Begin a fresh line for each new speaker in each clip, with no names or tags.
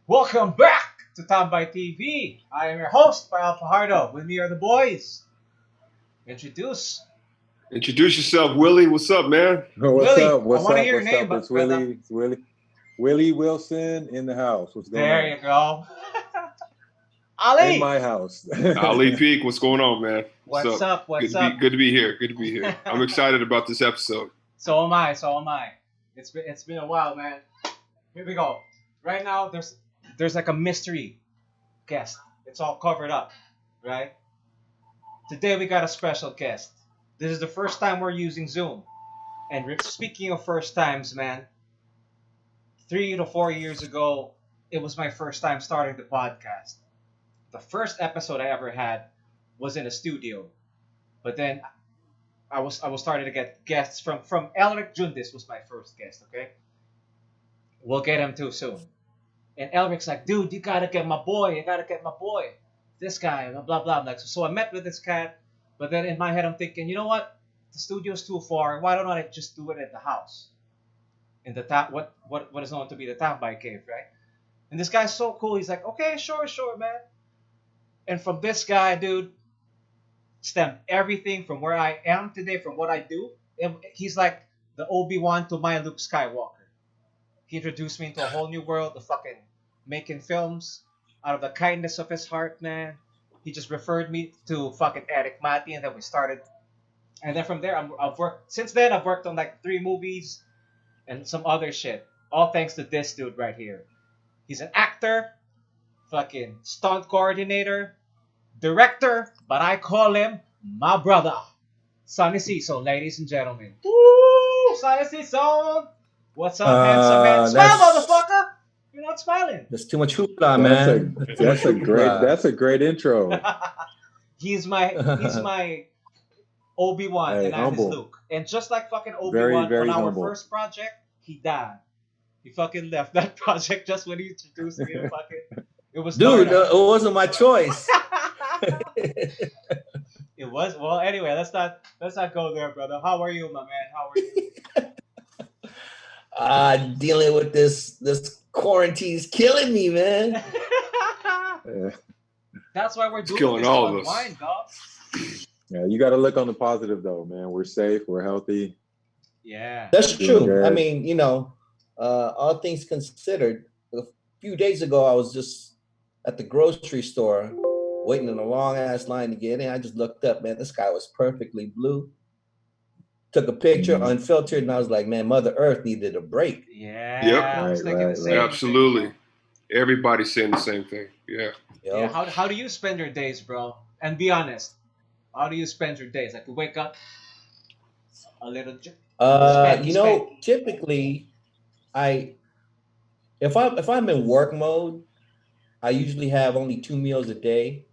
Welcome back to Tambaaay TV. I am your host, Pal Fajardo. With me are the boys. Introduce
Introduce yourself, Willie. What's up, man?
Oh, what's
Willie.
up?
I
What's
want to
up?
hear your
What's
name,
up? It's
brother.
Willie. It's Willie Wilson in the house. What's going
There
on?
you go.
In
Ali,
my house.
Ali Peak, what's going on, man?
what's up?
Good
What's
to be
up?
good to be here. Good to be here. I'm excited about this episode.
So am I. So am I. It's been a while, man. Here we go. Right now, there's like a mystery guest. It's all covered up, right? Today we got a special guest. This is the first time we're using Zoom. And speaking of first times, man, 3 to 4 years ago, it was my first time starting the podcast. The first episode I ever had was in a studio, but then I was starting to get guests from Elric Jundis was my first guest. Okay, we'll get him too soon. And Elric's like, dude, you gotta get my boy. You gotta get my boy. This guy, blah blah blah. I'm like, so I met with this cat, but then in my head I'm thinking, you know what? The studio's too far. Why don't I just do it at the house? In the what is known to be the Tambaaay cave, right? And this guy's so cool. He's like, okay, sure, man. And from this guy, dude, stemmed everything from where I am today, from what I do. And he's like the Obi-Wan to my Luke Skywalker. He introduced me into a whole new world of fucking making films out of the kindness of his heart, man. He just referred me to fucking Eric Mati, and then we started. And then from there, I've worked. Since then, I've worked on like 3 movies and some other shit. All thanks to this dude right here. He's an actor, fucking stunt coordinator, director, but I call him my brother, Sonny Sison, ladies and gentlemen. Woo! Sonny Sison! What's up, handsome man? Smile, motherfucker! You're not smiling.
There's too much hoopla, man.
That's a great intro.
he's my Obi-Wan
Hey,
and I'm his
humble.
Luke. And just like fucking
Very,
Obi-Wan
very
on our
humble.
first project, he died. He fucking left that project just when he introduced me to fucking. It was
Dude,
dark.
it wasn't my choice.
It was well. Anyway, let's not go there, brother. How are you, my man? How are you?
Dealing with this quarantine's killing me, man.
Yeah.
That's why we're doing
killing
this
all
to
of us.
unwind, dog.
Yeah, you got to look on the positive though, man. We're safe. We're healthy.
Yeah.
That's true.
Good.
I mean, all things considered, a few days ago, I was just at the grocery store waiting in a long ass line to get in. I just looked up, man. The sky was perfectly blue. Took a picture, unfiltered, and I was like, man, Mother Earth needed a break.
Yeah.
Yep.
I was thinking
Right,
the
right.
same.
Absolutely. Everybody's saying the same thing. Yeah.
Yeah. How do you spend your days, bro? And be honest. How do you spend your days? Like you wake up a little.
Typically, if I'm in work mode, I usually have only 2 meals a day.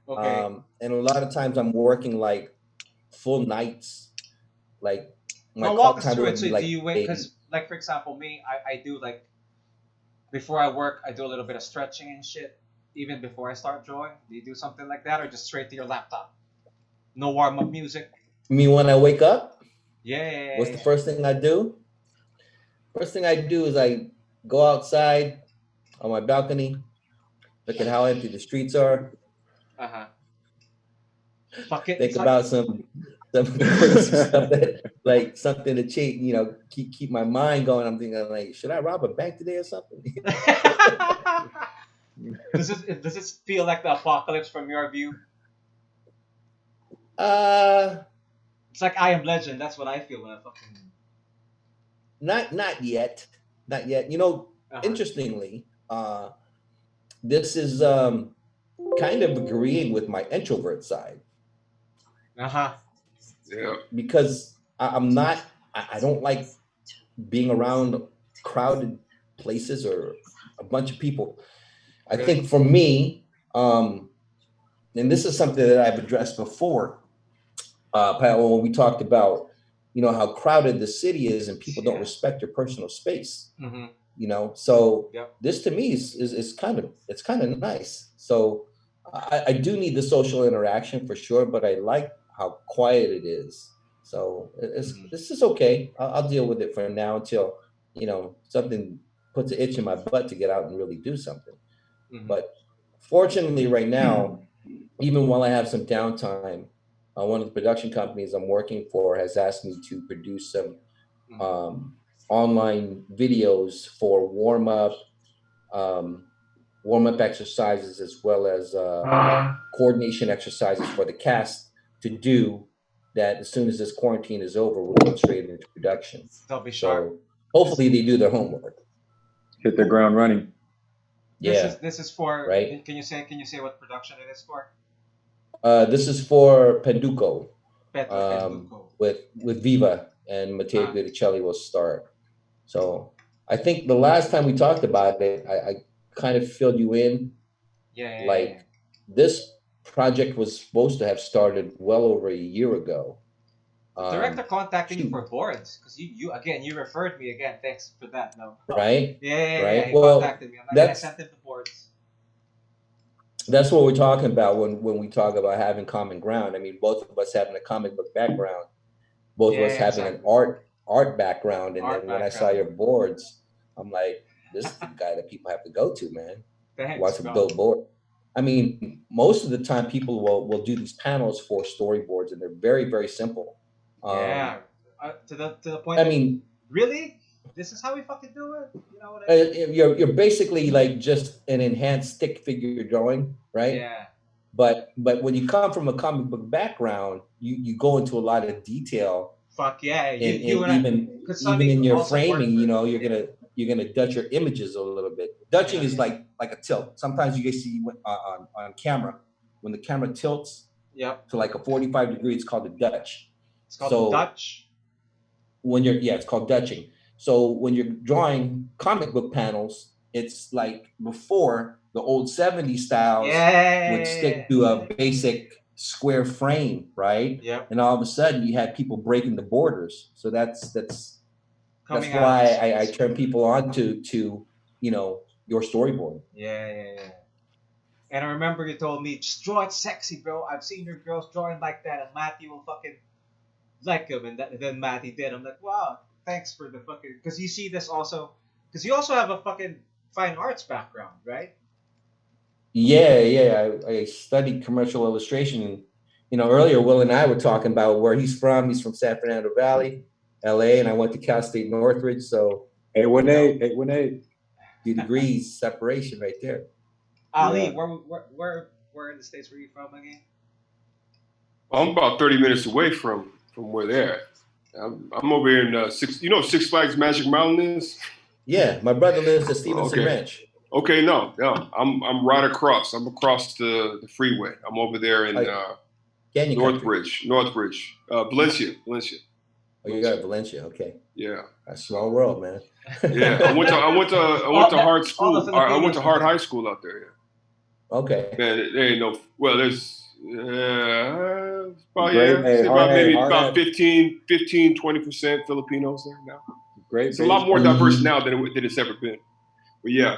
Okay.
And a lot of times I'm working like full nights. Like my
Now
call
walk us
time
through
would
it. So
be like
do you wait?
8.
Because like for example, me, I do like before I work, I do a little bit of stretching and shit. Even before I start drawing, do you do something like that, or just straight to your laptop? No warm up music.
I mean, when I wake up,
Yeah.
what's the first thing I do? First thing I do is I go outside on my balcony, look at how empty the streets are,
Uh-huh. Fuck it.
think
It's
about some crazy stuff that like something to change, keep my mind going. I'm thinking like, should I rob a bank today or something?
does it feel like the apocalypse from your view? It's like I Am Legend. That's what I feel when I fucking.
Not yet.
Uh-huh.
Interestingly, this is kind of agreeing with my introvert side
Uh-huh.
Yeah.
because I don't like being around crowded places or a bunch of people. I think for me, and this is something that I've addressed before, Pat, when we talked about, how crowded the city is and people don't respect your personal space.
Mm-hmm.
So
Yep.
this to me is kind of nice. So I do need the social interaction for sure, but I like how quiet it is. So this is okay. I'll deal with it for now until something puts an itch in my butt to get out and really do something.
Mhm.
But fortunately, right now, even while I have some downtime, one of the production companies I'm working for has asked me to produce some online videos for warm up exercises, as well as coordination exercises for the cast to do. That as soon as this quarantine is over, we're going straight into production.
They'll be sharp.
So hopefully they do their homework.
Hit the ground running.
Yeah.
This is for
right.
Can you say what production it is for?
This is for Penduko.
Penduko.
With Viva and Matteo Guidicelli will start. So I think the last time we talked about it, I kind of filled you in.
Yeah.
This project was supposed to have started well over a year ago.
The director contacted me for boards because you referred me again. Thanks for that. No.
Right.
Yeah. He contacted me. I sent him the boards.
That's what we're talking about when we talk about having common ground. I mean, both of us having a comic book background, both of us having an art background, and then when I saw your boards, I'm like, this is the guy that people have to go to, man. Watch some dope board. I mean, most of the time people will do these panels for storyboards, and they're very, very simple.
To the point.
I mean,
really, this is how we fucking do it. You know what I mean?
You're basically like just an enhanced stick figure drawing, right?
Yeah.
But when you come from a comic book background, you go into a lot of detail.
Fuck yeah!
Even in your framing, you know, you're gonna Dutch your images a little bit. Dutching is like a tilt. Sometimes you guys see on camera when the camera tilts to like a 45 degree, it's called the Dutch.
It's called Dutch.
It's called Dutching. So when you're drawing comic book panels, it's like before the old 70s styles would stick to a basic square frame, right?
Yep.
And all of a sudden you had people breaking the borders. So that's why I turn people on to you know, your storyboard.
Yeah. And I remember you told me, just draw it sexy, bro. I've seen your girls drawing like that, and Matty will fucking like him. And then Matty did. I'm like, wow, thanks for the fucking... Because you see this also... Because you also have a fucking fine arts background, right?
Yeah. I studied commercial illustration. You know, earlier Will and I were talking about where he's from. He's from San Fernando Valley, LA, and I went to Cal State Northridge. So
818.
2 degrees separation right there.
Ali, where in the States were you from again?
I'm about 30 minutes away from where they're at. I'm over here in Six Flags Magic Mountain is?
Yeah, my brother lives at Stevenson Ranch.
Okay, no, I'm right across. I'm across the freeway. I'm over there in Northbridge, Valencia.
Oh, you got Valencia, okay.
Yeah,
that's a small world, man.
Yeah, I went to Hart School. I went to Hart High School out there. Yeah.
Okay.
Man, there ain't no. Well, there's about 15, 20% Filipinos there now.
Great.
It's a lot more diverse now than it's ever been. But yeah.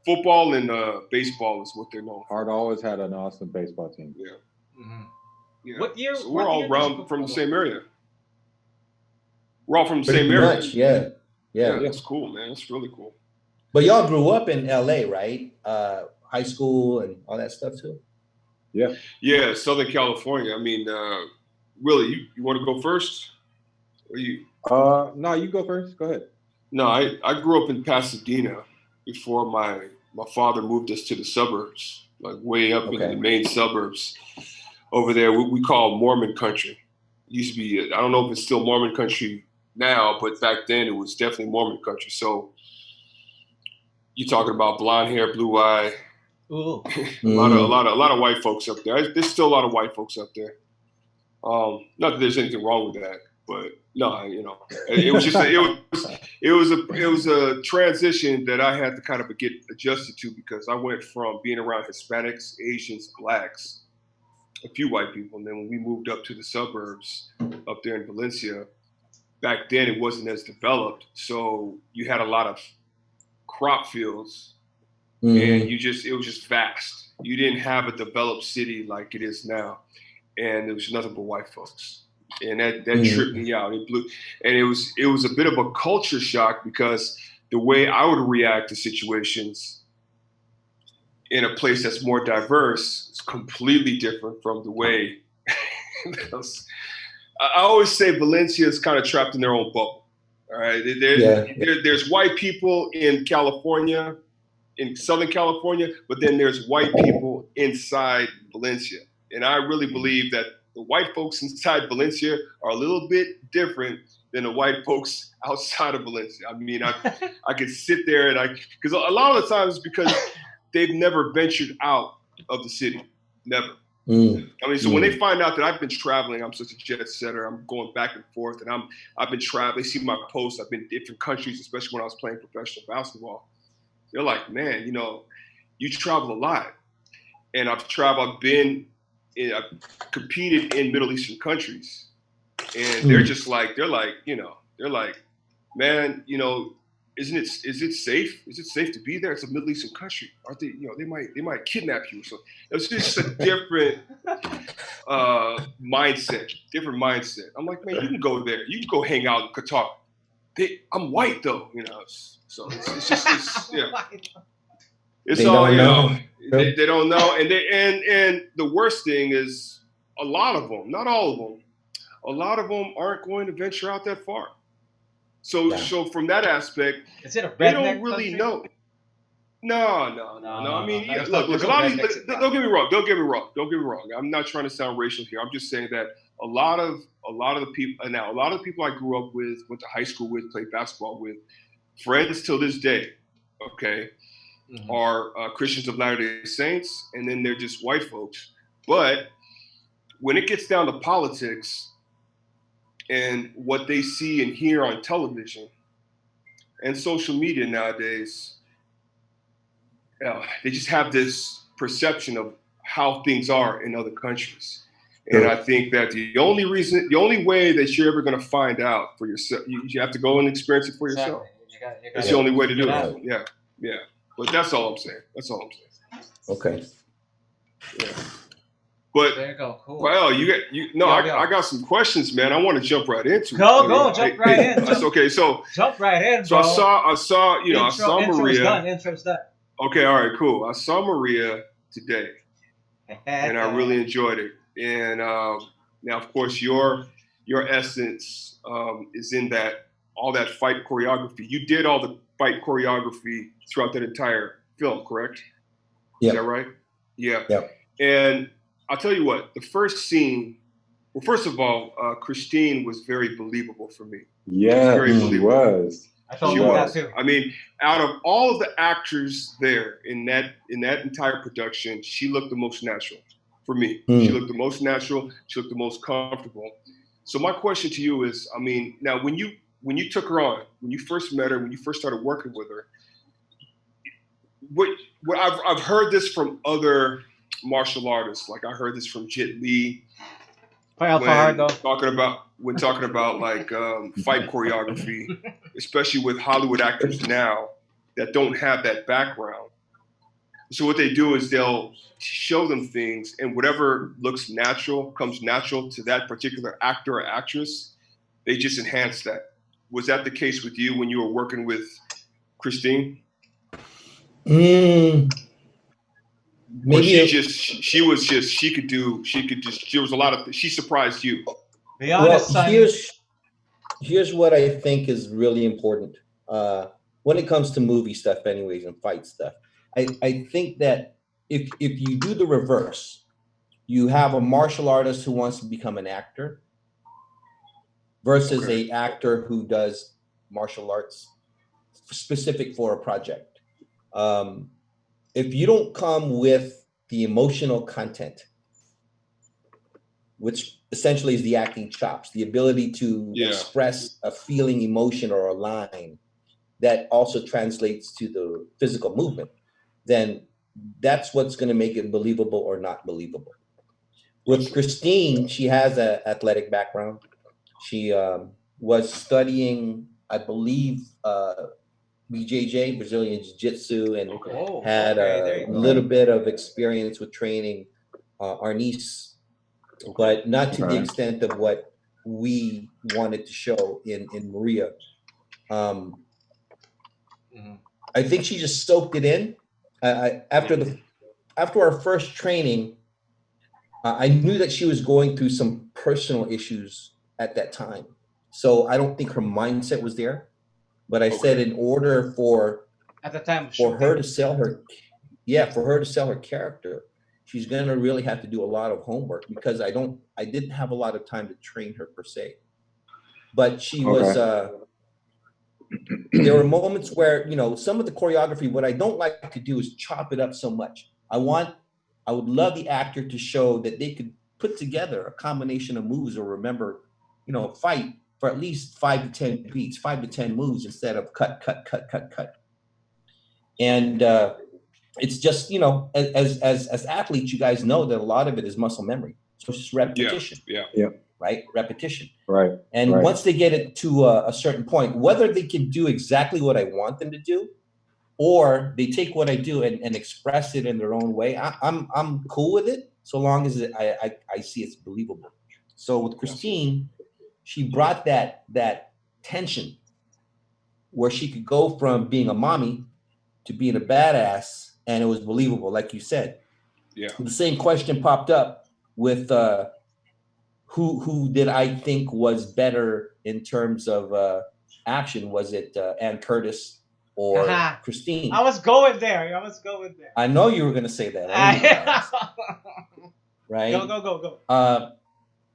Football and baseball is what they're known for.
Hart always had an awesome baseball team.
Yeah.
Mm-hmm.
Yeah.
What year?
So we're all around from the same area. We're all from the same area.
Much, yeah.
That's cool, man. It's really cool.
But y'all grew up in LA, right? High school and all that stuff too?
Yeah.
Yeah, Southern California. I mean, Willie, you want to go first? Or you?
No, you go first. Go ahead.
No, I grew up in Pasadena before my father moved us to the suburbs, like way up in the main suburbs. Over there, we call Mormon country. It used to be, I don't know if it's still Mormon country now, but back then it was definitely Mormon country. So you're talking about blonde hair, blue eye.
Ooh.
a lot of white folks up there. There's still a lot of white folks up there. Not that there's anything wrong with that, but no, you know, it was just it was a transition that I had to kind of get adjusted to, because I went from being around Hispanics, Asians, blacks, a few white people, and then when we moved up to the suburbs up there in Valencia, back then it wasn't as developed, so you had a lot of crop fields. And it was just vast. You didn't have a developed city like it is now. And there was nothing but white folks. And that tripped me out. It blew, and it was a bit of a culture shock, because the way I would react to situations in a place that's more diverse is completely different from the way. I always say Valencia is kind of trapped in their own bubble. All right, there's white people in California, in Southern California, but then there's white people inside Valencia, and I really believe that the white folks inside Valencia are a little bit different than the white folks outside of Valencia. I mean, I could sit there and because a lot of the times because they've never ventured out of the city, never. I mean, so when they find out that I've been traveling, I'm such a jet setter, I'm going back and forth, and I've been traveling. They see my posts. I've been in different countries, especially when I was playing professional basketball. They're like, man, you travel a lot, and I've competed in Middle Eastern countries, and they're like, man, is it safe? Is it safe to be there? It's a Middle Eastern country. Aren't they? They might kidnap you. So it's just a different mindset. Different mindset. I'm like, man, you can go there. You can go hang out in Qatar. I'm white though, So it's just it's all they don't know, and the worst thing is a lot of them, not all of them, a lot of them aren't going to venture out that far. So from that aspect, they don't really know. No. I mean, look. A lot of these. Don't get me wrong. I'm not trying to sound racial here. I'm just saying that a lot of the people I grew up with, went to high school with, played basketball with, friends till this day, okay, are Christians of Latter-day Saints, and then they're just white folks. But when it gets down to politics and what they see and hear on television and social media nowadays, they just have this perception of how things are in other countries. And I think that the only way that you're ever going to find out for yourself, you have to go and experience it for yourself. That's the only way to do it. Yeah. But that's all I'm saying.
Okay.
Yeah. But
there you go. Cool.
Well, I got some questions, man. I want to jump right into it.
Jump right in.
That's okay. So
jump right in.
So
bro.
I saw Maria.
Intro's done.
Okay, all right, cool. I saw Maria today, and I really enjoyed it. And now, of course, your essence is in all that fight choreography. You did all the fight choreography throughout that entire film, correct?
Yeah.
Is that right? Yeah.
Yeah.
And I'll tell you what, the first scene, well, first of all, Christine was very believable for me.
Yeah, she was.
I thought she was too.
I mean, out of all of the actors there in that entire production, she looked the most natural for me. She looked the most natural. She looked the most comfortable. So my question to you is, I mean, now when you took her on, when you first met her, when you first started working with her, what I've heard this from other martial artists, like I heard this from Jet Li, talking about like fight choreography, especially with Hollywood actors now that don't have that background. So what they do is they'll show them things, and whatever looks natural, comes natural to that particular actor or actress, they just enhance that. Was that the case with you when you were working with Christine?
Maybe
she surprised you.
Be honest,
well, here's what I think is really important when it comes to movie stuff anyways and fight stuff. I think that if you do the reverse, you have a martial artist who wants to become an actor versus a actor who does martial arts specific for a project. If you don't come with the emotional content, which essentially is the acting chops, the ability to express a feeling, emotion, or a line that also translates to the physical movement, then that's what's going to make it believable or not believable. With Christine, she has an athletic background. She was studying, I believe, BJJ, Brazilian Jiu-Jitsu, and had a little bit of experience with training Arnis, but not to the extent of what we wanted to show in Maria.
Mm-hmm.
I think she just soaked it in. After our first training, I knew that she was going through some personal issues at that time. So I don't think her mindset was there. But I said in order for
at the time
for her to sell her character, she's gonna really have to do a lot of homework because I didn't have a lot of time to train her per se. But she was there were moments where, you know, some of the choreography, what I don't like to do is chop it up so much. I would love the actor to show that they could put together a combination of moves or remember, you know, fight for at least 5 to 10 beats, 5 to 10 moves instead of cut. And it's just, you know, as athletes, you guys know that a lot of it is muscle memory. So it's just repetition.
Yeah.
Right? Repetition.
Right.
And once they get it to a certain point, whether they can do exactly what I want them to do, or they take what I do and express it in their own way, I'm cool with it, so long as I see it's believable. So with Christine, she brought that tension where she could go from being a mommy to being a badass, and it was believable, like you said.
Yeah.
The same question popped up with who did I think was better in terms of action? Was it Ann Curtis or Christine?
I was going there.
I know you were going to say that. Right?
Go.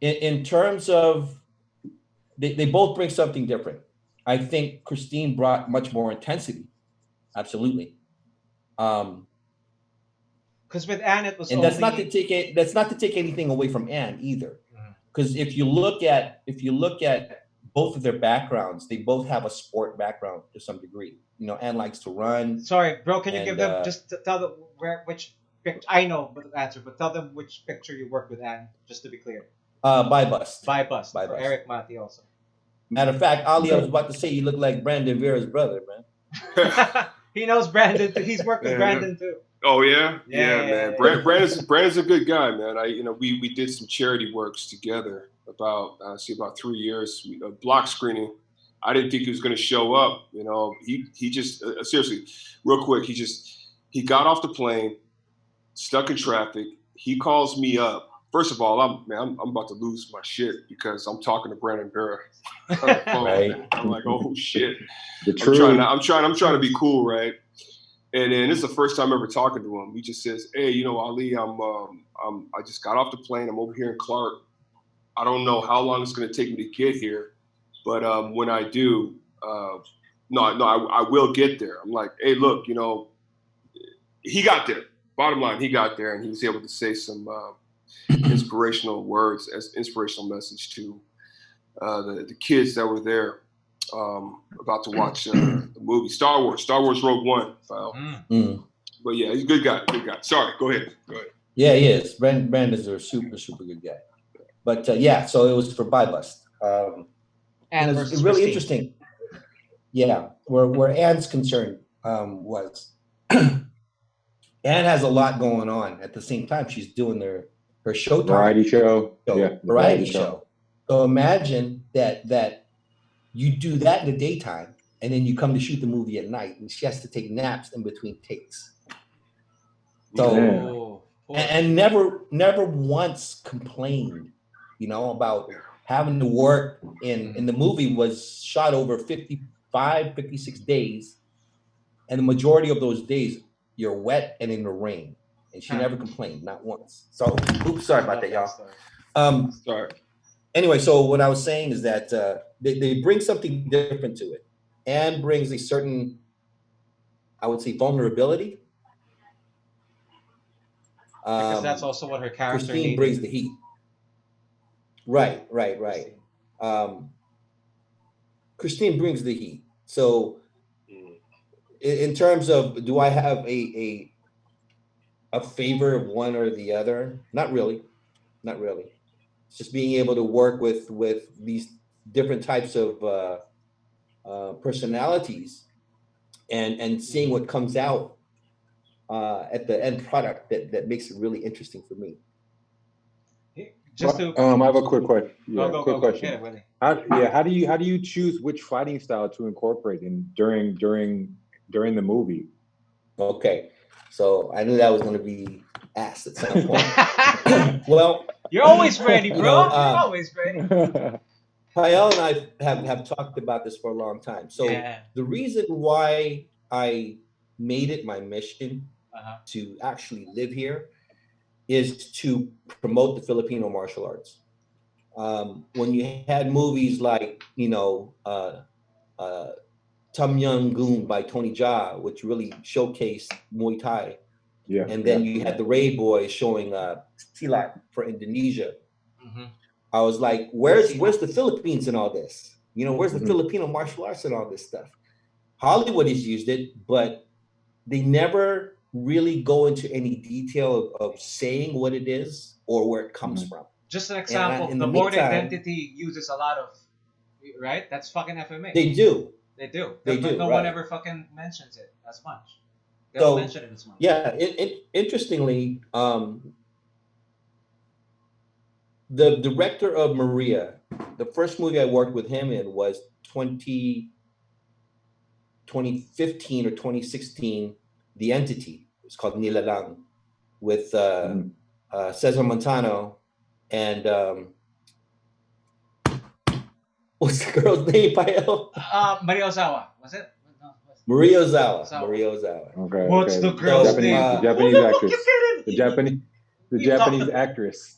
In terms of, they both bring something different. I think Christine brought much more intensity. Absolutely.
Because with Anne, it was
and that's not to take anything away from Anne either. Because if you look at both of their backgrounds, they both have a sport background to some degree. You know, Anne likes to run.
Sorry, bro, can you give them tell them which picture? I know the answer, but tell them which picture you worked with Anne, just to be clear.
By Bust.
For Eric Mati also.
Matter of fact, Ali, I was about to say you look like Brandon Vera's brother, man.
He knows Brandon. He's worked with Brandon too.
Oh yeah, man. Brandon's a good guy, man. We did some charity works together about 3 years. Block screening. I didn't think he was going to show up. You know, he just seriously, real quick. He got off the plane, stuck in traffic. He calls me up. First of all, I'm about to lose my shit because I'm talking to Brandon Vera on the phone.
Right.
I'm like, oh shit.
I'm
trying to be cool, right? And then this is the first time ever talking to him. He just says, "Hey, you know, Ali, I just got off the plane. I'm over here in Clark. I don't know how long it's going to take me to get here, but when I do, I will get there." I'm like, "Hey, look, you know, he got there. Bottom line, he got there, and he was able to say some inspirational words, as inspirational message to the kids that were there." About to watch the movie Star Wars Rogue One. But yeah, he's a good guy. Sorry, go ahead.
Yeah, he is. Brandon's a super good guy. But yeah, so it was for By Bust. And it was really interesting. Yeah, where Anne's concerned was Anne has a lot going on at the same time. She's doing her Showtime
variety show.
Variety show. So imagine that you do that in the daytime, and then you come to shoot the movie at night, and she has to take naps in between takes. So, and never once complained, you know, about having to work in the movie was shot over 55, 56 days, and the majority of those days you're wet and in the rain, and she never complained, not once. So, oops, sorry about that, y'all.
Sorry.
Anyway, so what I was saying is that they bring something different to it. Anne brings a certain, I would say, vulnerability.
Because that's also what her character
Christine
needed.
brings the heat. Right. Christine brings the heat. So in terms of, do I have a favor of one or the other? Not really. It's just being able to work with these different types of personalities and seeing what comes out at the end product that makes it really interesting for me.
I have a quick question.
Quick question.
How do you choose which fighting style to incorporate in during during the movie.
Okay, so I knew that was going to be asked at some point. Well,
you're always ready, bro.
you know,
You're always ready.
Pael and I have talked about this for a long time. So
Yeah.
the reason why I made it my mission
Uh-huh.
to actually live here is to promote the Filipino martial arts. When you had movies like, Tum Young Goon by Tony Jaa, which really showcased Muay Thai,
Yeah.
and then you had the Raid Boys showing Silat for Indonesia.
Mm-hmm.
I was like, where's the Philippines in all this? Where's the Filipino martial arts and all this stuff? Hollywood has used it, but they never really go into any detail of saying what it is or where it comes from.
Just an example,
in
the
the
Board
meantime-
Identity uses a lot of, right? That's fucking FMA.
They do.
They do.
They
But
do,
no
right.
one ever fucking mentions it as much. They don't mention it as much.
Yeah, interestingly, the director of Maria, the first movie I worked with him in was 2015 or 2016, The Entity. It's called Nilalang, with Cesar Montano and what's the girl's name, Pael?
Maria Ozawa, was it? No,
Maria Ozawa.
Ozawa.
Maria Ozawa.
Okay.
What's the girl's name?
The Japanese actress. The Japanese actress.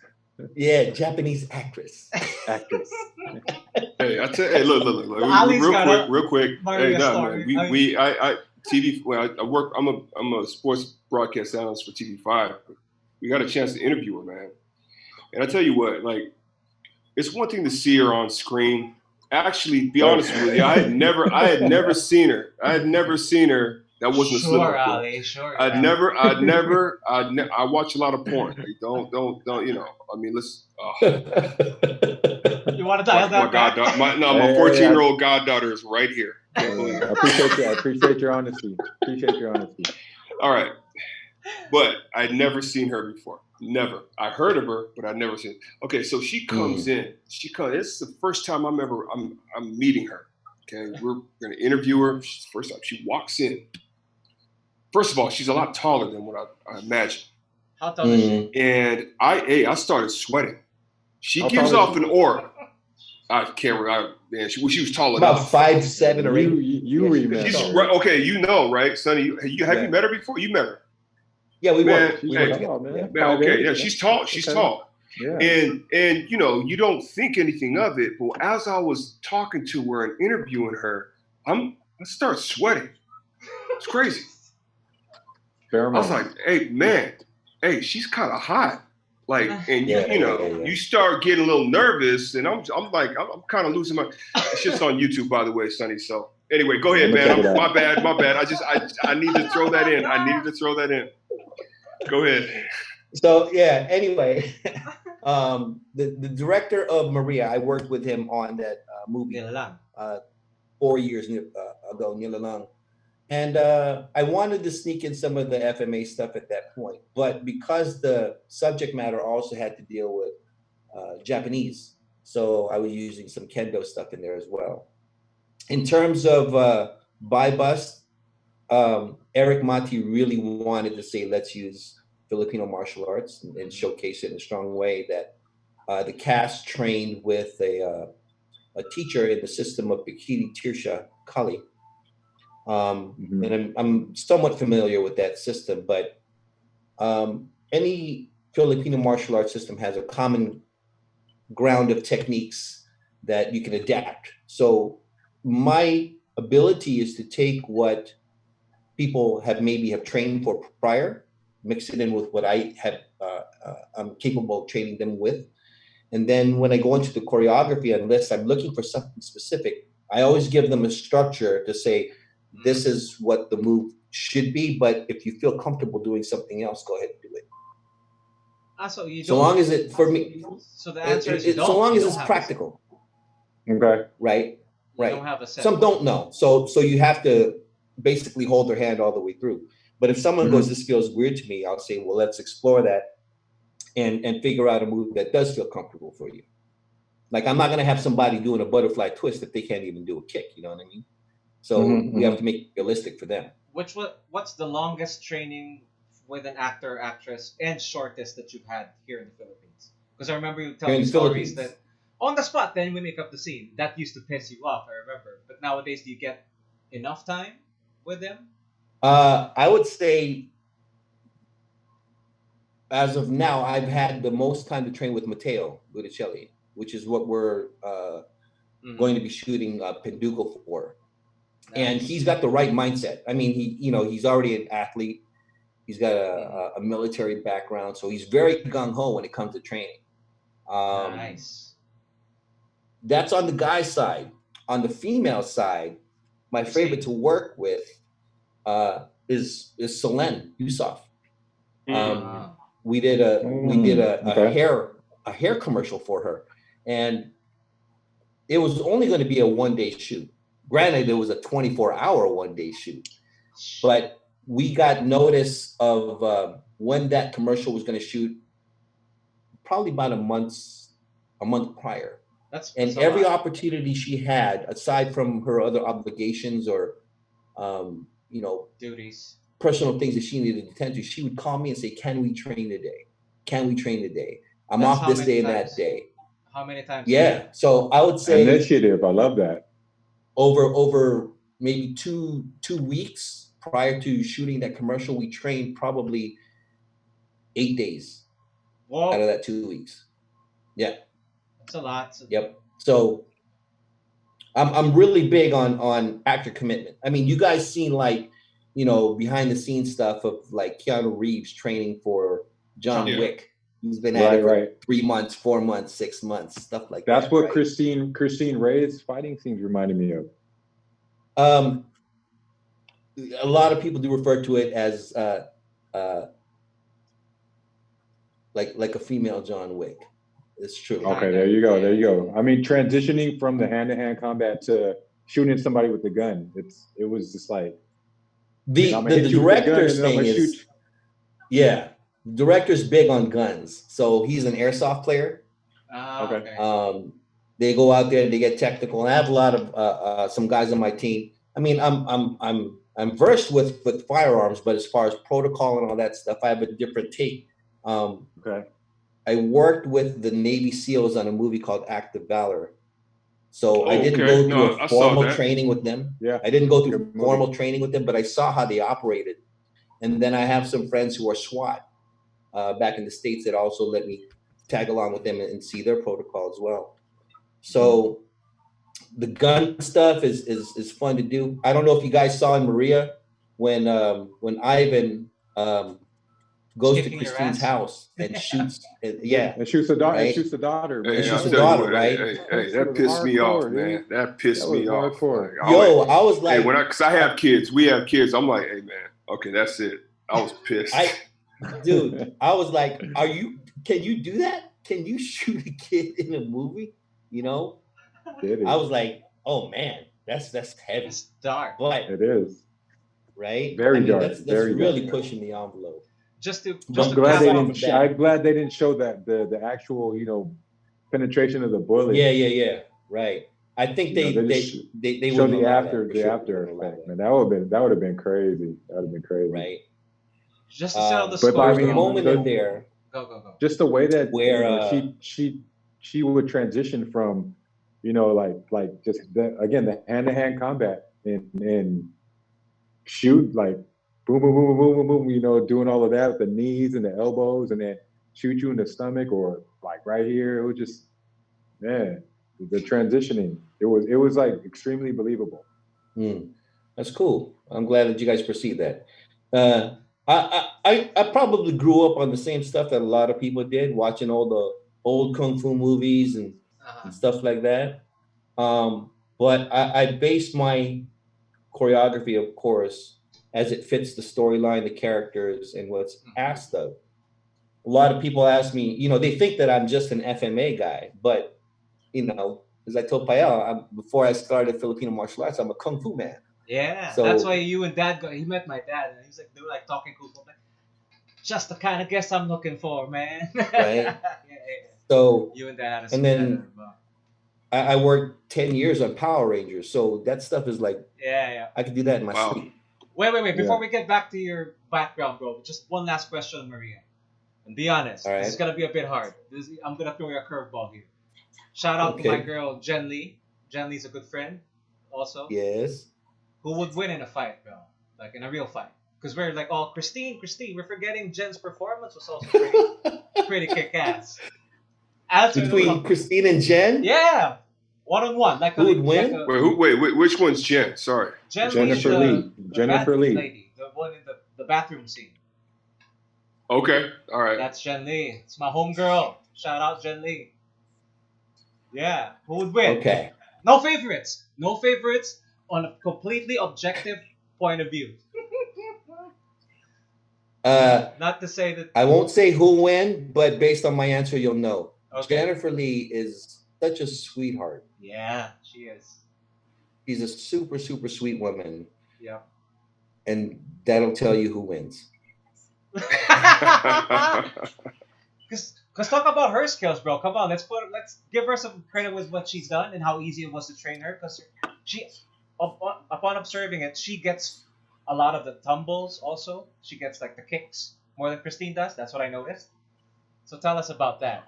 Yeah, Japanese actress.
Hey, I tell. Hey, look.
Ali's got
Real quick.
Maria
Hey, no,
story.
man. I TV. Well, I work. I'm a sports broadcast analyst for TV5. We got a chance to interview her, man. And I tell you what, like, it's one thing to see her on screen. Actually, be honest with you, I had never seen her. That wasn't a slip up.
Ali, sure.
I watch a lot of porn. Like, don't. I mean, let's.
You want to dial that back?
My 14-year-old goddaughter is right here. Can't believe it.
I appreciate your honesty.
All right, but I'd never seen her before. Never. I heard of her, but I'd never seen her. Okay, so she comes in. This is the first time I'm meeting her. Okay, we're gonna interview her. First time she walks in. First of all, she's a lot taller than what I imagined.
How tall is she?
And I started sweating. She gives off an aura. I can't remember. Man, she was tall
About
enough.
5'7" or 8.
You remember?
She's right. Okay, right, Sonny? Have you met her before? You met her.
Yeah, we
Man,
worked.
man, okay, yeah, she's tall. She's tall.
Yeah.
And you don't think anything of it, but as I was talking to her and interviewing her, I start sweating. It's crazy.
Fair
I was like, hey, she's kind of hot. Like, and you start getting a little nervous, and I'm kind of losing my. It's just on YouTube, by the way, Sonny. So anyway, go ahead, man. My bad. I need to throw that in. Go ahead.
So yeah. Anyway, the director of Maria, I worked with him on that movie 4 years ago, Nilalang. And I wanted to sneak in some of the FMA stuff at that point, but because the subject matter also had to deal with Japanese, so I was using some kendo stuff in there as well. In terms of buy bust, Eric Mati really wanted to say, let's use Filipino martial arts and showcase it in a strong way, that the cast trained with a teacher in the system of Bikini Tirsha Kali. And I'm somewhat familiar with that system, but any Filipino martial arts system has a common ground of techniques that you can adapt. So my ability is to take what people have trained for prior, mix it in with what I have, I'm capable of training them with. And then when I go into the choreography, unless I'm looking for something specific, I always give them a structure to say, this is what the move should be, but if you feel comfortable doing something else, go ahead and do it. So long as it, for me,
so the answer is
so long as it's practical.
Okay.
Right.
You don't have a set.
Some don't know. So you have to basically hold their hand all the way through. But if someone goes, this feels weird to me, I'll say, well, let's explore that and figure out a move that does feel comfortable for you. Like, I'm not going to have somebody doing a butterfly twist if they can't even do a kick. You know what I mean? So we have to make it realistic for them.
What's the longest training with an actor or actress and shortest that you've had here in the Philippines? Because I remember you telling me stories that on the spot, then we make up the scene. That used to piss you off, I remember. But nowadays, do you get enough time with them?
I would say, as of now, I've had the most time to train with Matteo Botticelli, which is what we're going to be shooting Penduko for. Nice. And he's got the right mindset. I mean, he's already an athlete. He's got a military background, so he's very gung-ho when it comes to training.
Nice.
That's on the guy's side. On the female side, my favorite to work with is Selene Yusuf. We did a hair commercial for her, and it was only going to be a one-day shoot. Granted, it was a 24-hour one-day shoot, but we got notice of when that commercial was going to shoot, probably about a month prior. That's every opportunity she had, aside from her other obligations or
duties,
personal things that she needed to attend to, she would call me and say, "Can we train today? Can we train today? I'm off this day and that day."
How many times?
Yeah. So I would say
initiative. I love that.
Over maybe two weeks prior to shooting that commercial, we trained probably 8 days out of that 2 weeks. Yeah.
That's a lot.
Yep. So I'm really big on actor commitment. I mean, you guys seen behind the scenes stuff of like Keanu Reeves training for John Wick. He's been at it for 3 months, 4 months, 6 months, stuff like that.
That's what Christine Ray's fighting scenes reminded me of.
A lot of people do refer to it as like a female John Wick. It's true.
Okay, there you go. I mean, transitioning from the hand-to-hand combat to shooting somebody with the gun, it was just like
the director's thing is, yeah. Director's big on guns, so he's an airsoft player.
Okay.
They go out there and they get technical, and I have a lot of some guys on my team. I mean, I'm versed with firearms, but as far as protocol and all that stuff, I have a different take.
Okay.
I worked with the Navy SEALs on a movie called Act of Valor. So I didn't go through a formal training with them.
Yeah.
I didn't go through formal training with them, but I saw how they operated. And then I have some friends who are SWAT back in the States that also let me tag along with them and see their protocol as well. So the gun stuff is fun to do. I don't know if you guys saw in Maria when Ivan goes to Christine's house and shoots.
And shoots the daughter.
Right?
And shoots the daughter.
Hey,
shoots the daughter, right?
Hey, that pissed me off, man. That pissed me off.
I was like,
hey, because I have kids. We have kids. I'm like, hey, man. Okay, that's it. I was pissed.
Dude, I was like, can you do that? Can you shoot a kid in a movie? You know? I was like, oh man, that's heavy.
It's dark.
But
it is.
Right?
Very dark.
That's really pushing the envelope.
I'm glad they didn't show that the actual, penetration of the bullet.
Yeah. Right. I think they
showed the after effect, man. That would have been crazy. That would have been crazy.
Right.
Just to settle the score.
There's a moment in there.
Go.
Just the way that
where
she would transition from, like just the hand-to-hand combat and shoot like boom, boom, boom, boom, boom, boom, doing all of that with the knees and the elbows, and then shoot you in the stomach or like right here. It was just, man, the transitioning. It was like extremely believable.
That's cool. I'm glad that you guys perceive that. I probably grew up on the same stuff that a lot of people did, watching all the old kung fu movies and stuff like that. But I based my choreography, of course, as it fits the storyline, the characters, and what's asked of. A lot of people ask me, they think that I'm just an FMA guy, but, as I told Pael, before I started Filipino martial arts, I'm a kung fu man.
Yeah, so, that's why you and Dad he met my dad, and he's like, they were like talking cool. Like, just the kind of guest I'm looking for, man.
Right.
yeah.
So
you and Dad,
and then I worked 10 years on Power Rangers, so that stuff is like
Yeah, yeah.
I could do that in my
Wow.
sleep.
Wait. Before
Yeah.
we get back to your background, bro, just one last question, Maria. And be honest,
All
this is
right.
gonna be a bit hard. I'm gonna throw you a curveball here. Shout out to my
Okay.
girl Jen Lee. Jen Lee's a good friend, also.
Yes.
Who would win in a fight, bro? Like in a real fight? Because we're like, oh, Christine. We're forgetting Jen's performance was also pretty kick ass. Answer the
Between Christine and Jen,
yeah, 1-on-1, like
who would win?
Wait, which one's Jen? Sorry.
Jen
Jennifer
Lee,
Lee.
the
Jennifer
bathroom
Lee.
lady, the one in the bathroom scene.
Okay, all right.
That's Jen Lee. It's my homegirl. Shout out Jen Lee. Yeah, who would win?
Okay.
No favorites. No favorites on a completely objective point of view. Not to say that.
I won't say who win, but based on my answer, you'll know.
Okay.
Jennifer Lee is such a sweetheart.
Yeah, she is.
She's a super, super sweet woman.
Yeah.
And that'll tell you who wins.
Cause talk about her skills, bro. Come on, let's give her some credit with what she's done and how easy it was to train her. Cause she, upon observing it, she gets a lot of the tumbles. Also, she gets like the kicks more than Christine does. That's what I noticed. So tell us about that.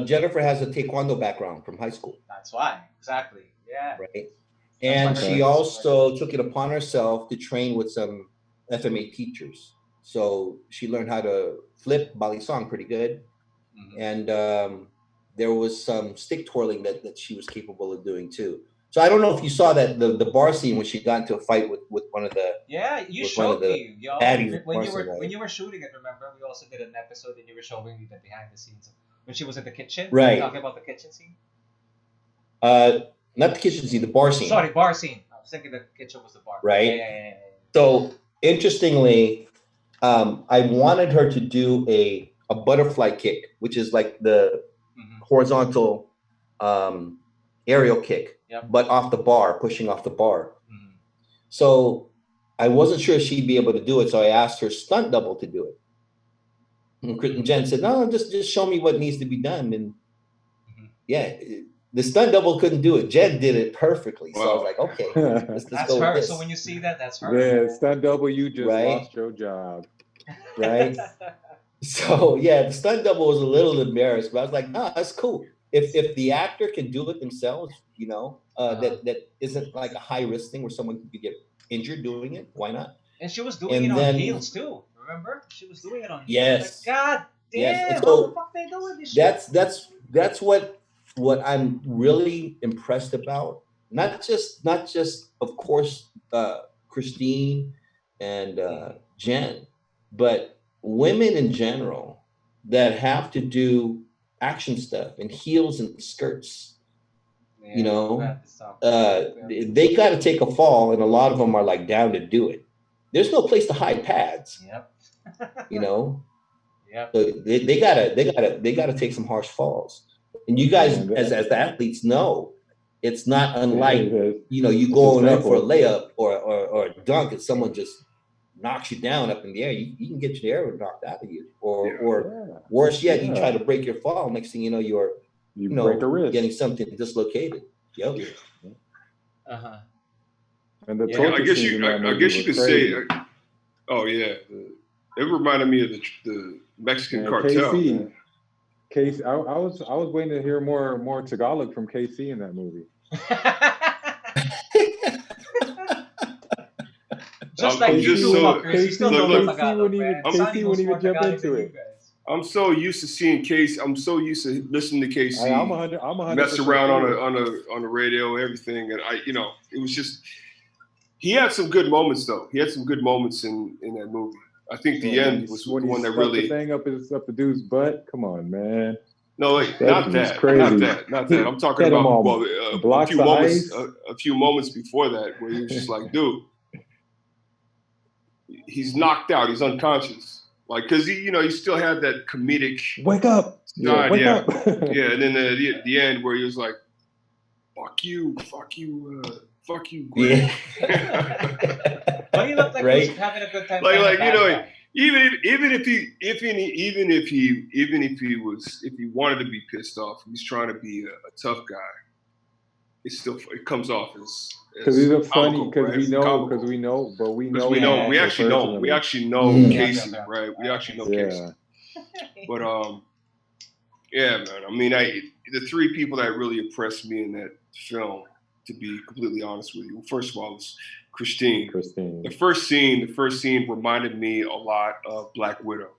Jennifer has a taekwondo background from high school.
That's why, exactly. Yeah.
Right. And
Okay.
she also took it upon herself to train with some FMA teachers. So she learned how to flip balisong pretty good.
Mhm.
And there was some stick twirling that she was capable of doing too. So I don't know if you saw that the bar scene when she got into a fight with one of the
Yeah, you
with one of
showed
the
me. Yo,
baddies
when you
Barca,
were
right?
when you were shooting it. Remember, we also did an episode and you were showing me the behind the scenes when she was in the kitchen.
Right.
Talking about the kitchen scene.
Not the kitchen scene, the bar scene.
Sorry, bar scene. I was thinking the kitchen was the bar.
Right.
Yeah.
So interestingly, I wanted her to do a butterfly kick, which is like the horizontal aerial kick,
Yep.
but off the bar, pushing off the bar.
Mhm.
So I wasn't sure she'd be able to do it, so I asked her stunt double to do it. And Jen said, "No, just show me what needs to be done." And yeah, the stunt double couldn't do it. Jen did it perfectly. So I was like, okay, let's
That's
go with
her.
this.
So when you see that, that's her.
Yeah, stunt double, you just
Right.
lost your job.
Right. So yeah, the stunt double was a little embarrassed, but I was like, no, that's cool. If the actor can do it themselves, you know, that isn't like a high risk thing where someone could get injured doing it. Why not?
And she was doing
And
it on
then-
heels too. Remember? She was doing it on heels.
Yes.
Like, God damn,
Yes. And
how
so
the fuck they doing this shit?
that's what I'm really impressed about. Not just of course Christine and Jen, but women in general that have to do action stuff and heels and skirts.
Yeah,
You know,
that's tough.
they got to take a fall, and a lot of them are like down to do it. There's no place to hide pads,
Yep.
you know.
Yep.
So they gotta take some harsh falls. And you guys, as the athletes, know it's not unlike you going up for a layup or a dunk, and someone just knocks you down up in the air. You can get your air knocked out of you, or worse yet, you try to break your fall. Next thing you know, you
break a wrist.
getting something dislocated. Yep.
And the
Yeah,
torture
I guess
scene in that
I
movie
guess you
was
could
crazy.
say. Oh yeah, it reminded me of the Mexican cartel.
KC,
Man.
KC, I was waiting to hear more Tagalog from KC in that movie.
Just like
I'm
you
just
do,
so-
fuckers. You still
look,
don't
look.
know Tagalog, man.
KC
Sonny knows
wouldn't
more
even jump
Tagalog
into
than you
it.
guys.
I'm so used to seeing Casey. I'm so used to listening to Casey
I'm 100%
mess around
sure.
on the radio, everything, and it was just. He had some good moments though. He had some good moments in that movie. I think the end was the
when
one
he
that
stuck
really.
the thing up the dude's butt. Come on, man.
No, like,
That
not
was
that.
crazy.
Not that. I'm talking
Hit him
about
on
a
blocks
few
of
moments.
ice.
A few moments before that, where he was just like, dude, he's knocked out. He's unconscious. Like, cause he still had that comedic
Wake up!
side,
Wake
yeah.
up!
Yeah, and then the end where he was like, fuck you, Greg.
Yeah.
But he looked like he was having a good time. playing a bad guy.
even if he wanted to be pissed off, he's trying to be a tough guy. it still it comes off as
because he's a funny
comical,
because
right?
we
It's
know
comical.
because we know but we know
we
him
know we
also
actually know
personally.
Casey,
Yeah.
right? We actually know
Yeah.
Casey. But yeah, man. I mean, the three people that really impressed me in that film, to be completely honest with you, first of all, was Christine. The first scene reminded me a lot of Black Widow.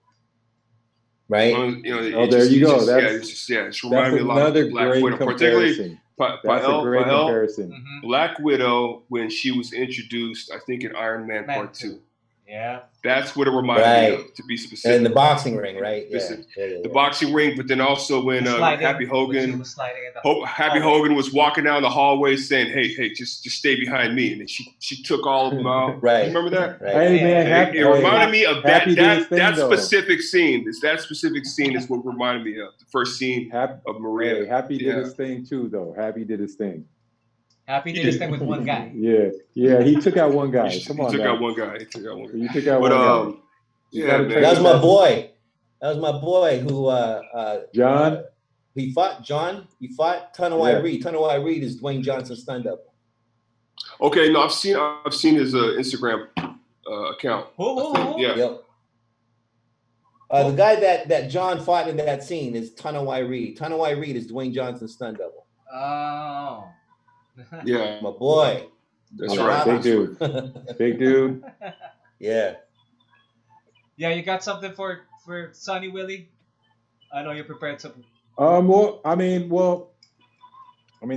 Right.
You know,
Oh, there you go.
It's reminded me a lot
another
of Black
great
Widow, particularly
that's a great comparison.
Black Widow when she was introduced, I think in Iron Man Part 2.
Yeah.
That's what it reminded me of, to be specific.
And the boxing ring, right? Yeah.
The boxing ring, but then also when Happy Hogan was walking down the hallway saying, "Hey, just stay behind me," and then she took all of them out.
Right.
You remember that?
Right.
Hey man,
it reminded me of that
specific
scene. That specific scene is what reminded me of the first scene of Maria.
Hey, Happy did his thing too, though. Happy did his thing.
Happy did his thing with one guy.
Yeah, he took out one guy.
He took out one guy.
You took out one guy.
Yeah, man.
That was my boy. That was my boy who
John.
He fought John. He fought Tambaaay Reed. Tambaaay Reed is Dwayne Johnson's stunt double.
Okay, no, I've seen his Instagram account. Yeah.
Yep. The guy that John fought in that scene is Tambaaay Reed. Tambaaay Reed is Dwayne Johnson's stunt double.
Oh.
Yeah.
My boy.
That's right.
Big dude.
Yeah.
Yeah, you got something for Sonny Willie? I know you prepared something.
I mean,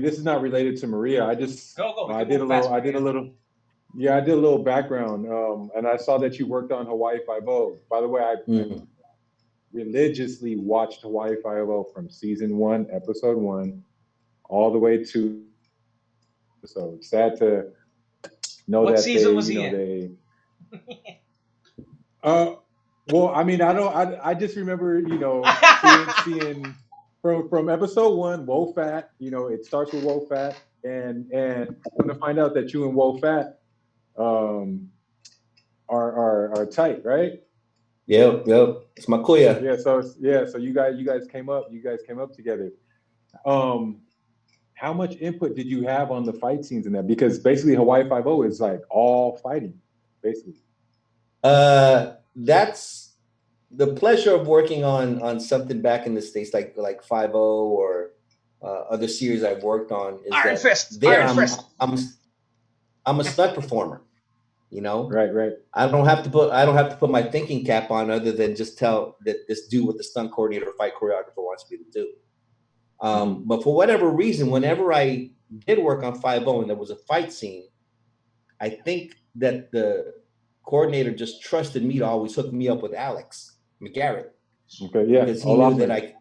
this is not related to Maria. I just
go.
I did a little background. And I saw that you worked on Hawaii Five-0. By the way, I religiously watched Hawaii Five-0 from season 1, episode 1, all the way to. So sad to know
what
that
season was he in?
Well, I mean, I just remember, seeing from episode 1, Wo Fat, it starts with Wo Fat, and I'm gonna find out that you and Wo Fat are tight, right?
Yep. It's my kuya.
So you guys came up together. How much input did you have on the fight scenes in that? Because basically Hawaii Five-0 is like all fighting, basically.
That's the pleasure of working on something back in the States, like 5-0 or other series I've worked on. Is
Iron Fist.
I'm a stunt performer,
Right.
I don't have to put my thinking cap on other than just tell this do what the stunt coordinator or fight choreographer wants me to do. But for whatever reason, whenever I did work on 5-0 and there was a fight scene, I think that the coordinator just trusted me to always hook me up with Alex McGarrett.
Okay, yeah.
Because he knew that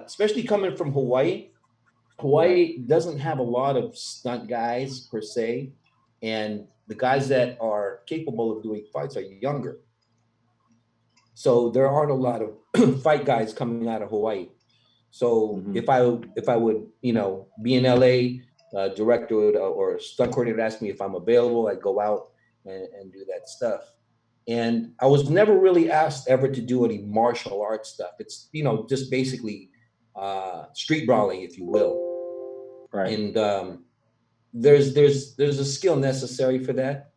especially coming from Hawaii. Hawaii doesn't have a lot of stunt guys per se, and the guys that are capable of doing fights are younger. So there aren't a lot of fight guys coming out of Hawaii. So if I would, be in LA, director or stunt coordinator would ask me if I'm available, I'd go out and do that stuff. And I was never really asked ever to do any martial arts stuff. It's, just basically street brawling, if you will.
Right.
And there's a skill necessary for that.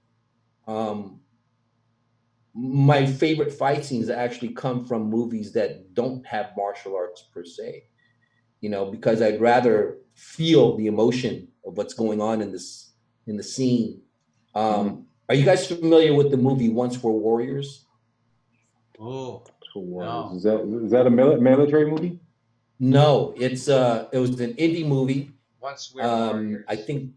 My favorite fight scenes actually come from movies that don't have martial arts per se, because I'd rather feel the emotion of what's going on in the scene. Are you guys familiar with the movie Once We're Warriors?
Oh,
no. Is that a military movie?
No, it was an indie movie.
Once We're Warriors.
I think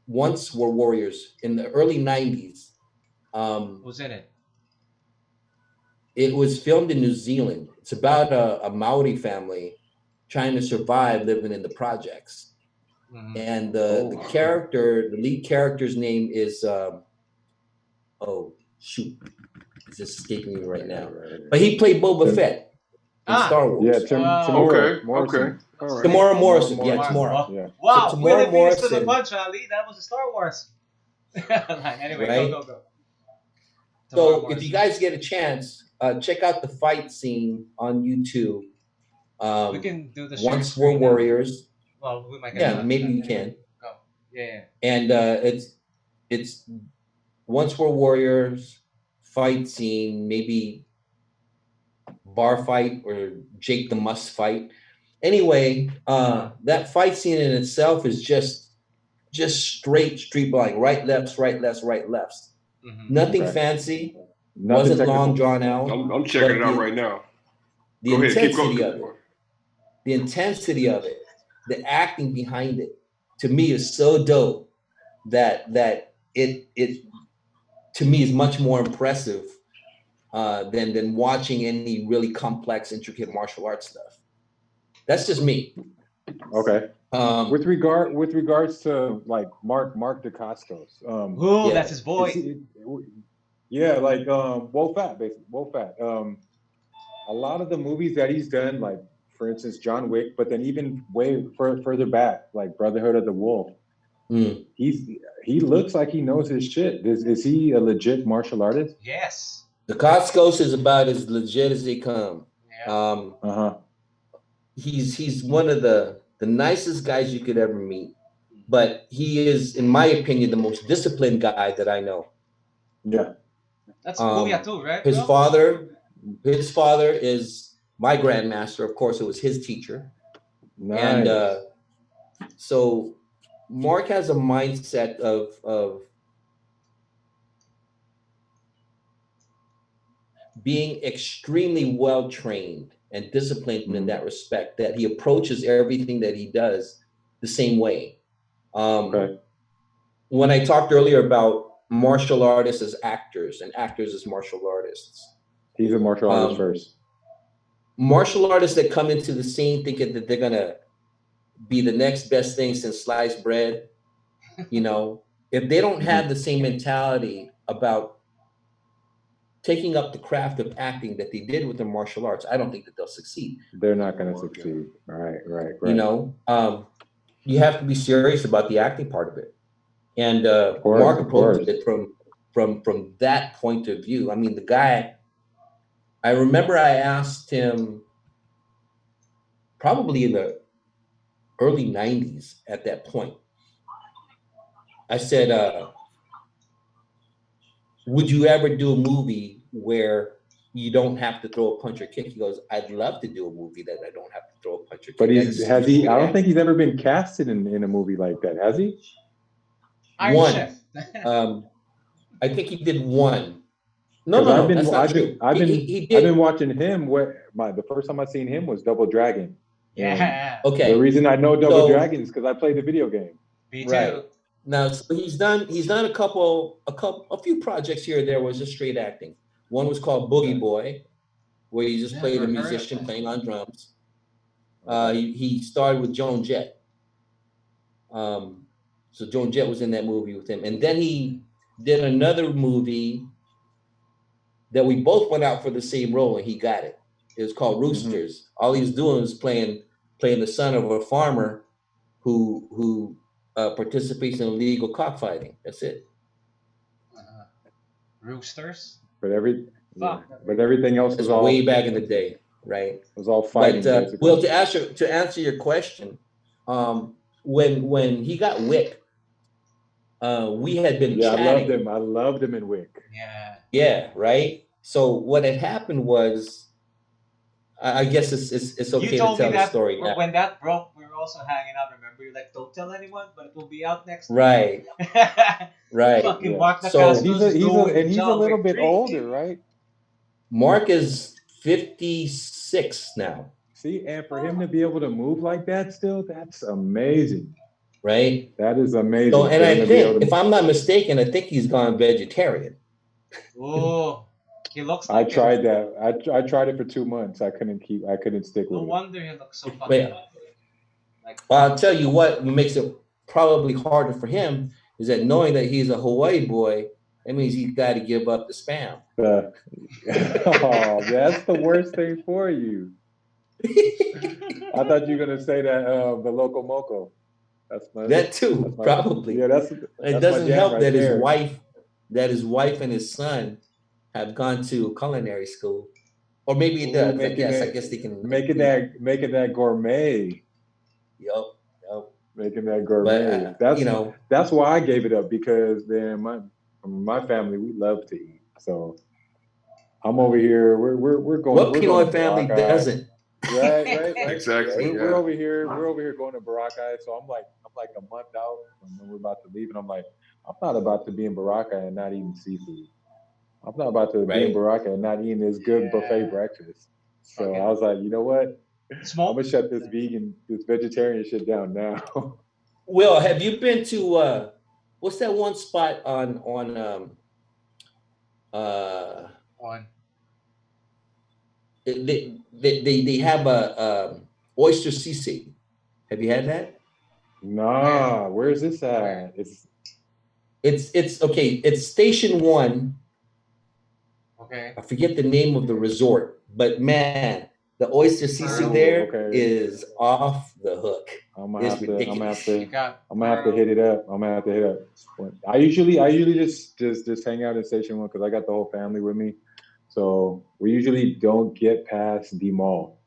Once We're Warriors in the early 90s.
Who's in it?
It was filmed in New Zealand. It's about a Maori family trying to survive living in the projects. And the lead character's name is, it's escaping me right now. But he played Boba Fett in Star Wars.
Yeah, Tamora Morrison.
Okay. All right.
Tamora Morrison. Yeah, Tamora.
Yeah.
Wow,
So
Willie
Tamora
beat us to the
Morrison.
punch, Ali. That was a Star Wars. Anyway,
Right?
go.
So if you guys get a chance, check out the fight scene on YouTube.
We can do the
Once We're Warriors.
Well, we might get
Yeah, maybe we can.
go. Yeah.
And it's Once We're Warriors fight scene, maybe bar fight or Jake the Must fight. Anyway, that fight scene in itself is just straight street like right lefts, right lefts, right lefts.
Mm-hmm.
Nothing
Okay.
fancy.
Nothing
Wasn't
technical.
long drawn out.
I'm checking it out right now.
The
Go ahead, keep
intensity
going.
of it, the intensity of it, the acting behind it, to me is so dope that it to me is much more impressive than watching any really complex, intricate martial arts stuff. That's just me.
Okay. With regards to like Mark DeCostos.
Oh,
yeah.
that's his boy.
Yeah, like Wolfat, basically. Wolfat. A lot of the movies that he's done, like for instance John Wick, but then even way further back, like Brotherhood of the Wolf. He looks like he knows his shit. Is he a legit martial artist?
Yes.
The Costco's is about as legit as they come.
Yeah.
He's one of the nicest guys you could ever meet, but he is, in my opinion, the most disciplined guy that I know.
Yeah.
That's Booyah too, right?
His father is my grandmaster. Of course, it was his teacher.
Nice.
And so Mark has a mindset of being extremely well trained and disciplined in that respect, that he approaches everything that he does the same way.
Okay.
When I talked earlier about martial artists as actors and actors as martial artists,
he's a martial artist first.
Martial artists that come into the scene thinking that they're gonna be the next best thing since sliced bread, if they don't have the same mentality about taking up the craft of acting that they did with the martial arts, I don't think that they'll succeed.
They're not going to succeed. Right.
You have to be serious about the acting part of it. And
course,
Mark approached it from that point of view. I mean, the guy, I remember I asked him probably in the early 90s at that point. I said, would you ever do a movie where you don't have to throw a punch or kick? He goes, I'd love to do a movie that I don't have to throw a punch or kick.
But I don't think he's ever been casted in a movie like that, has he?
One. I think he did one. No, that's not true.
I've been watching him. The first time I seen him was Double Dragon.
Yeah.
Okay.
The reason I know Double Dragon is because I played the video game.
Me too.
Right. Now, so he's done a few projects here and there was just straight acting. One was called Boogie Boy, where he just played a musician playing on drums. He started with Joan Jett. So Joan Jett was in that movie with him. And then he did another movie that we both went out for the same role and he got it. It was called Roosters. All he was doing was playing the son of a farmer who participates in illegal cockfighting. That's it.
Roosters.
But everything else was all
way back in the day, right?
It was all fighting.
But, well, to answer your question, when he got Wick, we had been chatting.
I loved him in Wick.
Yeah, right. So what had happened was, I guess it's okay to tell the story now.
When that broke, we were also hanging out. Remember, you're like, "Don't tell anyone, but it will be out next week."
Right. Right.
Fucking Mark
So
he's a little bit older, right?
Mark is 56 now.
See, and for him to be able to move like that still, that's amazing.
Right?
That is amazing.
So, and I think, if I'm not mistaken, I think he's gone vegetarian.
Oh, he looks like
I tried that. I tried it for 2 months. I couldn't stick with it.
No wonder he looks so funny.
Well, I'll tell you what makes it probably harder for him is that knowing that he's a Hawaii boy, that means he's got to give up the spam.
That's the worst thing for you. I thought you were gonna say that the Loco Moco.
That too, probably.
Yeah,
it doesn't help that his wife and his son have gone to culinary school, or maybe it does. I guess they can
make it that gourmet.
Yep.
Making that gourmet.
But,
that's why I gave it up, because then my family, we love to eat. So I'm over here. We're going.
What
We're going
Pinoy
to
family
Boracay.
doesn't?
Right.
Exactly.
We're over here. We're over here going to Boracay. So I'm like a month out from when we're about to leave, and I'm like, I'm not about to be in Boracay and not eating seafood. I'm not about to be in Boracay and not eating this good buffet breakfast. So I was like, you know what? I'm gonna shut this vegetarian shit down now.
Will, have you been to what's that one spot on they have a oyster sisig. Have you had that?
Nah, where is this at?
It's okay. It's Station 1.
Okay.
I forget the name of the resort, but man, the oyster sisig there is off the hook. It's ridiculous.
I'm gonna have to hit it up. I usually just hang out in Station 1 because I got the whole family with me. So we usually don't get past the mall.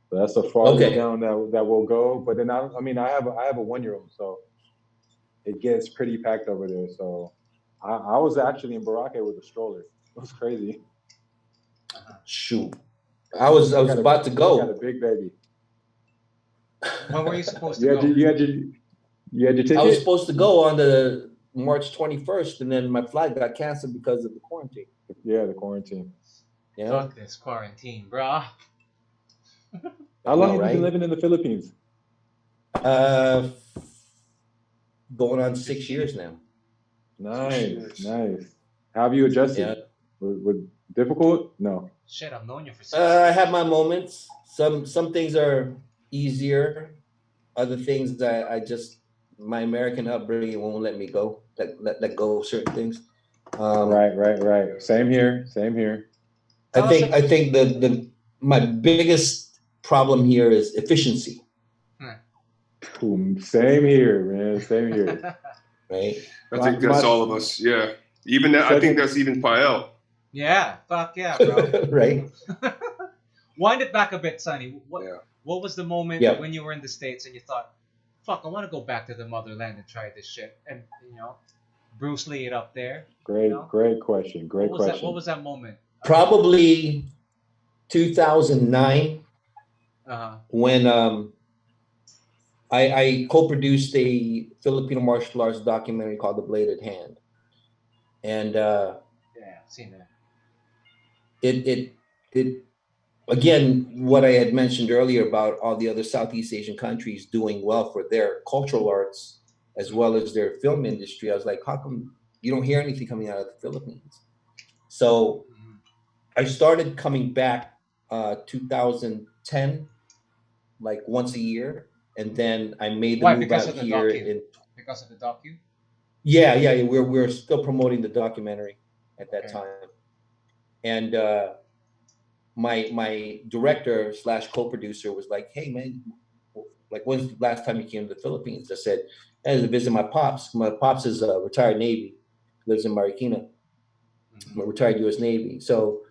So that's the farthest down that we'll go. But then I have a 1-year-old, so it gets pretty packed over there. So I was actually in Boracay with a stroller. It was crazy.
Shoot, I was about to go.
I got a big baby.
When were you supposed to go?
You had your ticket?
I was supposed to go on the March 21st, and then my flight got canceled because of the quarantine.
Yeah, the quarantine.
Yeah.
Fuck this quarantine, bro.
How long have you been living in the Philippines?
Going on 6 years now.
Nice. How have you adjusted?
Yeah.
Was difficult? No.
Shit, I've known you for 6
I have my moments. Some things are easier. Other things that I just, my American upbringing won't let me go. Let go of certain things.
Right. Same here.
I think my biggest problem here is efficiency.
Same here, man. Same here.
Right.
I think that's all of us. Yeah. Even that. I think that's even Pael.
Yeah. Fuck yeah, bro.
Right.
Wind it back a bit, Sonny. What was the moment when you were in the States and you thought, fuck, I want to go back to the motherland and try this shit? And, Bruce Lee it up there.
Great question.
What was that moment?
Probably 2009 when I co-produced a Filipino martial arts documentary called The Bladed Hand. And
I've seen that.
It again, what I had mentioned earlier about all the other Southeast Asian countries doing well for their cultural arts as well as their film industry. I was like, how come you don't hear anything coming out of the Philippines? So I started coming back 2010, like once a year. And then I made the move out here.
Because of the docu?
Yeah. We're still promoting the documentary at that time. And my director / co-producer was like, hey man, like when's the last time you came to the Philippines? I said, I had to visit my pops. My pops is a retired Navy, lives in Marikina, a retired US Navy. So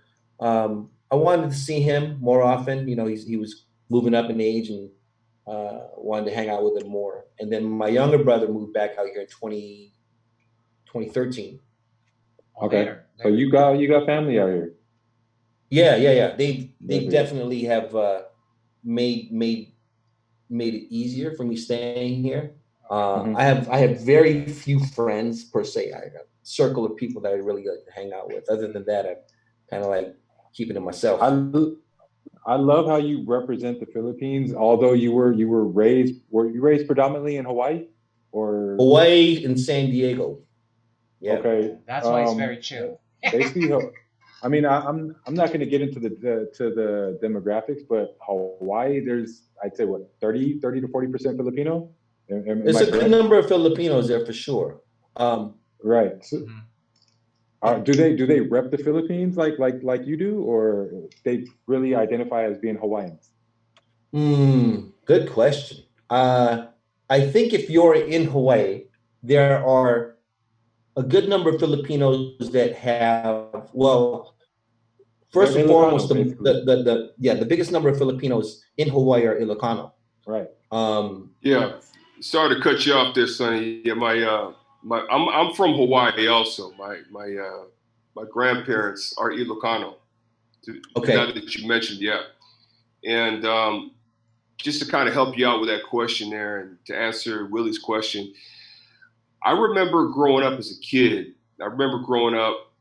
I wanted to see him more often. He was moving up in age and wanted to hang out with him more. And then my younger brother moved back out here in 2013.
Okay. So you got family out here?
Yeah. They definitely have made it easier for me staying here. I have very few friends per se. I have a circle of people that I really like to hang out with. Other than that, I'm kind of like keeping it myself.
I love how you represent the Philippines. Although were you raised predominantly in Hawaii, or
Hawaii and San Diego? Yeah.
Okay.
That's why it's very chill.
Basically, I'm not going to get into the demographics, but Hawaii, there's I'd say 30 to 40% Filipino.
There's a good number of Filipinos there for sure.
Right. So, do they rep the Philippines like you do, or they really identify as being Hawaiians?
Good question. I think if you're in Hawaii, there are a good number of Filipinos that have, well, first and foremost, the biggest number of Filipinos in Hawaii are Ilocano.
Right.
sorry to cut you off there, Sonny. Yeah, I'm from Hawaii also. My grandparents are Ilocano.
Okay.
Now that you mentioned, yeah. And just to kind of help you out with that question there and to answer Willie's question, I remember growing up as a kid. I remember growing up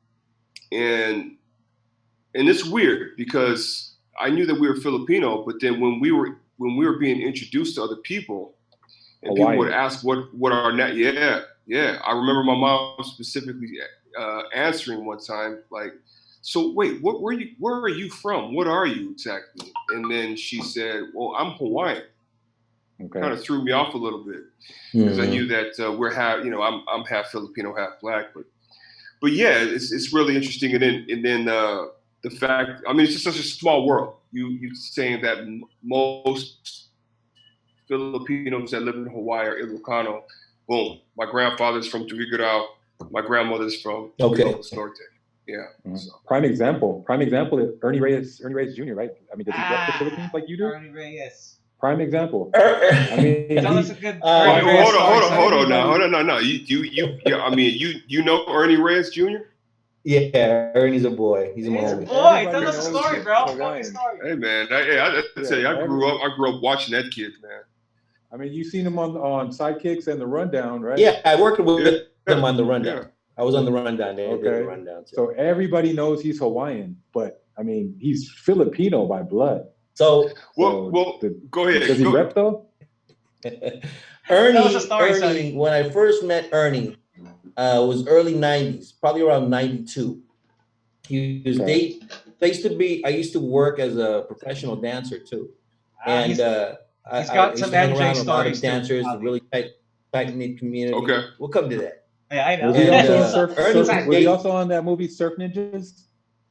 and it's weird because I knew that we were Filipino, but then when we were being introduced to other people and
Hawaii.
people would ask what our yeah. I remember my mom specifically answering one time, like, so wait, where are you from? What are you exactly? And then she said, well, I'm Hawaiian.
Okay.
Kind of threw me off a little bit because I knew that we're half, I'm half Filipino, half black, but yeah, it's really interesting. And then the fact, I mean, it's just such a small world. You saying that most Filipinos that live in Hawaii are Ilocano. Boom. My grandfather's from Tuigueral. My grandmother's from Ilocos Norte. Yeah.
Mm-hmm.
So.
Prime example is Ernie Reyes Jr., right? I mean, does he rep the Philippines like you do?
Ernie Reyes.
Prime example. I mean,
tell us a good.
Hold on now. No. You know Ernie Reyes Jr.?
Yeah, Ernie's a boy. He's a boy.
Tell us a story, bro. Tell me a story.
Hey man, I tell you, I grew up watching that kid, man.
I mean, you've seen him on Sidekicks and The Rundown, right?
Yeah, I worked with him on The Rundown. Yeah. I was on The Rundown. They did The Rundown too.
So everybody knows he's Hawaiian, but I mean, he's Filipino by blood.
So
go ahead.
Does he rep though?
Ernie, when I first met Ernie, was early 90s, probably around 92. He was I used to work as a professional dancer too. And
he's got some NJ stories.
Dancers, a really tight-knit community.
Okay.
We'll come to that.
Yeah, I know.
Was he also on that movie Surf Ninjas?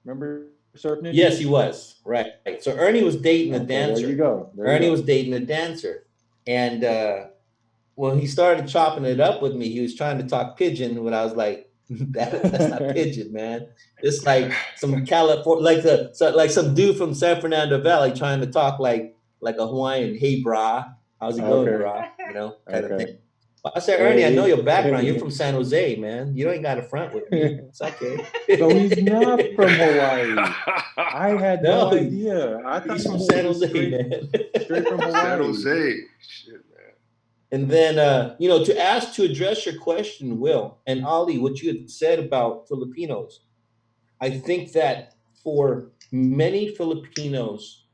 Remember Surf Ninjas?
Yes, he was. Right. So Ernie was dating a dancer.
There you go.
Ernie was dating a dancer. And when he started chopping it up with me, he was trying to talk pidgin when I was like, that's not pidgin, man. It's like some California, like some dude from San Fernando Valley trying to talk like a Hawaiian, hey brah, how's it going, brah? Kind of thing. But I said, Ernie, I know your background. You're from San Jose, man. You ain't got a front with me. It's okay.
So he's not from Hawaii. I had no idea. I thought
he's from San Jose, man.
Straight from Hawaii.
San Jose. Shit, man.
And then, to address your question, Will and Ali, what you had said about Filipinos, I think that for many Filipinos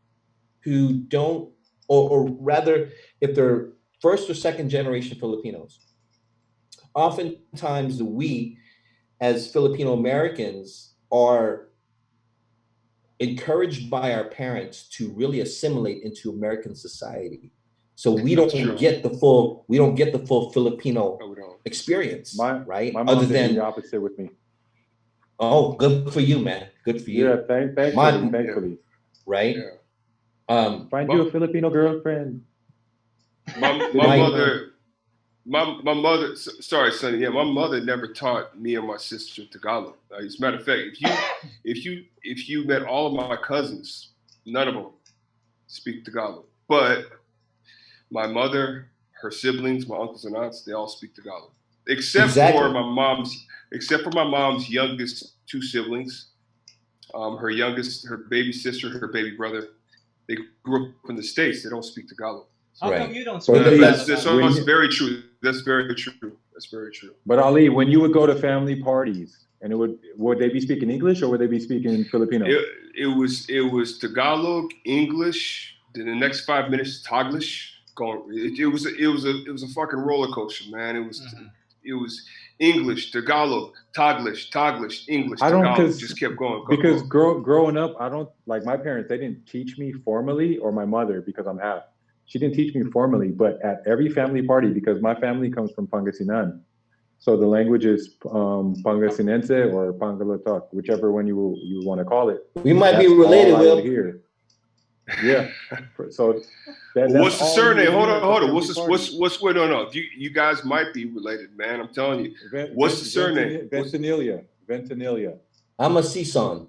who don't, or rather, if they're first or second generation Filipinos, oftentimes we, as Filipino Americans, are encouraged by our parents to really assimilate into American society. So we don't get the full Filipino experience, right?
My mom did the opposite with me.
Oh, good for you, man. Good for you.
Yeah, thankfully.
Right?
Yeah. Find you a Filipino girlfriend.
My mother, sorry, Sonny. Yeah, my mother never taught me and my sister Tagalog. As a matter of fact, if you met all of my cousins, none of them speak Tagalog. But my mother, her siblings, my uncles and aunts, they all speak Tagalog, except for my mom's youngest two siblings. Her baby sister, her baby brother. They grew up in the States. They don't speak Tagalog.
How come you don't speak?
That's very true. That's very true.
But Ali, when you would go to family parties, and would they be speaking English or would they be speaking Filipino?
It was Tagalog, English. Then the next 5 minutes, Taglish. It was a fucking roller coaster, man. It was English, Tagalog, Taglish, English, Tagalog. Just kept going.
Because growing up, I don't like my parents. They didn't teach me formally, or my mother, because I'm half. She didn't teach me formally, but at every family party, because my family comes from Pangasinan, so the language is Pangasinense or Pangalatok, whichever one you want to call it.
We might be related, Will.
Here. Yeah. So
what's the surname? Hold on. What's wait on? You guys might be related, man. I'm telling you. What's the surname?
Ventanilla.
I'm a Sison.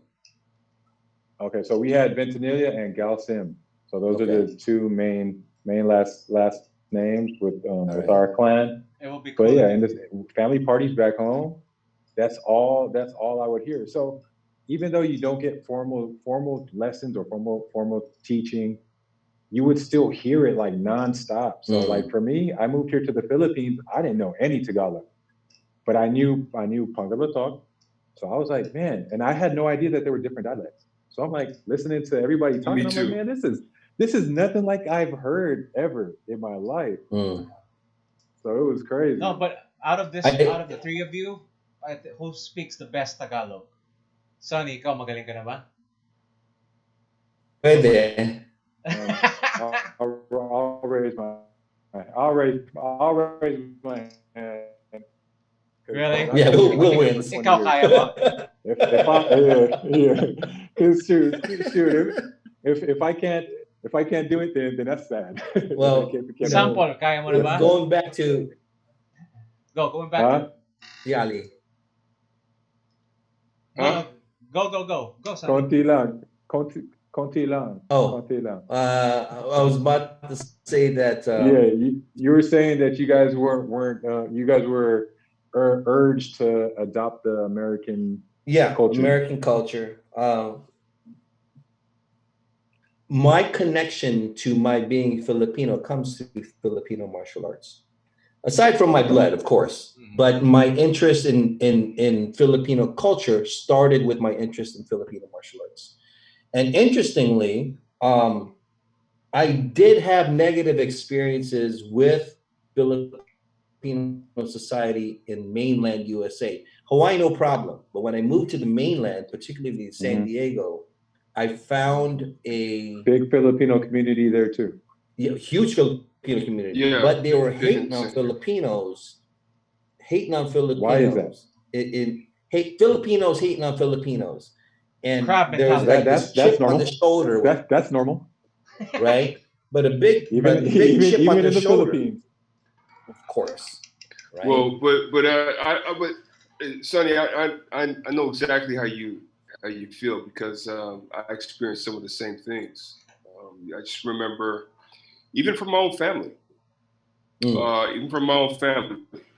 Okay, so we had Ventanilla and Gal Sim. So those are the two main last names with our clan.
It will be cool.
But yeah, and this family parties back home, that's all I would hear. So even though you don't get formal lessons or formal teaching, you would still hear it like nonstop. So like for me, I moved here to the Philippines. I didn't know any Tagalog, but I knew Pangalatok. So I was like, man, and I had no idea that there were different dialects. So I'm like listening to everybody talking.
Me
I'm like,
too.
man, this is nothing like I've heard ever in my life. So it was crazy.
No, but out of the three of you, who speaks the best Tagalog? Sonny, ikaw magaling ka na ba?
Pwede.
I'll raise my hand.
Really?
Yeah, we'll win.
Ikaw kaya mo?
If I because shoot, if I can't do it, then that's sad.
Well,
Sample, kaya mo na ba?
Going back to Yali.
Go, Sonny.
Konti lang.
Oh,
konti lang.
I was about to say that.
You were saying that you guys were urged to adopt the American culture.
American culture. My connection to my being Filipino comes through Filipino martial arts. Aside from my blood, of course, but my interest in Filipino culture started with my interest in Filipino martial arts. And interestingly, I did have negative experiences with Filipino society in mainland USA. Hawaii, no problem. But when I moved to the mainland, particularly San Diego, I found a
big Filipino community there too.
Yeah, huge Filipino community. Yeah, but they were hating on Filipinos. Why is that? Filipinos hating on Filipinos. And there's like this chip on the shoulder.
That's normal.
Right? But a big chip on the shoulder. Philippines. Of course. Right?
Well, but Sonny, I know exactly how you feel because I experienced some of the same things. I just remember, even from my own family,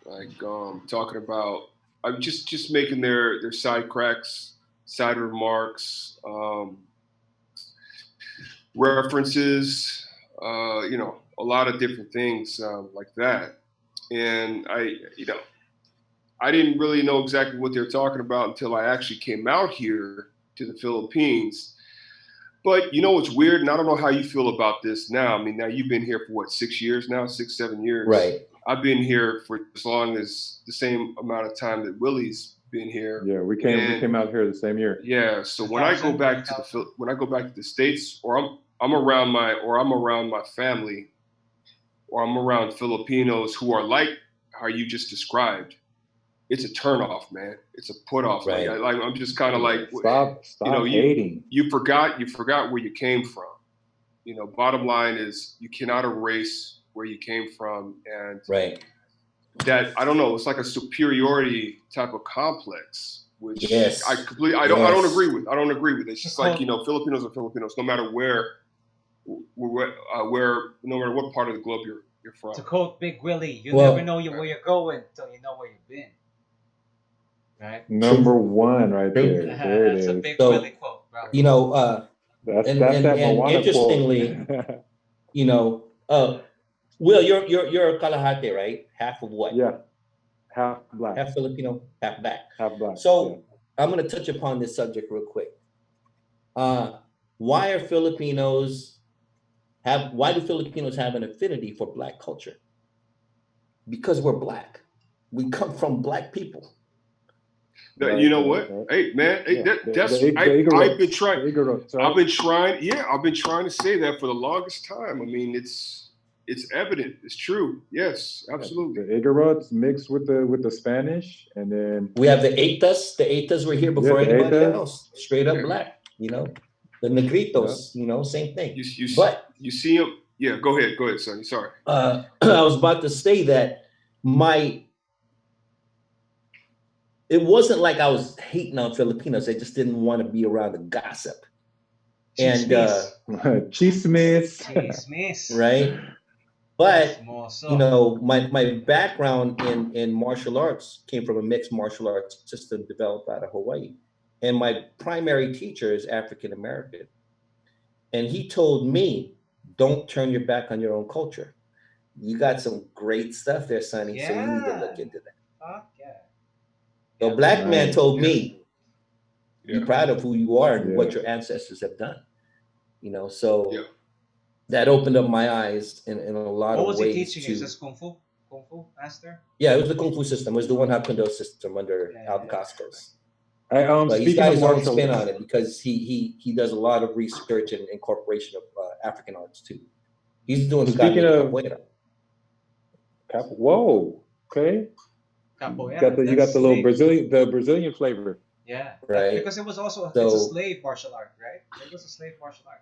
like talking about, I'm just making their side cracks, side remarks, references, a lot of different things like that. And I didn't really know exactly what they were talking about until I actually came out here to the Philippines. But what's weird, and I don't know how you feel about this now. I mean, now you've been here for what, 6 years now, 6-7 years.
Right.
I've been here for as long as the same amount of time that Willie's been here.
Yeah, we came out here the same year.
Yeah, so when I go back to the States, or I'm around my family, or I'm around Filipinos who are like how you just described, it's a turnoff, man. It's a put off.
Right.
Like I'm just kind of like,
stop hating.
You forgot where you came from. Bottom line is you cannot erase where you came from, and
right.
That I don't know. It's like a superiority type of complex, which
yes.
I don't agree with. I don't agree with. It's just like Filipinos are Filipinos, no matter no matter what part of the globe you're from.
To quote Big Willie, you never know where you're going until you know where you've been. Right.
Number one, right there. There it is.
That's a Big Willie quote, bro.
That's that Moana
interestingly, Will, you're a Kalahati, right? Half of what?
Yeah, half black,
half Filipino, half black.
Half black.
So I'm going to touch upon this subject real quick. Why do Filipinos have an affinity for black culture? Because we're black. We come from black people.
You know what? Hey, man, I've been trying to say that for the longest time. I mean, it's evident. It's true. Yes, absolutely.
The Igorots mixed with the Spanish, and then
we have the Eitas. The Eitas were here before anybody else. Straight up black. The Negritos. Same thing.
You see them. Yeah, go ahead, Sonny. Sorry.
I was about to say that it wasn't like I was hating on Filipinos. I just didn't want to be around the gossip.
Chismis.
Right? But you
Moso.
know, my background in martial arts came from a mixed martial arts system developed out of Hawaii, and my primary teacher is African American, and he told me, "Don't turn your back on your own culture. You got some great stuff there, Sonny. So you need to look
Yeah.
into that."
Fuck yeah.
The
Yeah.
black man
Nice.
told
Yeah.
me, "Be
Yeah.
proud of who you are and
Yeah.
what your ancestors have done." You know, so
Yeah.
that opened up my eyes in a lot
What
of
was he
ways
teaching you? Is
to.
this Kung Fu? Kung Fu master?
Yeah, it was the Kung Fu system. It was the one Hakundo system under
Yeah,
Al
yeah,
Costos. But he's
Speaking
got
of
his own
martial,
spin on it because he does a lot of research and incorporation of African arts too. He's the one who got me
speaking
into
of
capoeira.
whoa, okay,
Capoeira.
you
That's
got the little
slave.
Brazilian flavor.
Yeah. That,
Right?
because it was also it's a
So
slave martial art, right? It was a slave martial art.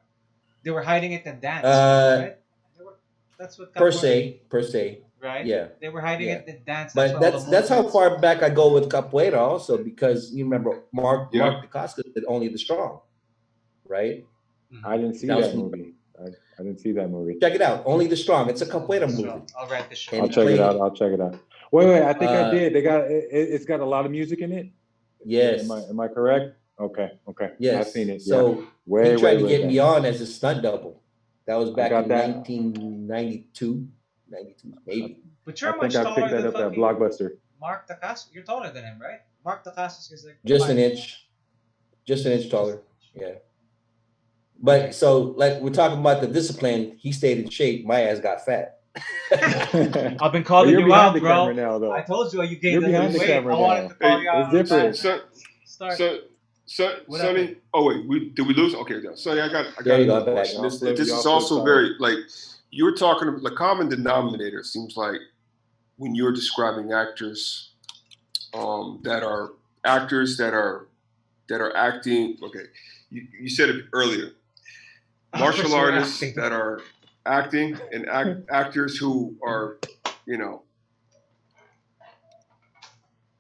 They were hiding it in dance,
uh,
right? They were, that's what
per
capoeira,
se,
right?
yeah,
They were hiding
yeah.
it in dance. That's why
But
all the
that's how
movements.
far back I go with capoeira also because you remember
Yeah.
Mark DeCosta did Only the Strong, right?
I didn't see
That was
that movie. I didn't see that movie.
check it out. Only the Strong. It's a capoeira
So
movie.
I'll write the show.
And
I'll
he
check it out.
played
I'll check it out. Wait. I think I
uh
did. They got it's got a lot of music in it.
yes.
Am I correct? Okay. I've
Yes.
seen it.
So
Yeah. Way
he tried to get
back.
me on as a stunt double. That was back
got
in
that.
1992, 92 maybe.
But
I
you're
think
much
I
taller
picked that
than
up at
fucking
Blockbuster.
Mark Dacascos. You're taller than him, right? Mark Dacascos is like
Just an
5'.
inch taller. Yeah. But so like we're talking about the discipline, he stayed in shape. My ass got fat.
I've been
But
calling
you're
you
behind
out,
the
bro.
camera now, though.
I told you you
You're
gained a
behind
little
the
weight.
camera
I wanted
now.
to call
Hey,
you out.
It's
on that,
different.
man. Start. What
Sonny.
happened?
Oh wait, did we lose? Okay, no. Sonny, I got
There you go,
another
back.
question.
Y'all
This
flip
is also
sides.
very like you were talking about the common denominator. Seems like when you're describing actors, that are actors that are acting. Okay, you said it earlier. Martial artists
acting.
that are acting and actors who are, you know,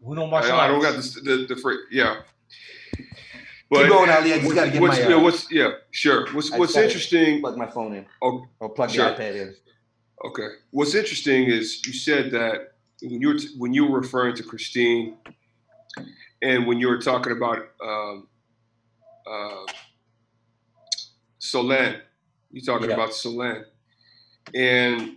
Who know martial
I don't
arts?
got the phrase. Yeah.
Keep going, Ali. I just gotta get my
sure.
I
What's
just gotta
interesting?
plug my phone in.
Oh,
Or plug
sure.
the iPad in.
Okay. What's interesting is you said that when you were referring to Christine, and when you were talking about Solen, you're talking about Solen, and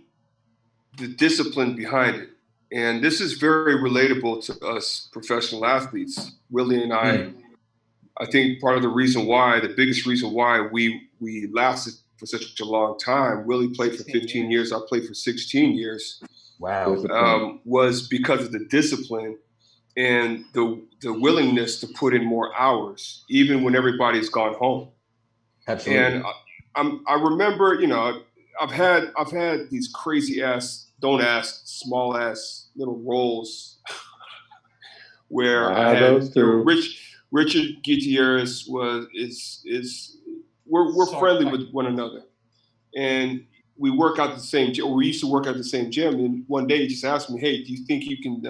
the discipline behind it. And this is very relatable to us professional athletes. Willie and I think part of the biggest reason why we lasted for such a long time, Willie played for 15 years, I played for 16 years.
Wow.
Was because of the discipline and the willingness to put in more hours, even when everybody's gone home.
Absolutely.
And I remember, you know, I've had these crazy ass, don't ask, small ass little roles where I had
those too.
Richard Gutierrez we're friendly with one another, and we work out the same gym. We used to work at the same gym, and one day he just asked me, "Hey, do you think you can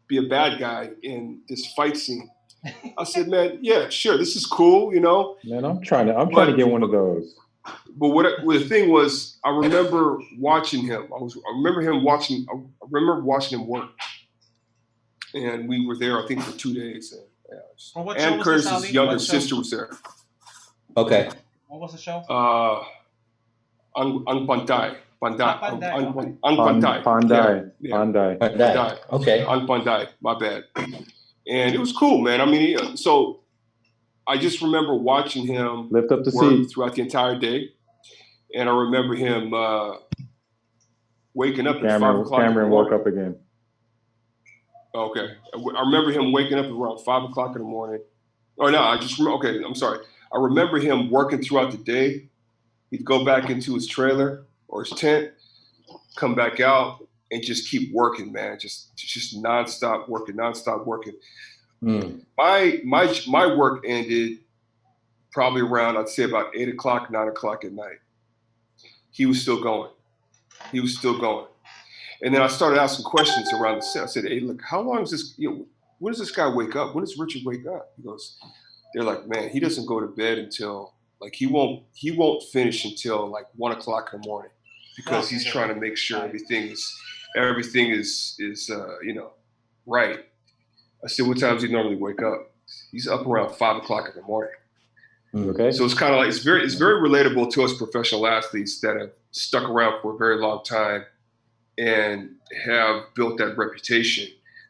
be a bad guy in this fight scene?" I said, "Man, yeah, sure. This is cool, you know."
Man, I'm trying to get one of those.
But what the thing was, I remember watching him. I remember watching him work, and we were there, I think, for 2 days. And Curtis's younger sister was there.
Okay.
What was the show?
Ang Panday.
Pandai.
Okay.
Ang Panday. My bad. And it was cool, man. I mean, so I just remember watching him
lift up the
work
seat
throughout the entire day. And I remember him waking up at 5 o'clock.
Cameron woke up again.
Okay. I remember him waking up around 5 o'clock in the morning. Oh, no, okay, I'm sorry. I remember him working throughout the day. He'd go back into his trailer or his tent, come back out, and just keep working, man. Just nonstop working. My work ended probably around, I'd say about 8 o'clock, 9 o'clock at night. He was still going. And then I started asking questions around the set. I said, "Hey, look, how long is this, when does this guy wake up? When does Richard wake up?" He goes, they're like, "Man, he doesn't go to bed until, like, he won't finish until like 1 o'clock in the morning." because he's trying to make sure everything is right. I said, what time does he normally wake up? He's up around 5 o'clock in the morning.
Okay.
So it's kind of like it's very relatable to us professional athletes that have stuck around for a very long time and have built that reputation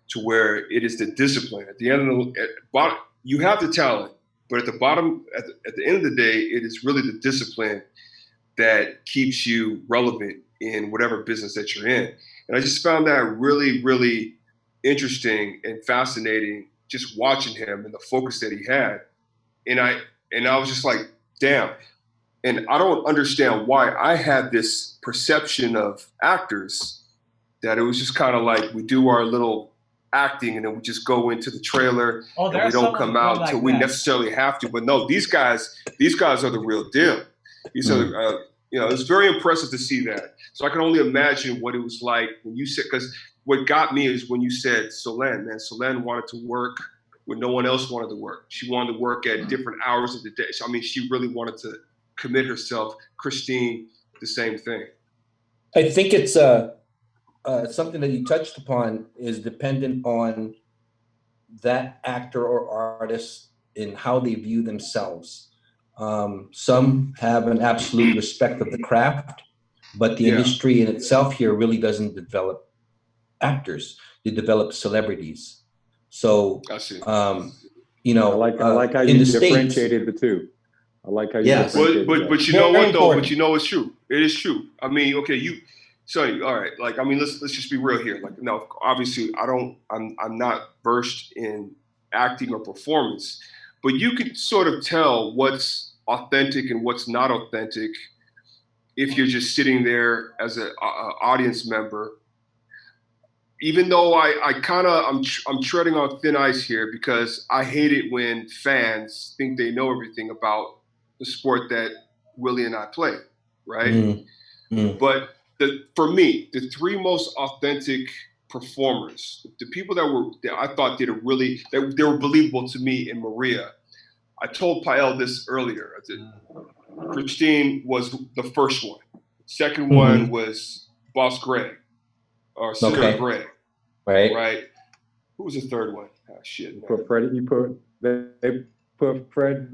to where it is the discipline. At the end of the bottom, you have the talent, but at the bottom, at the end of the day, it is really the discipline that keeps you relevant in whatever business that you're in. And I just found that really, really interesting and fascinating, just watching him and the focus that he had. And I was just like, damn. And I don't understand why I had this perception of actors that it was just kind of like we do our little acting and then we just go into the trailer and we don't come out until we necessarily have to. But no, these guys are the real deal. These are, it's very impressive to see that. So I can only imagine what it was like when you said, because what got me is when you said Solenn, man, Solenn wanted to work when no one else wanted to work. She wanted to work at different hours of the day. So, I mean, she really wanted to commit herself. Christine, the same thing.
I think it's something that you touched upon is dependent on that actor or artist in how they view themselves. Some have an absolute respect of the craft, but the industry in itself here really doesn't develop actors. They develop celebrities. So,
I see.
I like how you differentiated the two. I like how you differentiated.
But you know what though? But you know it's true. It is true. I mean, okay, Sonny, all right. Like, I mean, let's just be real here. Like, no, obviously, I'm not versed in acting or performance, but you could sort of tell what's authentic and what's not authentic if you're just sitting there as an audience member. Even though I'm treading on thin ice here because I hate it when fans think they know everything about the sport that Willie and I play, right? But for me, the three most authentic performers, the people that I thought they were believable to me in Maria. I told Pael this earlier. I said, Christine was the first one. Second one was Boss Greg. Or Sarah Gray, right? Who was the third one? Oh, shit, man.
Put Freddie.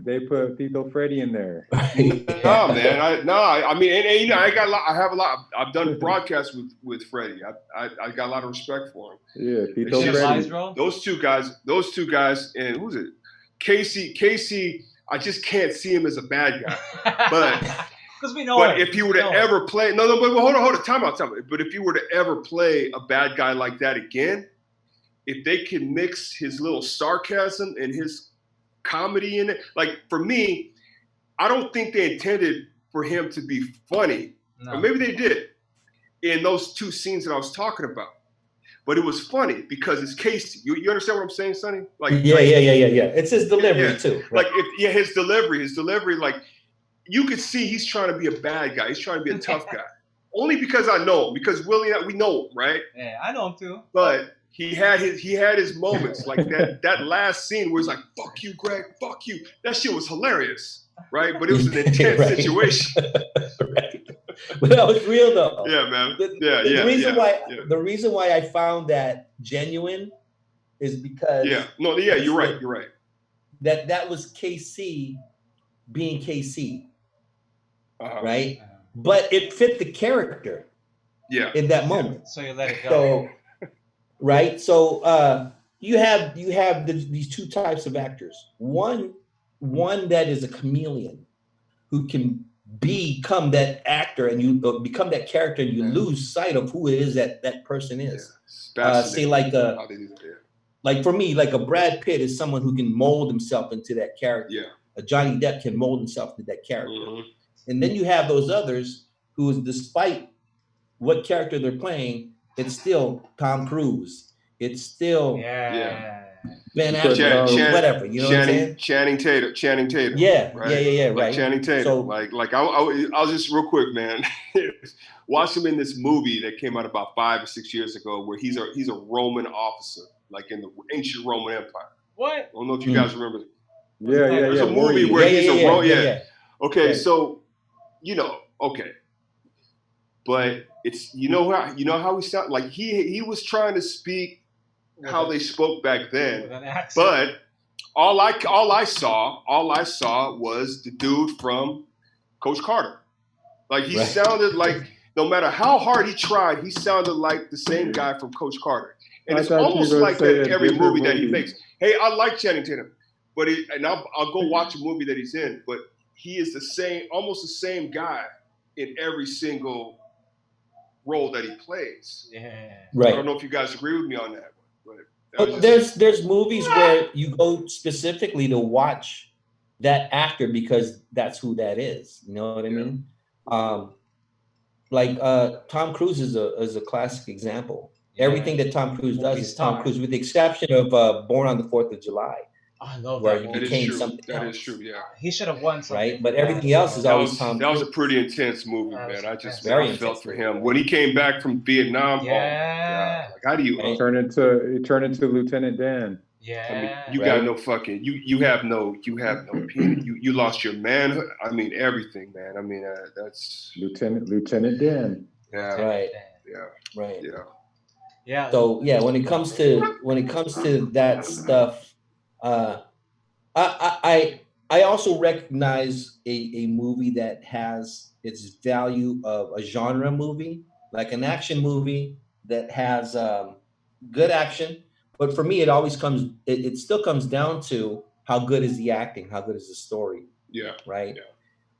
They put Tito Freddie in there.
No, man. I have a lot. I've done broadcasts with Freddie. I got a lot of respect for him.
Yeah, Tito Freddie.
Those two guys, and who's it? Casey. I just can't see him as a bad guy, but. But if he were to ever play, but hold on, time out. But if you were to ever play a bad guy like that again, if they can mix his little sarcasm and his comedy in it, like for me, I don't think they intended for him to be funny, or maybe they did in those two scenes that I was talking about. But it was funny because it's Casey. You understand what I'm saying, Sonny? Like
yeah. It's his delivery too. Right?
Like his delivery, like. You could see he's trying to be a bad guy. He's trying to be a tough guy. Only because I know him. Because Willie, we know him, right?
Yeah, I know him too.
But he had his moments like that last scene where he's like, "Fuck you, Greg. Fuck you." That shit was hilarious, right? But it was an intense situation.
Right. But that was real though.
Yeah, man.
The reason why I found that genuine is because
you're right.
That was KC being KC. Right? But it fit the character in that moment.
So you let it go.
So, right? So you have these two types of actors. One that is a chameleon who can become that actor and you become that character and you lose sight of who it is that person is. Say like for me, like a Brad Pitt is someone who can mold himself into that character.
Yeah.
A Johnny Depp can mold himself into that character. And then you have those others who, despite what character they're playing, it's still Tom Cruise. It's still Ben Affleck, whatever. You know what I'm saying?
Channing Tatum.
Yeah,
right?
yeah,
like
right.
Channing Tatum. So, like I'll just real quick, man. Watch him in this movie that came out about 5 or 6 years ago, where he's a Roman officer, like in the ancient Roman Empire.
What?
I don't know if you guys remember.
Yeah.
There's a movie where he's a Roman.
Yeah.
Okay,
right.
so okay. but it's you know how he sound like he was trying to speak how they spoke back then,
with an accent.
but all I saw was the dude from Coach Carter. Like he sounded like no matter how hard he tried, he sounded like the same guy from Coach Carter. And it's almost like that in every movie that he makes. Hey, I like Channing Tatum, but I'll go watch a movie that he's in, but he is almost the same guy in every single role that he plays.
Yeah.
Right.
I don't know if you guys agree with me on that,
but there's movies where you go specifically to watch that actor because that's who that is. You know what I mean? Like Tom Cruise is a classic example. Yeah. Everything that Tom Cruise does is Tom Cruise, with the exception of Born on the 4th of July.
I love
where
that.
He became something else.
That is true, yeah.
He should have won something.
Right? But everything else is always Tom Cruise.
That was a pretty intense movie, man. I felt for him. When he came back from Vietnam, oh my God. Like, how do you
he turned into Lieutenant Dan.
Yeah.
I mean, you got no fucking you have no opinion. You lost your manhood. I mean everything, man. I mean that's
Lieutenant Dan.
Yeah.
Right.
Yeah.
Right.
Yeah.
Yeah.
So yeah, when it comes to that stuff, I also recognize a movie that has its value of a genre movie, like an action movie that has good action. But for me, it still comes down to how good is the acting, how good is the story.
Yeah.
Right.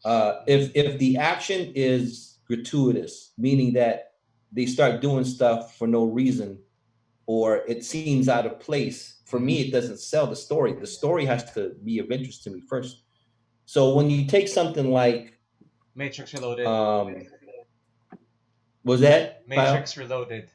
Yeah. If the action is gratuitous, meaning that they start doing stuff for no reason, or it seems out of place, for me, it doesn't sell the story. The story has to be of interest to me first. So when you take something like
Matrix Reloaded,
was that
Matrix Reloaded?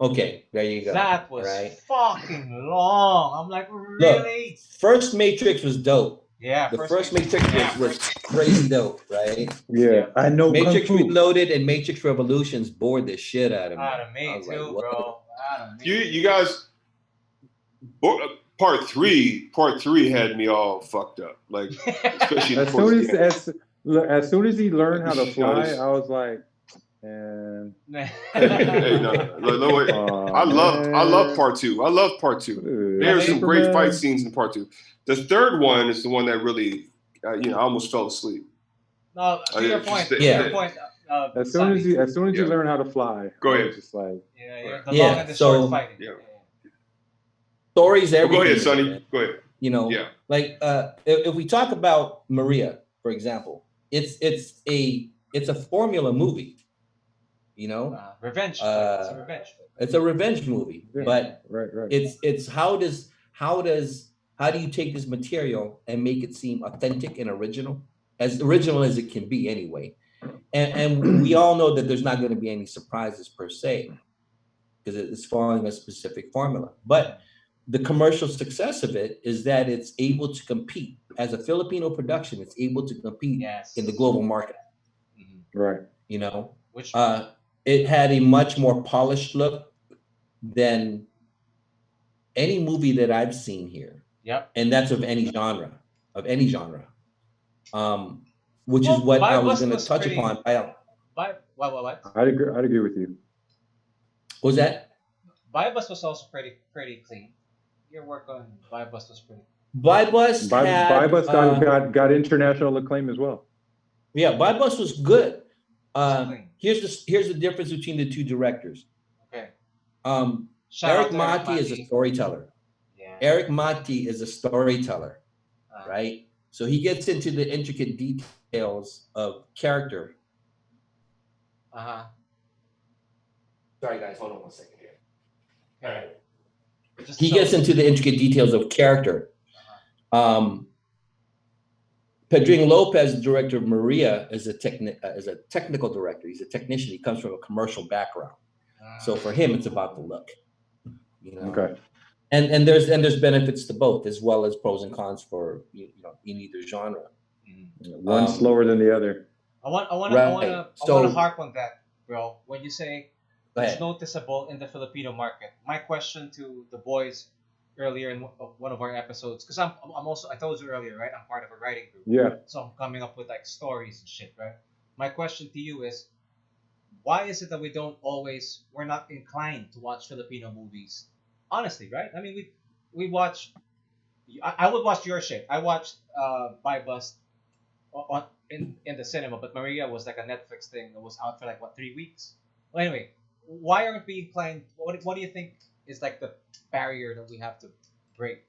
Okay, there you go.
That was fucking long. I'm like, really?
Look, first Matrix was dope.
Yeah,
the first Matrix was crazy dope, right?
Yeah, I know.
Matrix Reloaded and Matrix Revolutions bored the shit out of me.
Out of me too,
like,
bro. Out of me.
You guys, part three had me all fucked up. Like, especially
as soon as he learned how to fly, I was like. And
hey, no. I love part two. I love part two. There's some great fight scenes in part two. The third one is the one that really, I almost fell asleep.
No, to your point.
As soon as you learn how to fly,
go ahead.
Just like
the long and the short fighting.
Yeah.
Stories, everything.
Go ahead, Sonny. Go ahead.
Like if we talk about Maria, for example, it's a formula movie.
Revenge. It's a revenge.
It's a revenge movie, but
right.
It's how do you take this material and make it seem authentic and original as it can be anyway, and we all know that there's not going to be any surprises per se because it's following a specific formula. But the commercial success of it is that it's able to compete as a Filipino production. It's able to compete in the global market,
right?
Which it had a much more polished look than any movie that I've seen here.
Yep.
And that's of any genre. Which is what I was going to touch upon.
What?
I'd agree with you.
What was that?
Bybus was also pretty clean. Your work on Bybus was pretty.
Bybus got international acclaim as well.
Yeah, Bybus was good. Here's the difference between the two directors.
Okay.
Eric Mati is a storyteller.
Yeah.
Eric Mati is a storyteller, right? So he gets into the intricate details of character. Sorry, guys, hold on one second here. All right. He gets into the intricate details of character. Pedrinho Lopez, the director of Maria, is a technical director. He's a technician. He comes from a commercial background, so for him, it's about the look.
Okay.
And there's benefits to both, as well as pros and cons for in either genre.
One slower than the other.
I want to harp on that, bro. When you say it's noticeable in the Filipino market, my question to the boys earlier in one of our episodes, because I'm also, I told you earlier, right? I'm part of a writing group.
Yeah.
So I'm coming up with like stories and shit, right? My question to you is, why is it that we're not inclined to watch Filipino movies? Honestly, right? I mean, we watch. I would watch your shit. I watched By Bus in the cinema, but Maria was like a Netflix thing that was out for like what 3 weeks. Well, anyway, why aren't we inclined? What do you think is like the barrier that we have to break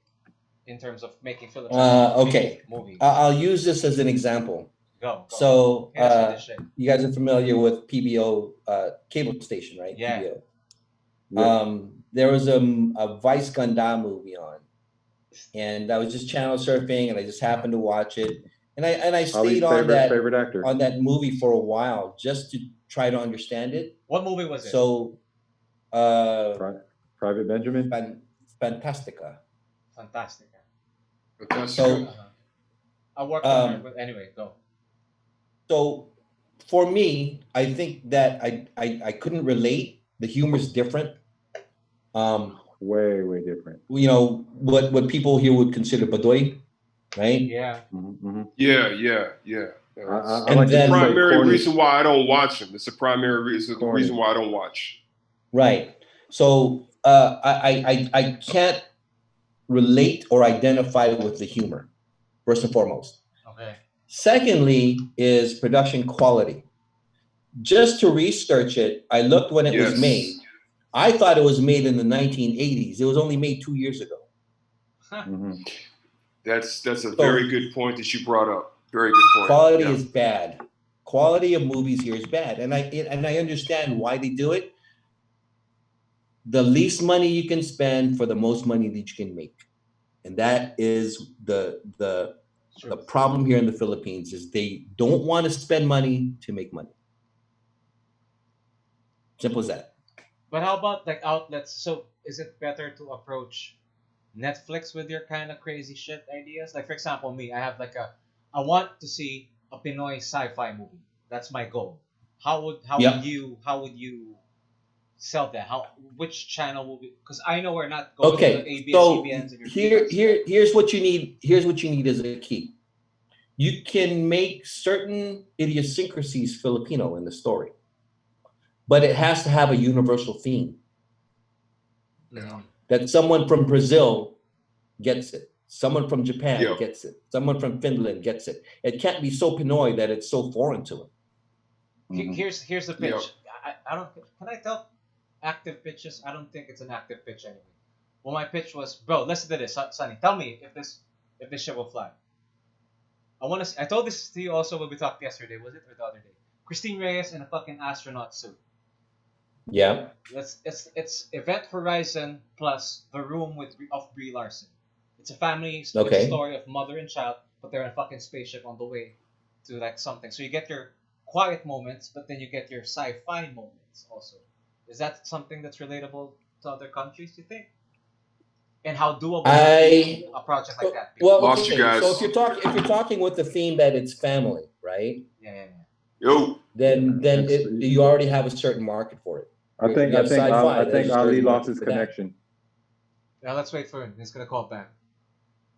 in terms of making Filipino
Okay.
movies?
I'll use this as an example.
Go.
So
Hit us with this shit.
you guys are familiar with PBO cable station, right?
Yeah.
PBO.
Yeah.
There was a Vice Ganda movie on, and I was just channel surfing, and I just happened to watch it, and I stayed on
favorite actor.
on that movie for a while just to try to understand it.
What movie was it?
So,
Private Benjamin.
Fantastica.
Fantastic.
So,
I worked on her, but anyway, go.
So for me, I think that I couldn't relate. The humor's different.
Way different.
You know what people here would consider badoy, right?
Yeah.
Yeah.
I
And
like
then-
to say
Primary
corny.
reason why I don't watch them. It's the primary reason why I don't watch.
Right. So I can't relate or identify with the humor, first and foremost.
Okay.
Secondly is production quality. Just to research it, I looked when it was made. I thought it was made in the 1980s. It was only made 2 years ago.
Mhm.
That's a very good point that you brought up. Very good point.
Quality is bad. Quality of movies here is bad, and I understand why they do it. The least money you can spend for the most money that you can make, and that is the problem here in the Philippines is they don't want to spend money to make money. Simple as that.
But how about like outlets? So is it better to approach Netflix with your kind of crazy shit ideas? Like for example, me, I want to see a Pinoy sci-fi movie. That's my goal. How would you sell that? Which channel will be? Because I know we're not going to the ABS,
so
CBNs, and your
here's what you need. Here's what you need as a key. You can make certain idiosyncrasies Filipino in the story, but it has to have a universal theme. That someone from Brazil gets it. Someone from Japan gets it. Someone from Finland gets it. It can't be so Pinoy that it's so foreign to it.
Here's the pitch. I don't. Can I tell active pitches? I don't think it's an active pitch anyway. Well, my pitch was, bro. Listen to this, Sonny. Tell me if this shit will fly. I told this to you also when we talked yesterday. Was it or the other day? Christine Reyes in a fucking astronaut suit.
Yeah.
It's Event Horizon plus The Room of Brie Larson. It's a family story of mother and child, but they're in a fucking spaceship on the way to like something. So you get your quiet moments, but then you get your sci-fi moments also. Is that something that's relatable to other countries, you think? And how doable is a project like that?
Well,
Lost you guys.
So if you're talking with the theme that it's family, right?
Yeah.
Yo.
Then you already have a certain market for it.
I think Ali lost his
for
connection.
Now let's wait for him. He's gonna call back.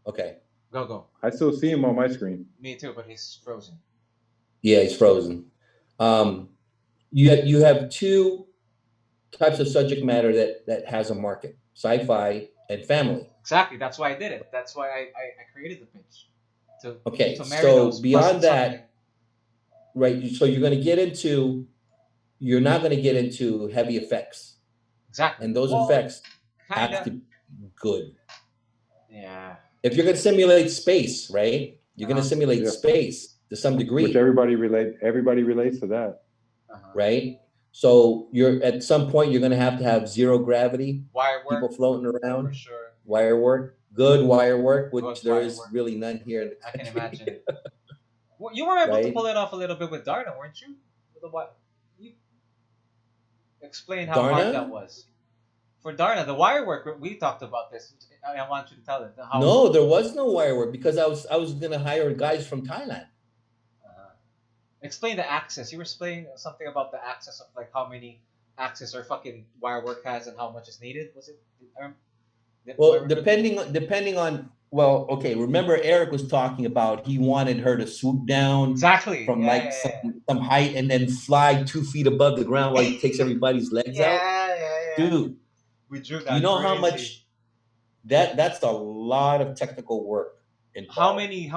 Okay.
Go.
I still see him on my screen.
Me too, but he's frozen.
Yeah, he's frozen. You have two types of subject matter that has a market: sci-fi and family.
Exactly. That's why I did it. That's why I created the pitch.
Okay.
To marry
So
those
beyond that,
something.
right? So you're not going to get into heavy effects.
Exactly.
And those effects have to be good.
Yeah.
If you're going to simulate space, right? You're going to simulate space to some degree.
Which everybody relates to that.
Right? So you're at some point you're going to have zero gravity.
Wire work.
People floating around.
For sure.
Wire work. Good wire work, which
Good
there
wire
is
work.
really none here in the
I
country.
can imagine it. Well, you were able to
Right?
pull it off a little bit with Darna, weren't you? You explain how hard
Darna?
that was. For Darna, the wire work, we talked about this. I want you to tell it.
No, there was no wire work because I was going to hire guys from Thailand.
Explain the access. You were explaining something about the access of like how many access or fucking wire work has and how much is needed. Was it?
Well, depending on well, okay. Remember, Eric was talking about he wanted her to swoop down
exactly
from
yeah,
like
yeah, yeah.
some height and then fly 2 feet above the ground while he takes everybody's legs out.
Yeah.
Dude,
We drew
do you
that
know
crazy.
how much that's a lot of technical work involved.
How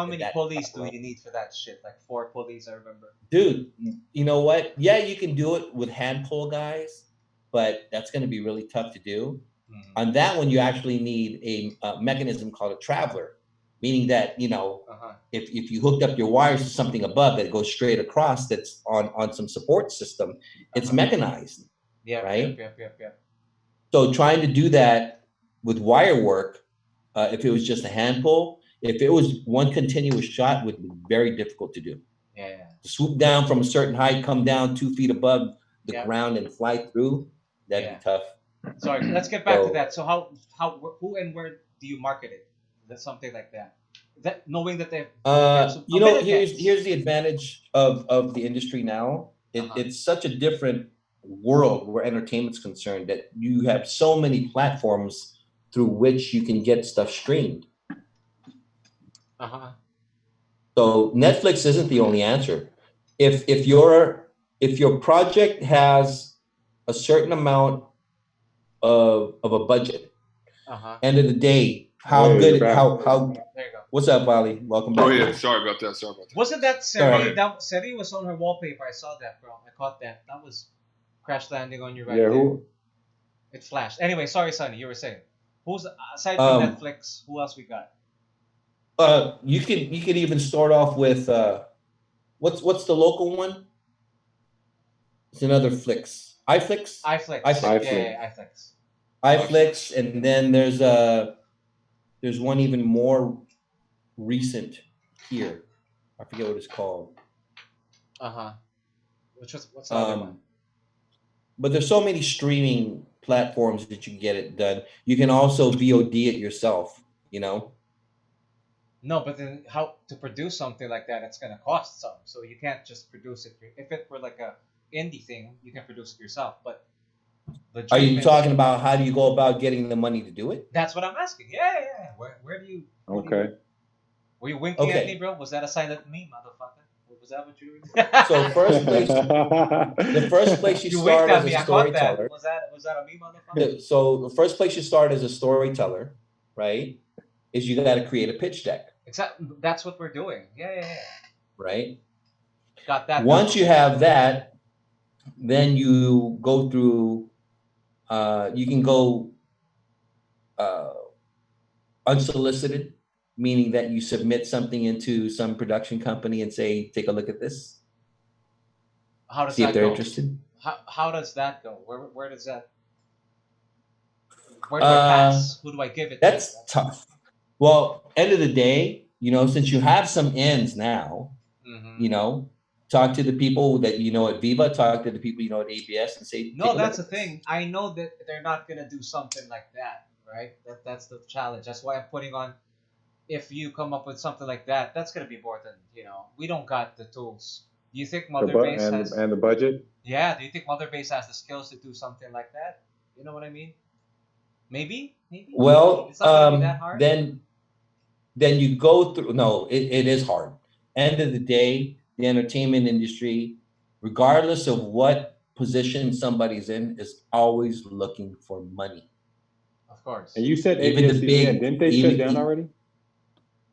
many
that
pulleys do
platform.
you need for that shit? Like 4 pulleys, I remember.
Dude, you know what? Yeah, you can do it with hand pull guys, but that's going to be really tough to do.
Mm-hmm.
On that one, you actually need a mechanism called a traveler, meaning that, you know, if you hooked up your wires to something above that goes straight across that's on some support system, it's mechanized, right?
Yep.
So trying to do that with wire work, if it was just a hand pull, if it was one continuous shot, would be very difficult to do.
Yeah.
To swoop down from a certain height, come down 2 feet above the ground and fly through, that'd be tough.
Sorry, let's get back to that. So who and where do you market it? That's something like that. That knowing that they've
you know, here's the advantage of the industry now. It's such a different world where entertainment's concerned that you have so many platforms through which you can get stuff streamed. So Netflix isn't the only answer. If your project has a certain amount of a budget, end of the day, how
there you
go. What's up, Wally? Welcome back.
Oh yeah, sorry about that.
Wasn't that Seri? Seri was on her wallpaper. I saw that, bro. I caught that. That was crash landing on you right there. Who? It flashed. Anyway, sorry, Sonny. You were saying. Who's aside from Netflix? Who else we got?
You could even start off with what's the local one? It's another Flix. iFlix. iFlix, and then there's one even more recent here. I forget what it's called.
What's the other one?
But there's so many streaming platforms that you can get it done. You can also VOD it yourself, you know?
No, but then how to produce something like that, it's gonna cost some. So you can't just produce it. If it were like a indie thing, you can produce it yourself. But
are you talking about how do you go about getting the money to do it?
That's what I'm asking. Yeah. Where do you? Were you winking at me, bro? Was that a silent me, motherfucker? Was that what you were?
So the first place you start as a storyteller.
Was that a me, motherfucker?
So the first place you start as a storyteller, right, is you got to create a pitch deck.
Exactly. That's what we're doing. Yeah.
Right.
Got that.
Once you have that, then you go through. You can go unsolicited, meaning that you submit something into some production company and say, "Take a look at this."
How does
see
that
if they're
go?
interested.
How does that go? Where does that? Where do I pass? Who do I give it?
That's tough. Well, end of the day, you know, since you have some ends now, you know, talk to the people that you know at Viva, talk to the people you know at ABS, and say,
no, that's the thing. I know that they're not gonna do something like that, right? That's the challenge. That's why I'm putting on. If you come up with something like that, that's gonna be more than we don't got the tools. Do you think Mother Base has
the budget?
Yeah. Do you think Mother Base has the skills to do something like that? You know what I mean? Maybe.
Well,
it's not gonna be that hard.
Then you go through. No, it is hard. End of the day, the entertainment industry, regardless of what position somebody's in, is always looking for money.
Of course.
And you said ABS, CBN. Didn't they shut down already?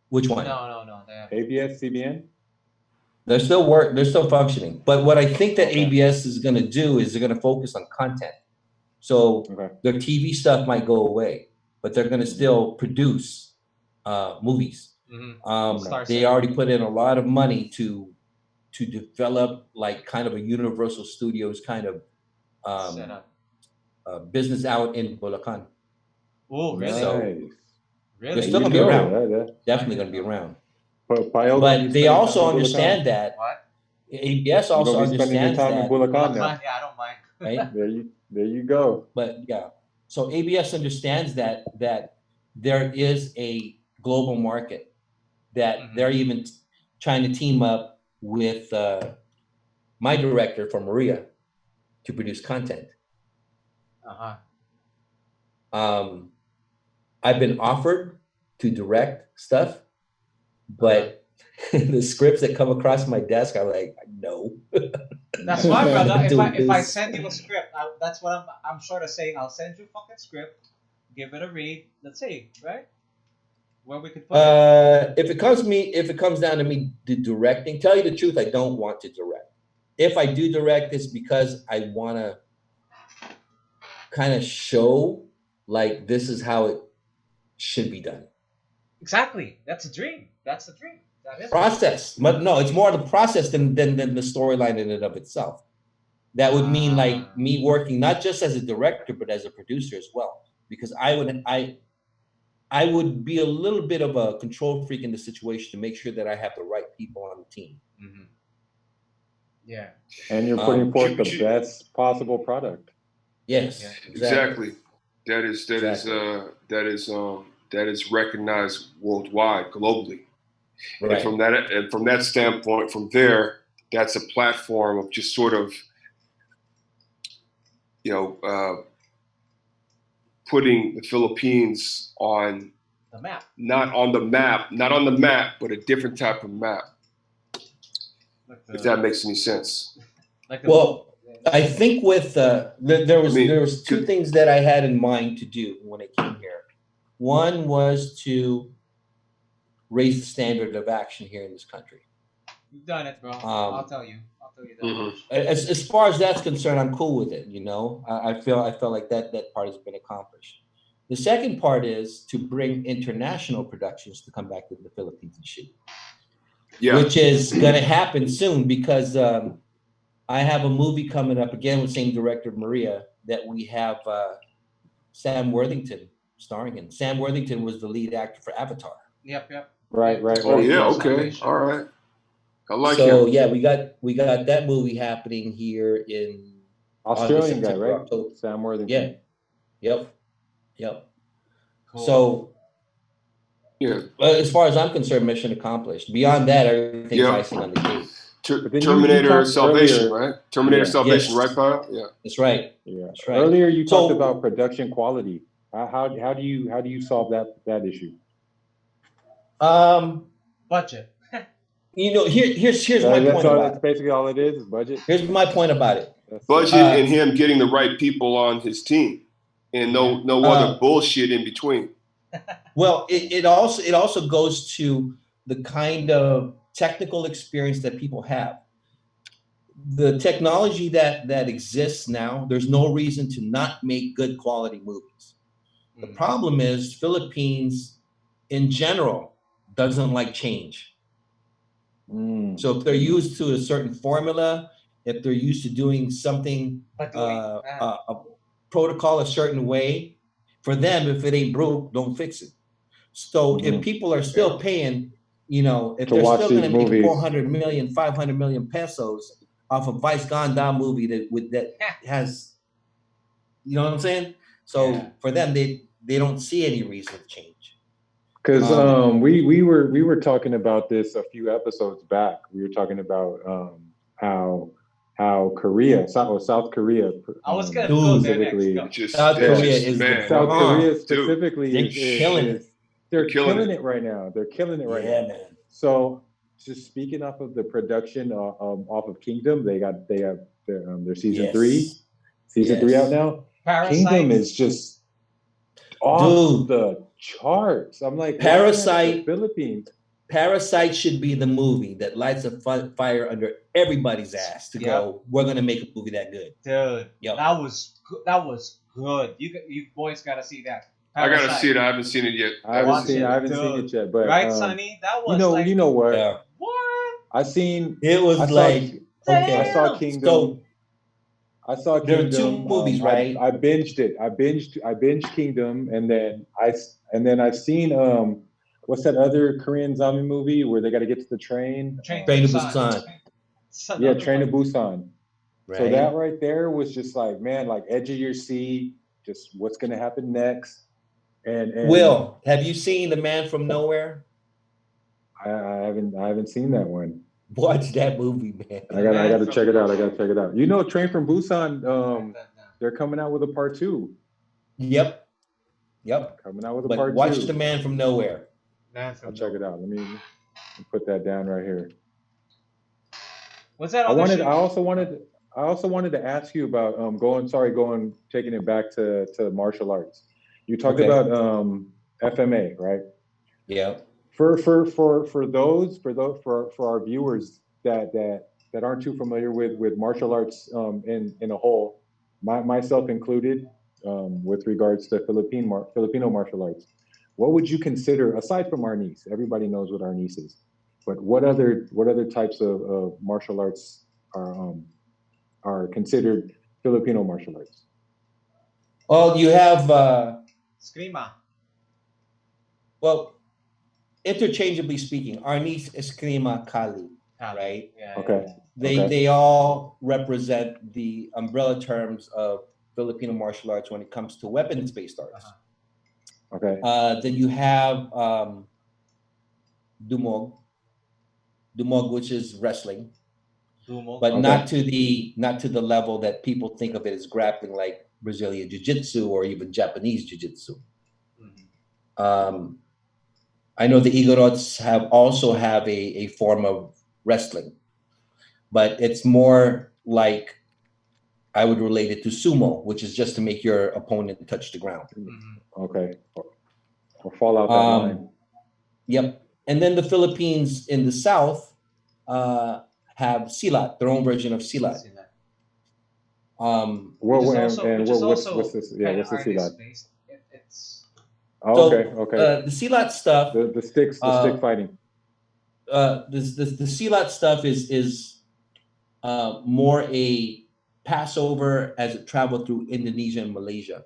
Which one?
No. They have
ABS, CBN?
They're still functioning. But what I think that ABS is going to do is they're going to focus on content. So their TV stuff might go away, but they're going to still produce movies. They already put in a lot of money to develop like kind of a Universal Studios kind of business out in Bulacan.
Oh, really?
So
really?
They're still going to be around. Definitely going to be around.
But
they also understand that.
What?
ABS also understands that.
In Bulacan now.
Yeah, I don't mind.
Right?
There you go.
But yeah, so ABS understands that there is a global market, that they're even trying to team up with my director from Maria to produce content. I've been offered to direct stuff, but the scripts that come across my desk, I'm like, no.
That's fine, brother. If I
this.
send you a script, that's what I'm sort of saying. I'll send you a fucking script, give it a read. Let's see, right? Where we could put it.
If it comes down to me directing, tell you the truth, I don't want to direct. If I do direct, it's because I want to kind of show like this is how it should be done.
Exactly. That's a dream. That's the dream. That is
Process. But no, it's more the process than the storyline in and of itself. That would mean like me working not just as a director, but as a producer as well. Because I would be a little bit of a control freak in the situation to make sure that I have the right people on the team.
Mm-hmm. Yeah.
And you're putting forth the best possible product.
Yes.
Yeah.
Exactly. That is recognized worldwide, globally.
Right.
And from that standpoint, from there, that's a platform of just sort of, putting the Philippines on
the map.
Not on the map, but a different type of map. If that makes any sense.
I think with there was two things that I had in mind to do when I came here. One was to raise the standard of action here in this country.
You've done it, bro. I'll tell you that.
Mm-hmm.
As far as that's concerned, I'm cool with it. I feel like that part has been accomplished. The second part is to bring international productions to come back to the Philippines and shoot. Yeah. Which is going to happen soon because I have a movie coming up again with same director Maria that we have Sam Worthington starring in. Sam Worthington was the lead actor for Avatar.
Yep.
Right.
Oh yeah, okay. All right. I like
so, him. Yeah, we got that movie happening here in
Australian guy, right? October. Sam Worthington.
Yeah. Yep. Cool. So yeah. As far as I'm concerned, mission accomplished. Beyond that, everything's icing on the cake.
Terminator Salvation, right? Terminator Salvation, right, Kyle? Yeah.
That's right.
Yeah. That's right. Earlier you talked about production quality. How do you solve that issue?
Budget.
Here's my point about it.
That's basically all it is budget.
Here's my point about it.
Budget and him getting the right people on his team, and no other bullshit in between.
Well, it also goes to the kind of technical experience that people have. The technology that exists now, there's no reason to not make good quality movies. The problem is Philippines in general doesn't like change. So if they're used to a certain formula, if they're used to doing something, a protocol a certain way, for them, if it ain't broke, don't fix it. So if people are still paying, if they're still going to make 400 million, 500 million pesos off a Vice Ganda movie that has, you know what I'm saying? So for them, they don't see any reason to change.
Because we were talking about this a few episodes back. We were talking about how Korea, South Korea,
I was gonna go there next.
South Korea
specifically is killing it. They're killing it right now. They're killing it right now. Man. So just speaking off of the production off of Kingdom, they have their season 3. Season 3 out now.
Parasite.
Kingdom is just off the charts. I'm like,
Parasite.
Philippines.
Parasite should be the movie that lights a fire under everybody's ass to go, we're going to make a movie that good.
Dude, that was good. You boys got to see that.
Parasite. I got to see it. I haven't seen it yet.
I haven't seen it yet. But
right, Sonny? That was
you know what?
Yeah. What?
I saw Kingdom. I saw Kingdom.
There are 2 movies, right?
I binged it. I binged Kingdom, and then I've seen what's that other Korean zombie movie where they got to get to the train?
Train to Busan.
Yeah, Train to Busan. Right. So that right there was just like, man, like edge of your seat, just what's gonna happen next. And
Will, have you seen The Man from Nowhere?
I haven't seen that one.
Watch that movie, man.
I gotta check it out. You know, Train from Busan, they're coming out with a part 2.
Yep. Yep.
Coming out with a
But
part
watch
2.
The Man from Nowhere.
I'll check it out. Let me put that down right here.
What's that?
I also wanted to ask you about taking it back to martial arts. You talked about FMA, right?
Yeah.
For our viewers that aren't too familiar with martial arts in a whole, myself included, with regards to Filipino martial arts, what would you consider, aside from arnis? Everybody knows what arnis is, but what other types of martial arts are considered Filipino martial arts?
Well, you have
Screama.
well, interchangeably speaking, arnis, eskrima, kali, right?
Yeah,
Okay.
They all represent the umbrella terms of Filipino martial arts when it comes to weapons-based arts.
Okay.
Then you have dumog, which is wrestling, but not to the level that people think of it as grappling, like Brazilian jiu-jitsu or even Japanese jiu-jitsu. I know the Igorots also have a form of wrestling, but it's more like, I would relate it to sumo, which is just to make your opponent touch the ground.
Okay. Or fall out that line.
Yep. And then the Philippines in the south have silat, their own version of silat.
What's the silat?
The silat stuff.
The stick fighting.
The silat stuff is more a passover as it traveled through Indonesia and Malaysia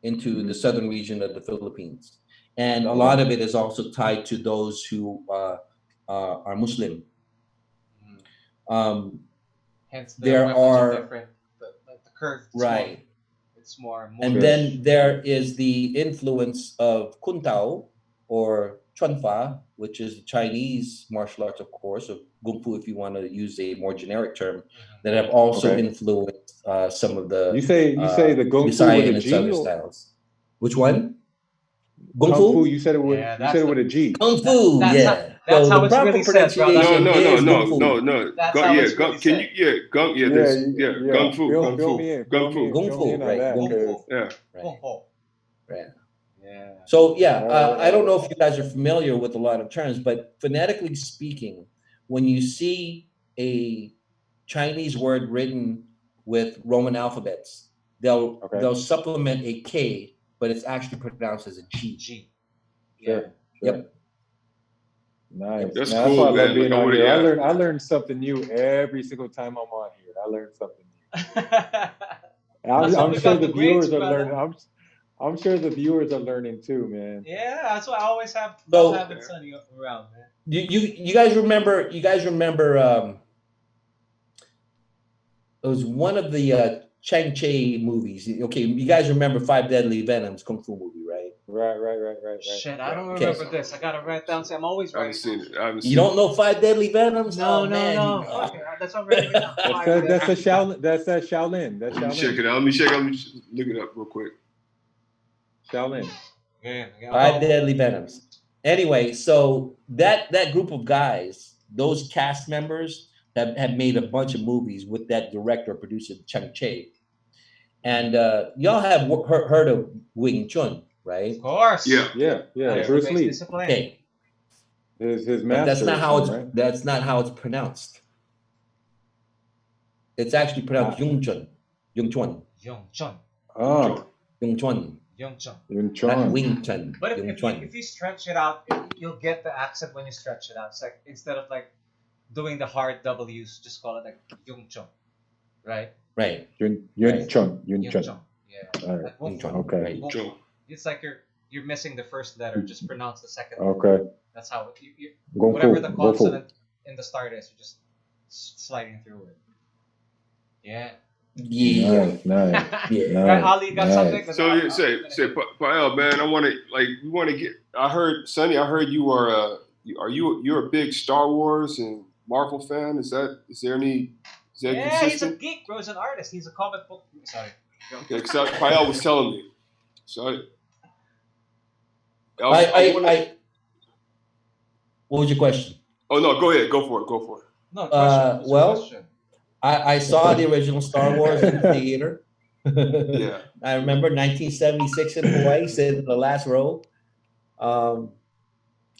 into the southern region of the Philippines, and a lot of it is also tied to those who are Muslim.
Hence,
there are
different. The curve,
right.
It's more.
And then there is the influence of Kuntao or Chunfa, which is the Chinese martial arts, of course, of Kung Fu, if you want to use a more generic term, that have also influenced some of the
you say the Kung Fu with a G
styles. Which one?
Kung Fu. You said it with with a G.
Kung Fu.
That's how
the
it's
proper
really said, bro.
No.
That's how it's really said.
Kung Fu.
Kung Fu.
Right.
Kung Fu.
Yeah.
Kung Fu.
Right.
Yeah.
So I don't know if you guys are familiar with a lot of terms, but phonetically speaking, when you see a Chinese word written with Roman alphabets, they'll supplement a K, but it's actually pronounced as a G.
G.
Sure.
Yep.
Nice.
That's
man,
cool,
that's why I love
man.
being on here. I learn something new every single time I'm on here. I learn something new. I'm sure the viewers are learning. I'm sure the viewers are learning too, man.
Yeah, that's why I always have having Sonny around, man.
You guys remember? It was one of the Chang Cheh movies. Okay, you guys remember Five Deadly Venoms, Kung Fu movie, right?
Right.
Shit, I don't remember this. I gotta write down. I'm always writing.
I haven't seen
You don't know Five Deadly Venoms?
No. That's what I'm writing it down.
That's Shaolin. That's Shaolin.
Check it out. Let me look it up real quick.
Shaolin.
Yeah.
Five Deadly Venoms. Anyway, so that group of guys, those cast members have made a bunch of movies with that director or producer Chang Cheh, and y'all have heard of Wing Chun, right?
Of course.
Yeah.
Bruce Lee.
Okay.
His master.
But that's not how
right?
that's not how it's pronounced. It's actually pronounced Yung Chun.
Oh.
Yung Chun. Not Wing Chun.
But if you stretch it out, you'll get the accent when you stretch it out. It's like instead of like doing the hard W's, just call it like Yung Chun, right?
Right.
Yun Chun.
Yeah.
All right. Okay.
Right.
It's like you're missing the first letter. Just pronounce the second.
Okay.
That's how whatever the consonant in the start is, you're just sliding through it. Yeah.
Yeah. Nice.
Right, Ali, you got something?
So say, Pael, man, we want to get. I heard, Sonny, you are you're a big Star Wars and Marvel fan. Is there any? Is that
yeah,
consistent?
He's a geek, bro. He's an artist. He's a comic book. Sorry.
Okay, because Pael was telling me. So
What was your question?
Oh no, go ahead. Go for it. Go for it.
No, question.
Well, I saw the original Star Wars in the theater.
Yeah.
I remember 1976 in Hawaii, sitting in the last row.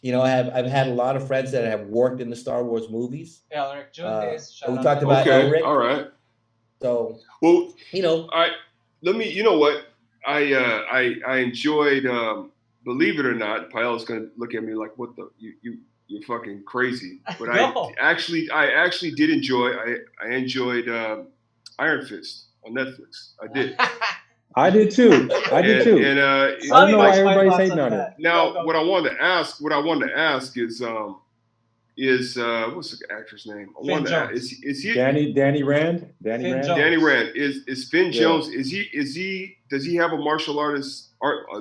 You know, I've had a lot of friends that have worked in the Star Wars movies.
Elric Jundays.
We talked about
Okay.
Elric.
All right.
So,
well,
you know,
let me. You know what? I enjoyed. Believe it or not, Pael's gonna look at me like, "What the you're fucking crazy." But
No.
I actually did enjoy. I enjoyed Iron Fist on Netflix. I did.
I did too. I did too.
And
I don't know why everybody's hating on it.
Now, what I wanted to ask is what's the actor's name? Is he
Danny Rand? Danny Rand.
Danny Rand is Finn Jones? Does he have a martial artist?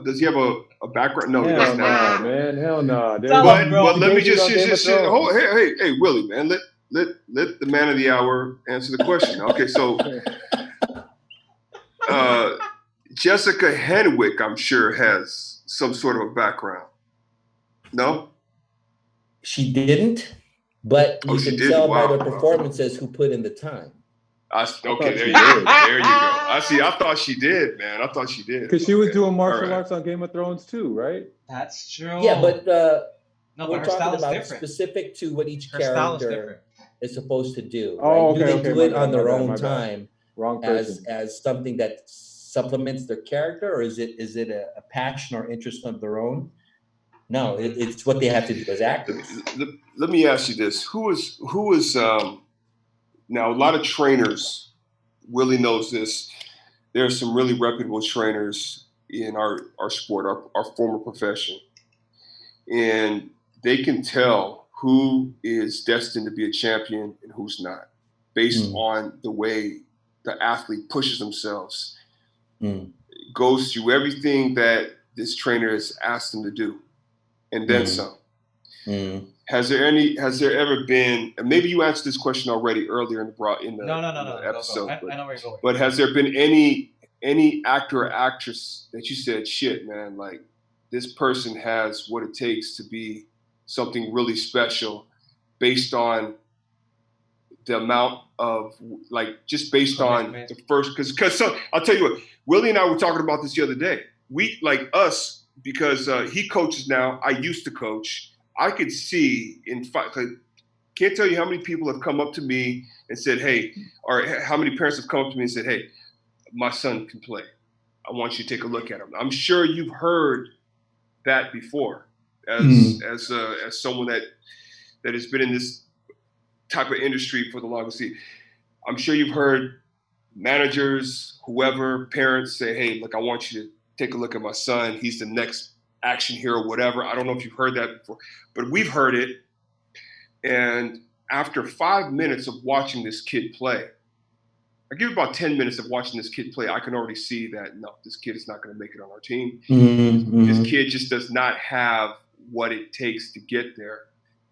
Does he have a background? No, he doesn't have.
Man, hell no.
But let me just hey Willie, man, let the man of the hour answer the question. Okay, so Jessica Henwick, I'm sure, has some sort of a background. No?
She didn't, but you can tell by their performances who put in the time.
Okay, there you go. There you go. I thought she did, man. I thought she did.
Because she was doing martial arts on Game of Thrones too, right?
That's true.
Yeah, but
we're talking about
different. Specific to what each character is supposed to do. Right?
Oh,
okay. Do they do it on their own
time? Wrong person.
As something that supplements their character, or is it a passion or interest of their own? No, it's what they have to do as actors.
Let me ask you this: Who is now a lot of trainers? Willie knows this. There are some really reputable trainers in our sport, our former profession, and they can tell who is destined to be a champion and who's not, based on the way the athlete pushes themselves, goes through everything that this trainer has asked them to do, and then some. Has there ever been? And maybe you answered this question already earlier in the episode.
I know where you're going.
But has there been any actor or actress that you said, shit, man, like this person has what it takes to be something really special, based on the amount of just based on the first, because I'll tell you what, Willie and I were talking about this the other day. We because he coaches now. I used to coach. I could see can't tell you how many people have come up to me and said, hey, or how many parents have come up to me and said, hey, my son can play. I want you to take a look at him. I'm sure you've heard that before as someone that has been in this type of industry for the longest time. I'm sure you've heard managers, whoever, parents say, hey, look, I want you to take a look at my son. He's the next action hero, whatever. I don't know if you've heard that before, but we've heard it. And after 5 minutes of watching this kid play, I give about 10 minutes of watching this kid play, I can already see that, no, this kid is not going to make it on our team. This kid just does not have what it takes to get there.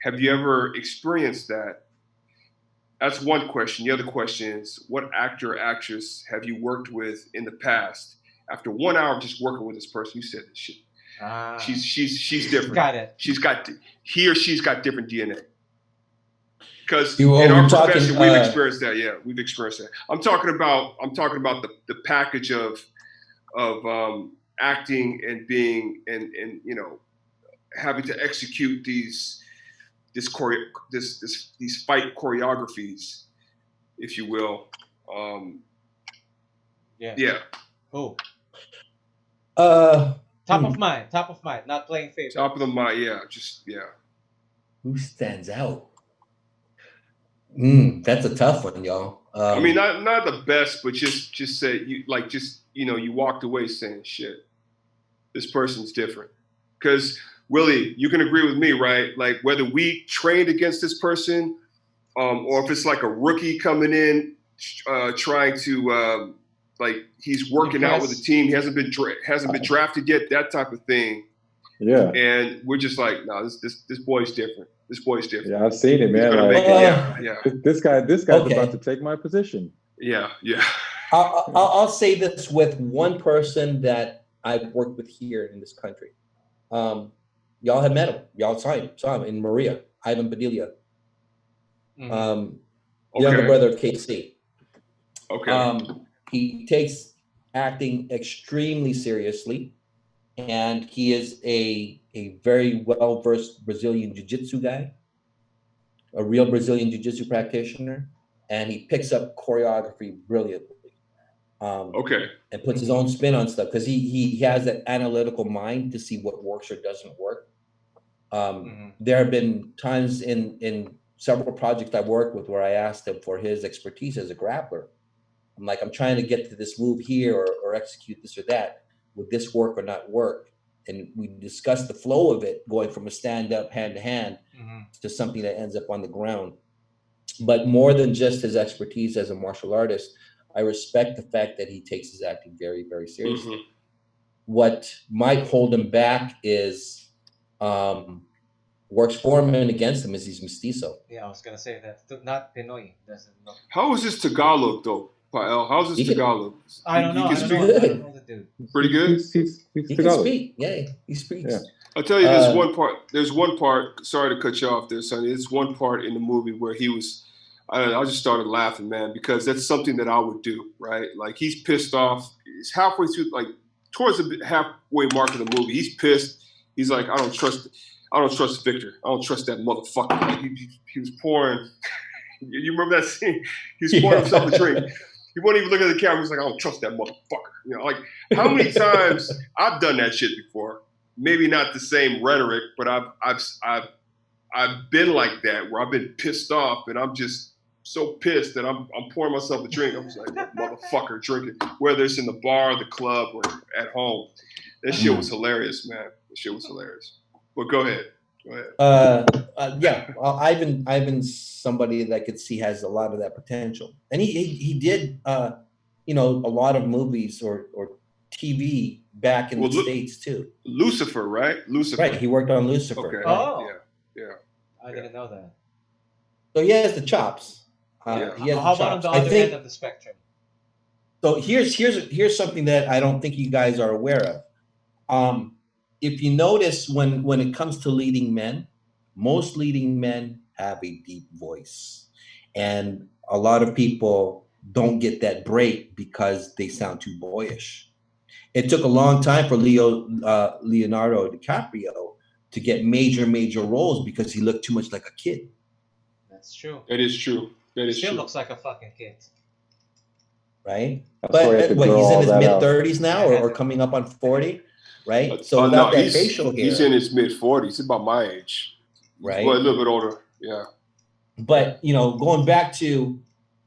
Have you ever experienced that? That's one question. The other question is, what actor or actress have you worked with in the past? After 1 hour of just working with this person, you said this shit. She's different.
Got it.
He or she's got different DNA. Because in our profession, we've experienced that. Yeah, we've experienced that. I'm talking about the package of acting and being and having to execute these fight choreographies, if you will. Yeah.
Oh. Top of mind, not playing favorite.
Top of the mind, yeah.
Who stands out? That's a tough one, y'all.
I mean, not the best, but just say you walked away saying, shit, this person's different. Because Willie, you can agree with me, right? Like whether we trained against this person, or if it's like a rookie coming in, trying to he's working out with the team, he hasn't been drafted yet, that type of thing.
Yeah.
And we're just like, no, this boy's different. This boy's different.
Yeah, I've seen it, man.
Yeah.
This guy's about to take my position.
Yeah.
I'll say this with one person that I've worked with here in this country. Y'all have met him. Y'all saw him in Maria, Ivan Padilla, younger brother of KC. He takes acting extremely seriously, and he is a very well-versed Brazilian jiu-jitsu guy, a real Brazilian jiu-jitsu practitioner, and he picks up choreography brilliantly. And puts his own spin on stuff because he has that analytical mind to see what works or doesn't work. There have been times in several projects I've worked with where I asked him for his expertise as a grappler. I'm like, I'm trying to get to this move here or execute this or that. Would this work or not work? And we discuss the flow of it, going from a stand-up hand-to-hand to something that ends up on the ground. But more than just his expertise as a martial artist, I respect the fact that he takes his acting very, very seriously. What might hold him back is works for him and against him is he's mestizo.
Yeah, I was gonna say that. Not Pinoy. Doesn't know.
How is this Tagalog though, Pael? How's this Tagalog?
I don't know.
He
I
can
don't
speak.
know the dude.
Pretty good.
He
can speak. Yeah, he speaks.
Yeah.
I'll tell you, there's one part. Sorry to cut you off there, Sonny. There's one part in the movie where he was. I just started laughing, man, because that's something that I would do, right? Like he's pissed off. He's halfway through, like towards the halfway mark of the movie. He's pissed. He's like, I don't trust Victor. I don't trust that motherfucker. Like he was pouring. You remember that scene? He's pouring himself a drink. He won't even look at the camera. He's like, I don't trust that motherfucker. You know, like how many times I've done that shit before. Maybe not the same rhetoric, but I've been like that where I've been pissed off and I'm just so pissed that I'm pouring myself a drink. I'm just like, motherfucker, drinking, whether it's in the bar, the club, or at home. That shit was hilarious, man. That shit was hilarious. But go ahead.
Ivan's somebody that I could see has a lot of that potential, and he did a lot of movies or TV back in the States too.
Lucifer, right? Lucifer.
Right. He worked on Lucifer.
Okay.
Oh.
Yeah.
I didn't know that.
So he has the chops.
How about on the other end of the spectrum?
So here's something that I don't think you guys are aware of. If you notice when it comes to leading men, most leading men have a deep voice. And a lot of people don't get that break because they sound too boyish. It took a long time for Leonardo DiCaprio to get major roles because he looked too much like a kid.
That's true.
That is true. That is
Still
true.
looks like a fucking kid.
Right? But he's in his mid-30s now or coming up on 40, right? So without that facial hair.
He's in his mid-40s. He's about my age.
Right?
Well, a little bit older. Yeah.
But, going back to,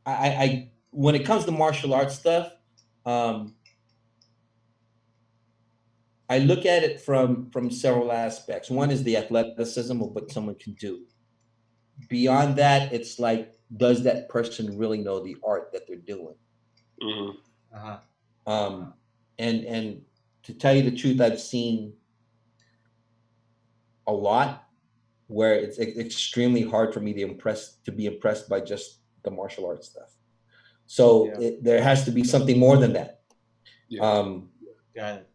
I when it comes to martial arts stuff, I look at it from several aspects. One is the athleticism of what someone can do. Beyond that, it's like, does that person really know the art that they're doing? And to tell you the truth, I've seen a lot where it's extremely hard for me to be impressed by just the martial arts stuff. So there has to be something more than that.
Got it.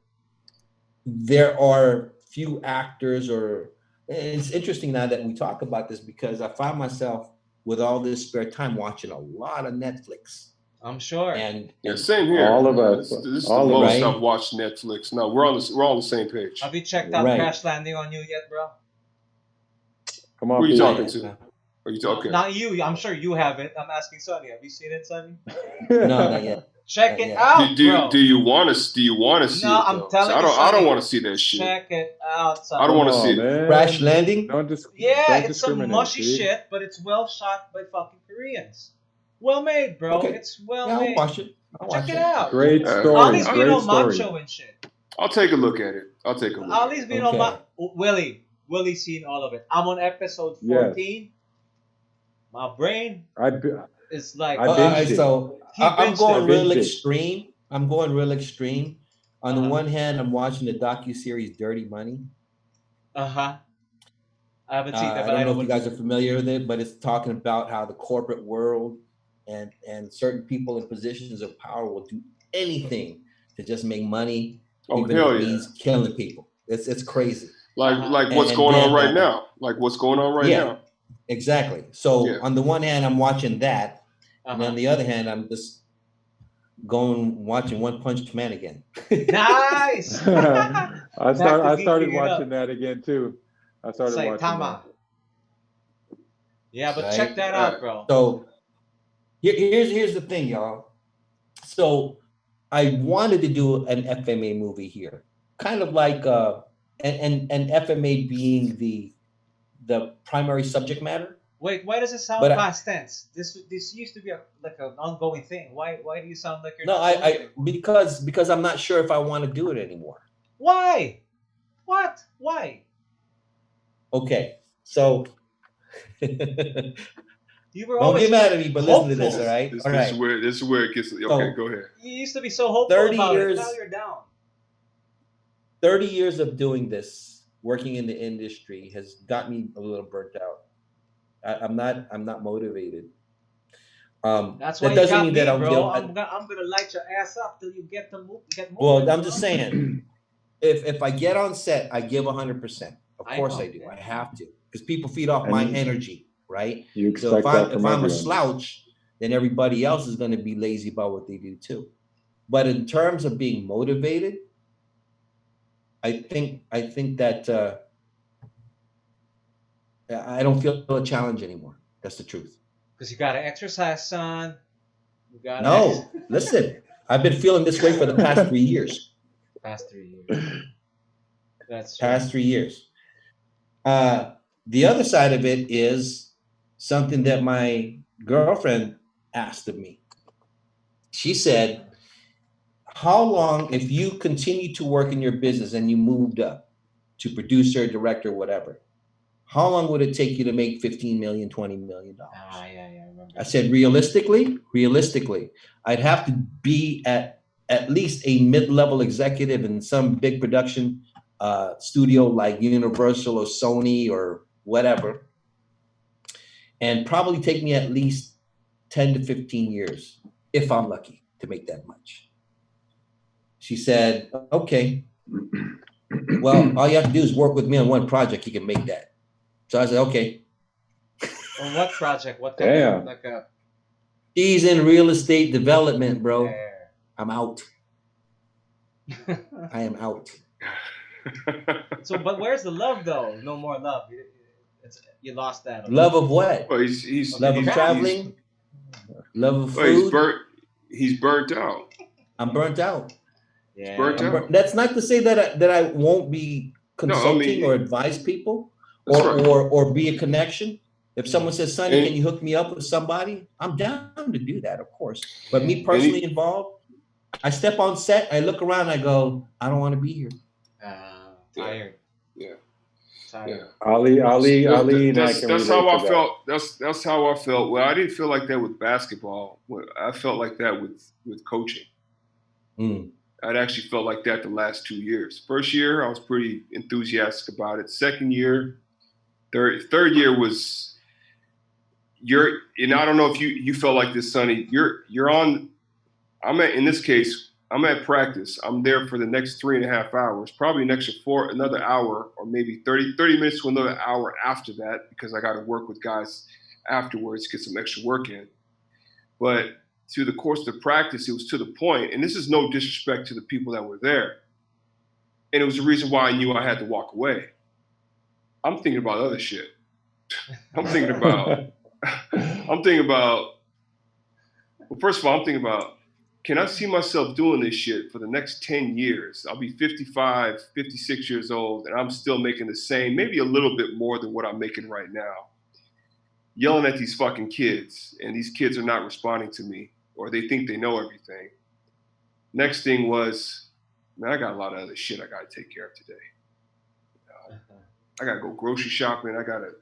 There are few actors, and it's interesting now that we talk about this because I find myself with all this spare time watching a lot of Netflix.
I'm sure.
And
same here.
All of us.
This is the most I've watched Netflix. No, we're on the same page.
Have you checked out Crash Landing on You yet, bro?
Come on.
Who are you talking to? Are you talking?
Not you. I'm sure you haven't. I'm asking Sonny. Have you seen it, Sonny?
No, not yet.
Check it out, bro.
Do you want to see it?
No, I'm telling you,
I don't want to see that shit.
Check it out, Sonny.
I don't want to see it.
Crash Landing?
It's some mushy shit, but it's well shot by fucking Koreans. Well made, bro.
Okay.
It's well made.
I'll watch it.
Check it out.
Great story.
All these
Great story.
macho and shit.
I'll take a look at it.
All these Willie's seen all of it. I'm on episode 14. Yes. My brain is like.
So I'm going real extreme. I'm going real extreme. On the one hand, I'm watching the docuseries Dirty Money.
I haven't seen that, but
I don't know if you guys are familiar with it, but it's talking about how the corporate world and certain people in positions of power will do anything to just make money, even if it means killing people. It's crazy.
like what's
And
going on
then,
right now. Like what's going on right
yeah,
now.
exactly. So on the one hand, I'm watching that, and on the other hand, I'm just watching One Punch Man again.
Nice.
I started
geeking it
watching
up.
that again too. I started watching
Saitama.
that.
Yeah, but
Right?
check that out, bro.
So here's the thing, y'all. So I wanted to do an FMA movie here, kind of like and FMA being the primary subject matter.
Wait, why does it sound past tense? This used to be like an ongoing thing. Why do you sound like you're not doing it anymore?
Because I'm not sure if I want to do it anymore.
Why? What? Why?
Okay, so
You were
don't
always
get mad at me, but listen to this,
hopeful.
all right?
This is where it gets. Okay, go ahead.
You used to be so hopeful
30
about
years,
it. Now you're down.
30 years of doing this, working in the industry, has got me a little burnt out. I'm not motivated.
That's why
that
you
doesn't
got
mean
me,
that I'm
bro. I'm gonna light your ass up till you get moving.
Well, I'm just saying, if I get on set, I give 100%. Of course I do. I have to, because people feed off my energy, right?
You expect
so
if
I'm a slouch, then everybody else is going to be lazy about what they do too. But in terms of being motivated, I think that I don't feel a challenge anymore. That's the truth.
Because you gotta exercise, son. You gotta.
No, listen. I've been feeling this way for the past 3 years.
Past 3 years. That's true.
Past 3 years. The other side of it is something that my girlfriend asked of me. She said, how long, if you continue to work in your business and you moved up to producer, director, whatever, how long would it take you to make 15 million, 20 million dollars?
Yeah, I remember.
I said, realistically, I'd have to be at least a mid-level executive in some big production studio like Universal or Sony or whatever, and probably take me at least 10 to 15 years, if I'm lucky, to make that much. She said, okay, well, all you have to do is work with me on one project, you can make that. So I said, okay.
On what project? What kind of, like a...
She's in real estate development, bro.
Yeah.
I'm out. I am out.
So, but where's the love, though? No more love. You lost that.
Love of what?
Well, he's
love of traveling. Love of food.
He's burnt out.
I'm burnt out.
Yeah. Burnt out.
That's not to say that I won't be consulting or advise people or be a connection. If someone says, Sonny, can you hook me up with somebody? I'm down to do that, of course. But me personally involved, I step on set, I look around, I go, I don't want to be here.
Tired.
Yeah.
Tired.
Ali.
That's how I felt. That's how I felt. Well, I didn't feel like that with basketball. I felt like that with coaching. I'd actually felt like that the last 2 years. First year, I was pretty enthusiastic about it. Second year, third year was and I don't know if you felt like this, Sonny. You're on. In this case, I'm at practice. I'm there for the next 3.5 hours, probably another hour, or maybe 30 minutes to another hour after that, because I got to work with guys afterwards, get some extra work in. But through the course of the practice, it was to the point, and this is no disrespect to the people that were there, and it was the reason why I knew I had to walk away. I'm thinking about other shit. I'm thinking about, well, first of all, I'm thinking about, can I see myself doing this shit for the next 10 years? I'll be 55, 56 years old, and I'm still making the same, maybe a little bit more than what I'm making right now. Yelling at these fucking kids, and these kids are not responding to me, or they think they know everything. Next thing was, man, I got a lot of other shit I got to take care of today. I got to go grocery shopping. I'm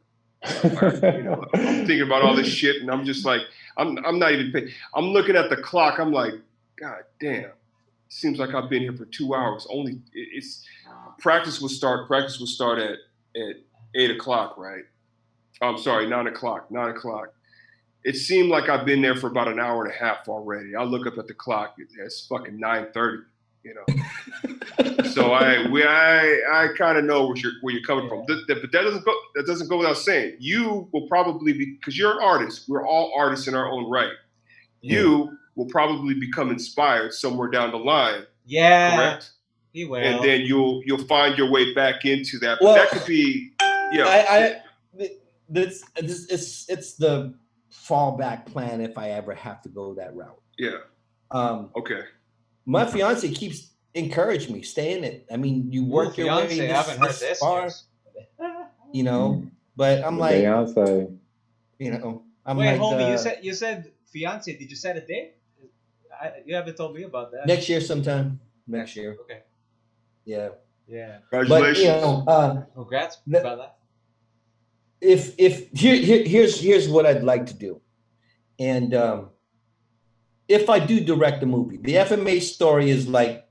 thinking about all this shit, and I'm just like, I'm not even paying. I'm looking at the clock. I'm like, God damn, it seems like I've been here for 2 hours. Practice will start at 8 o'clock, right? I'm sorry, 9 o'clock. It seemed like I've been there for about an hour and a half already. I look up at the clock. It's fucking 9:30. you know. So I kind of know where you're coming from. But that doesn't go without saying. You will probably be, because you're an artist. We're all artists in our own right. You will probably become inspired somewhere down the line.
Yeah,
correct.
He will.
And then you'll find your way back into that. But that could be,
it's the fallback plan if I ever have to go that route.
Yeah. Okay.
My fiance keeps encouraging me, stay in it. I mean, you work your way
I haven't heard this
far, you know. But I'm like,
Beyonce.
You know, I'm
wait,
like,
homie, you said fiance. Did you set a date? You haven't told me about that.
Next year sometime. Next year.
Okay.
Yeah.
Yeah.
Congratulations.
But you know,
congrats about that.
Here's what I'd like to do, and if I do direct a movie, the FMA story is like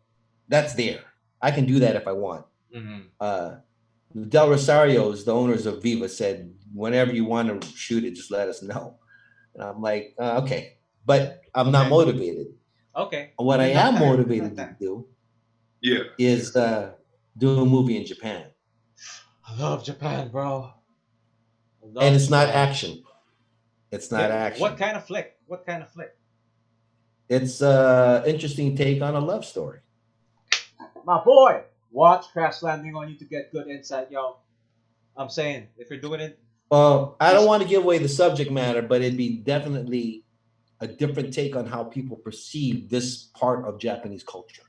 that's there. I can do that if I want. Del Rosario's, the owners of Viva, said whenever you want to shoot it, just let us know. And I'm like, okay, but I'm not motivated.
Okay.
What I am motivated to do, is do a movie in Japan.
I love Japan, bro.
And it's not action. It's not action.
What kind of flick?
It's interesting take on a love story.
My boy, watch Crash Landing on you to get good insight, yo. I'm saying, if you're doing it.
Well, I don't want to give away the subject matter, but it'd be definitely a different take on how people perceive this part of Japanese culture.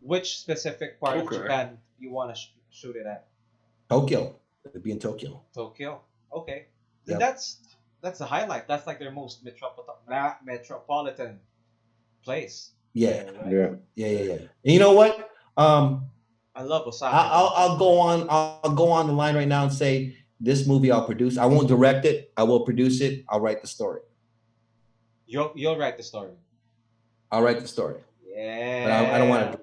Which specific part of Japan you want to shoot it at?
Tokyo. It'd be in Tokyo.
Tokyo. Okay.
Yep.
That's the highlight. That's like their most metropolitan place.
Yeah.
Right?
Yeah. And you know what?
I love Osaka.
I'll go on the line right now and say this movie I'll produce. I won't direct it. I will produce it. I'll write the story.
You'll write the story.
I'll write the story.
Yeah.
But I don't want to.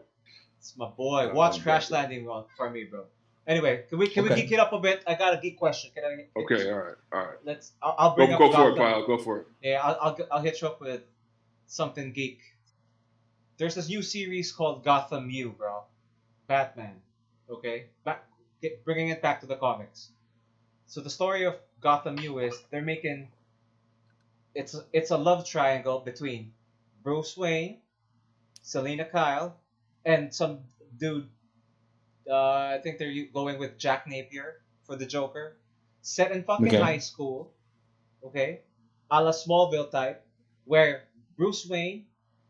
It's my boy. Watch Crash Landing for me, bro. Anyway, can we geek it up a bit? I got a geek question. Can I?
Okay. All right.
Let's. I'll bring
go for it, pal. Go for it.
Yeah, I'll hit you up with something geek. There's this new series called Gotham U, bro. Batman. Okay, bringing it back to the comics. So the story of Gotham U is they're making. It's a love triangle between Bruce Wayne, Selina Kyle, and some dude. I think they're going with Jack Napier for the Joker. Set in fucking high school. Okay? A la Smallville type. Where Bruce Wayne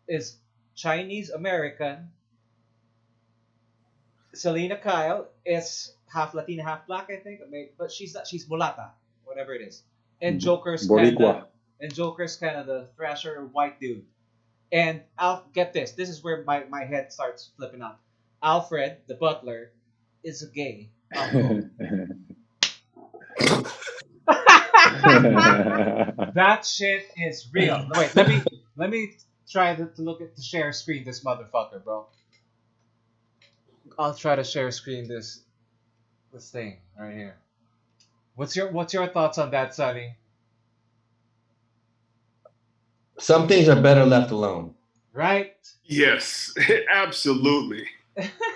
is Chinese American. Selina Kyle is half Latina, half black, I think. But she's mulata. Whatever it is. And Joker's kind of the thrasher white dude. And get this. This is where my head starts flipping out. Alfred, the butler, is a gay. That shit is real. Wait, let me try to share screen this motherfucker, bro. I'll try to share screen this thing right here. What's your thoughts on that, Sonny?
Some things are better left alone.
Right?
Yes, absolutely.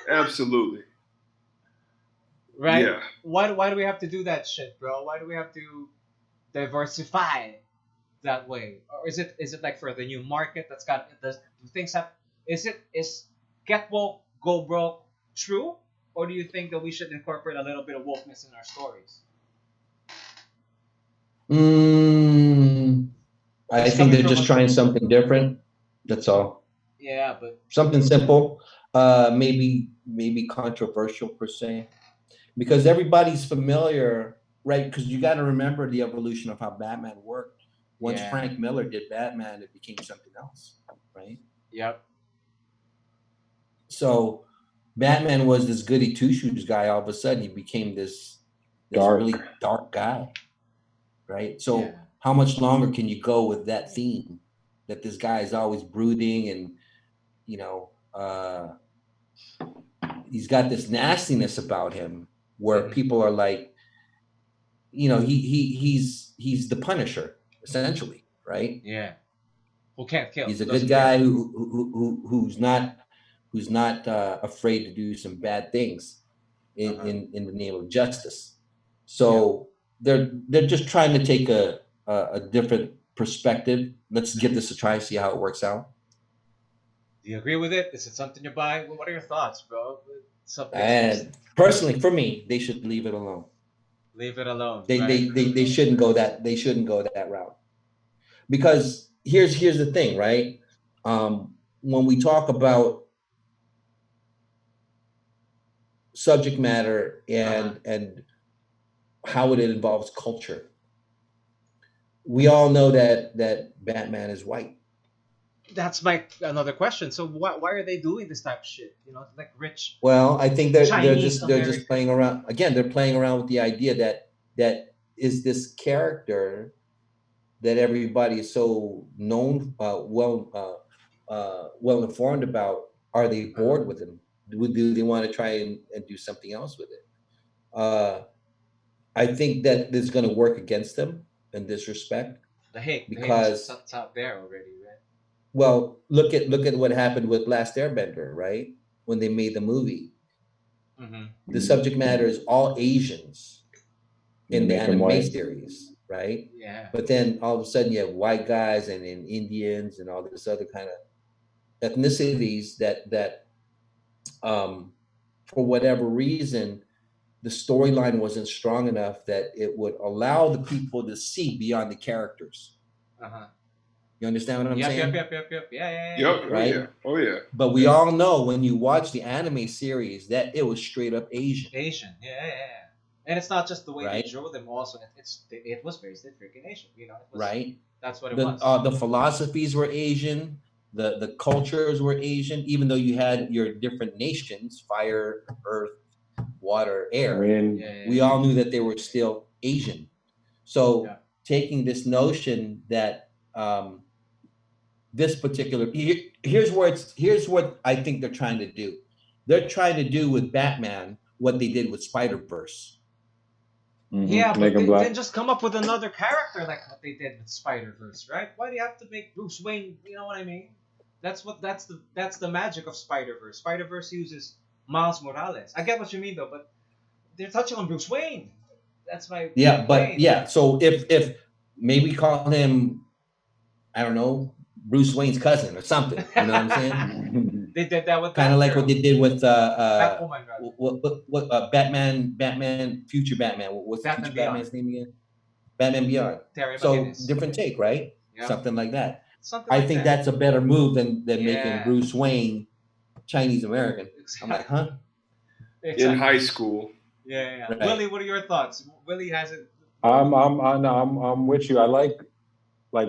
Absolutely.
Right?
Yeah.
Why do we have to do that shit, bro? Why do we have to diversify that way? Or is it like for the new market that's got the things have is get woke, go broke true? Or do you think that we should incorporate a little bit of wokeness in our stories?
I think they're just trying something different. That's all.
Yeah, but
something simple, maybe controversial per se, because everybody's familiar, right? Because you got to remember the evolution of how Batman worked. Once Frank Miller did Batman, it became something else, right?
Yep.
So Batman was this goody two shoes guy. All of a sudden, he became this really dark guy, right? So how much longer can you go with that theme that this guy is always brooding and he's got this nastiness about him where people are like, he's the Punisher essentially, right?
Yeah. Who can't kill?
He's a good guy who's not who's not afraid to do some bad things in the name of justice. So they're just trying to take a different perspective. Let's give this a try, see how it works out.
Do you agree with it? Is it something you buy? What are your thoughts, bro?
And personally, for me, they should leave it alone.
Leave it alone.
They shouldn't go that route. Because here's the thing, right? When we talk about subject matter and how it involves culture, we all know that Batman is white.
That's another question. So why are they doing this type of shit? You know, like rich.
Well, I think they're
Chinese
just playing around. Again, they're playing around with the idea that is this character that everybody is so known, well informed about. Are they bored with him? Do they want to try and do something else with it? I think that this is going to work against them in this respect.
The hate,
because
it's out there already, right?
Well, look at what happened with Last Airbender, right? When they made the movie, the subject matter is all Asians in the anime series, right?
Yeah.
But then all of a sudden you have white guys and Indians and all this other kind of ethnicities that for whatever reason, the storyline wasn't strong enough that it would allow the people to see beyond the characters. You understand what I'm saying?
Yep. Yeah.
Right?
Oh yeah.
But we all know when you watch the anime series that it was straight up Asian.
Yeah. And it's not just the way they drew them. Also, it was very freaking Asian. You know,
right?
That's what it was.
The philosophies were Asian. The cultures were Asian. Even though you had your different nations, fire, earth, water, air, we all knew that they were still Asian. So taking this notion that this particular here's what I think they're trying to do. They're trying to do with Batman what they did with Spider-Verse.
Yeah, but then just come up with another character like what they did with Spider-Verse, right? Why do you have to make Bruce Wayne? You know what I mean? That's the magic of Spider-Verse. Spider-Verse uses Miles Morales. I get what you mean though, but they're touching on Bruce Wayne. That's my
So if maybe call him, I don't know, Bruce Wayne's cousin or something. You know what I'm saying?
They did that with
kind of like what they did with
Batwoman,
what Batman, future Batman. What's
Batman
future
Beyond.
Batman's name again? Batman Beyond. So different take, right? Yeah. Something like that. I think that's a better move than making Bruce Wayne Chinese American. Exactly. I'm like, huh?
Exactly. In high school.
Yeah. Right. Willie, what are your thoughts? Willie has it.
I'm with you. I like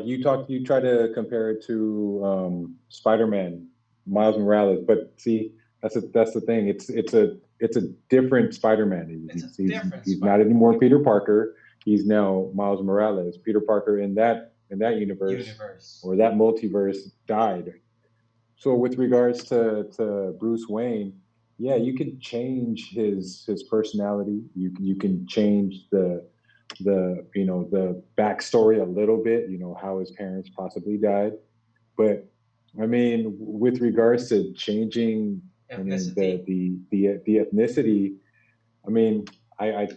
you try to compare it to Spider-Man, Miles Morales, but see, that's the thing. It's a different Spider-Man. He's not anymore Peter Parker. He's now Miles Morales. Peter Parker in that universe or that multiverse died. So with regards to Bruce Wayne, yeah, you can change his personality. You can change the backstory a little bit, how his parents possibly died. But I mean, with regards to changing the ethnicity, I mean, I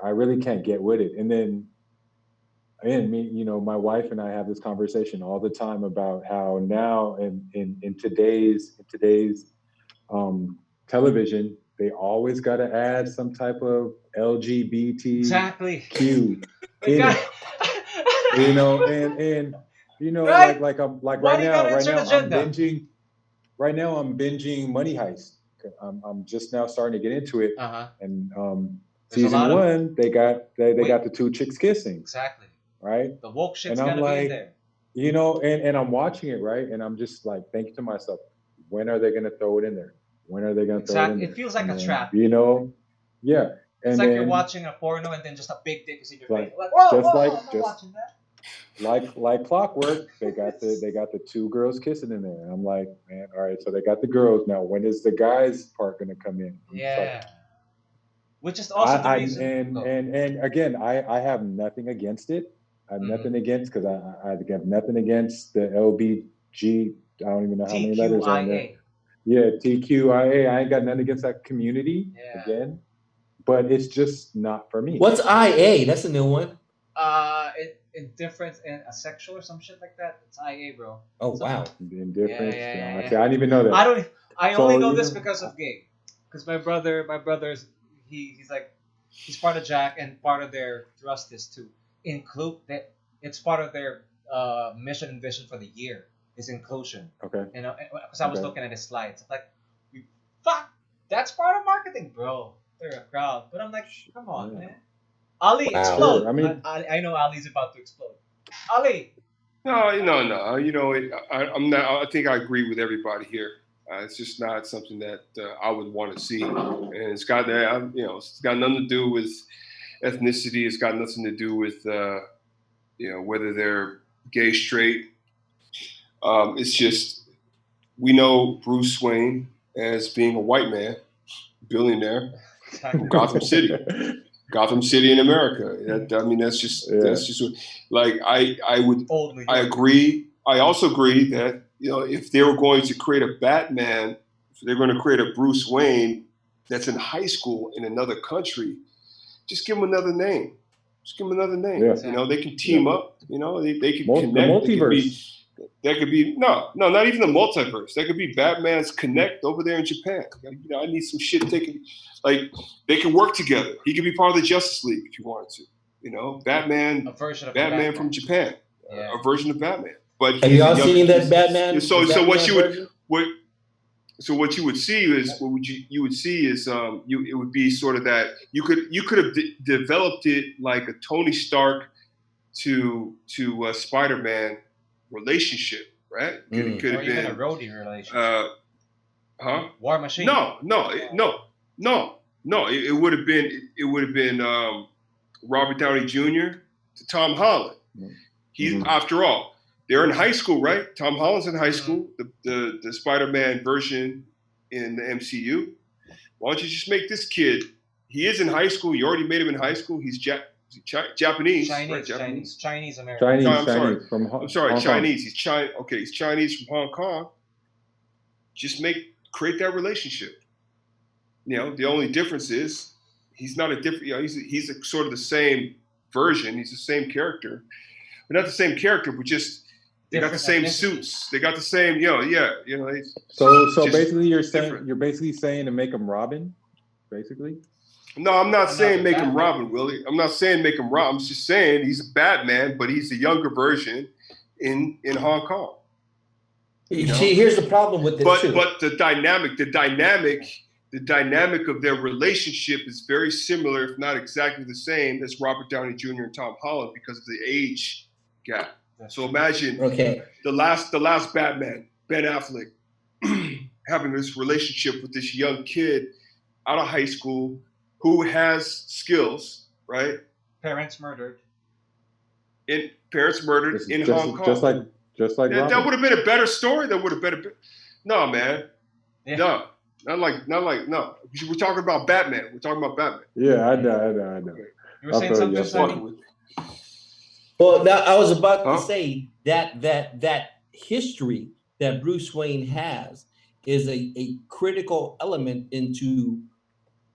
really can't get with it. And then me, my wife and I have this conversation all the time about how now in today's television, they always got to add some type of LGBTQ
exactly.
in it. Right? like right now I'm binging Money Heist. I'm just now starting to get into it. And season 1, they got the two chicks kissing.
Exactly.
Right?
The woke shit's gotta be in there.
And I'm watching it, right? And I'm just like thinking to myself, when are they gonna throw it in there? When are they gonna throw it in there?
It feels like a trap.
Yeah.
It's like you're watching a porno and then just a big dick is in your face. Like, whoa, I'm not watching that.
Like clockwork, they got the two girls kissing in there. And I'm like, man, all right, so they got the girls. Now when is the guys part gonna come in?
Yeah. Which is also the reason.
And again, I have nothing against it. I have nothing against because I have nothing against the LBG. I don't even know how many letters are in there. Yeah, TQIA. I ain't got nothing against that community again, but it's just not for me.
What's IA? That's a new one.
Indifference and asexual or some shit like that. It's IA, bro.
Oh wow.
Indifference.
Yeah.
I didn't even know that.
I only know this because of Gay. Because my brother's he's part of Jack, and part of their thrust is to include that. It's part of their mission and vision for the year is inclusion.
Okay.
You know, because I was looking at his slides, I'm like, fuck, that's part of marketing, bro. They're a crowd, but I'm like, come on, man. Ali, explode.
I mean,
I know Ali's about to explode. Ali.
No. You know, I'm not. I think I agree with everybody here. It's just not something that I would want to see, and it's got that. It's got nothing to do with ethnicity. It's got nothing to do with whether they're gay, straight. It's just we know Bruce Wayne as being a white man, billionaire from Gotham City. Gotham City in America. That's just like I agree. I also agree that if they were going to create a Batman, if they're going to create a Bruce Wayne that's in high school in another country, just give him another name. Just give him another name. Yeah. They can team up. They can connect.
The multiverse.
That could be not even the multiverse. That could be Batman's Connect over there in Japan. I need some shit taken. Like they can work together. He could be part of the Justice League if you wanted to. Batman.
A version of
Batman from Japan. A version of Batman. But
have y'all seen that Batman?
So what you would see is it would be sort of that you could have developed it like a Tony Stark to Spider-Man relationship, right? It could have been
a roadie relationship. War Machine.
No. It would have been Robert Downey Jr. to Tom Holland. He's after all, they're in high school, right? Tom Holland's in high school. The Spider-Man version in the MCU. Why don't you just make this kid? He is in high school. You already made him in high school. He's Japanese, right?
Chinese American.
I'm sorry, Chinese. He's Chinese. Okay, he's Chinese from Hong Kong. Just create that relationship. The only difference is he's not a different. He's sort of the same version. He's the same character, but not the same character. But just they got the same suits. They got the same.
So basically, you're basically saying to make him Robin, basically.
No, I'm not saying make him Robin, Willie. I'm not saying make him Robin. I'm just saying he's a Batman, but he's a younger version in Hong Kong.
Here's the problem with this
but the dynamic of their relationship is very similar, if not exactly the same, as Robert Downey Jr. and Tom Holland because of the age gap. So imagine the last Batman, Ben Affleck, having this relationship with this young kid out of high school who has skills, right?
Parents murdered
in Hong Kong.
Just like
that would have been a better story. That would have been no, man. Yeah. No. Not like no. We're talking about Batman.
Yeah, I know.
You were saying something, Sonny?
Well, now I was about to say that history that Bruce Wayne has is a critical element into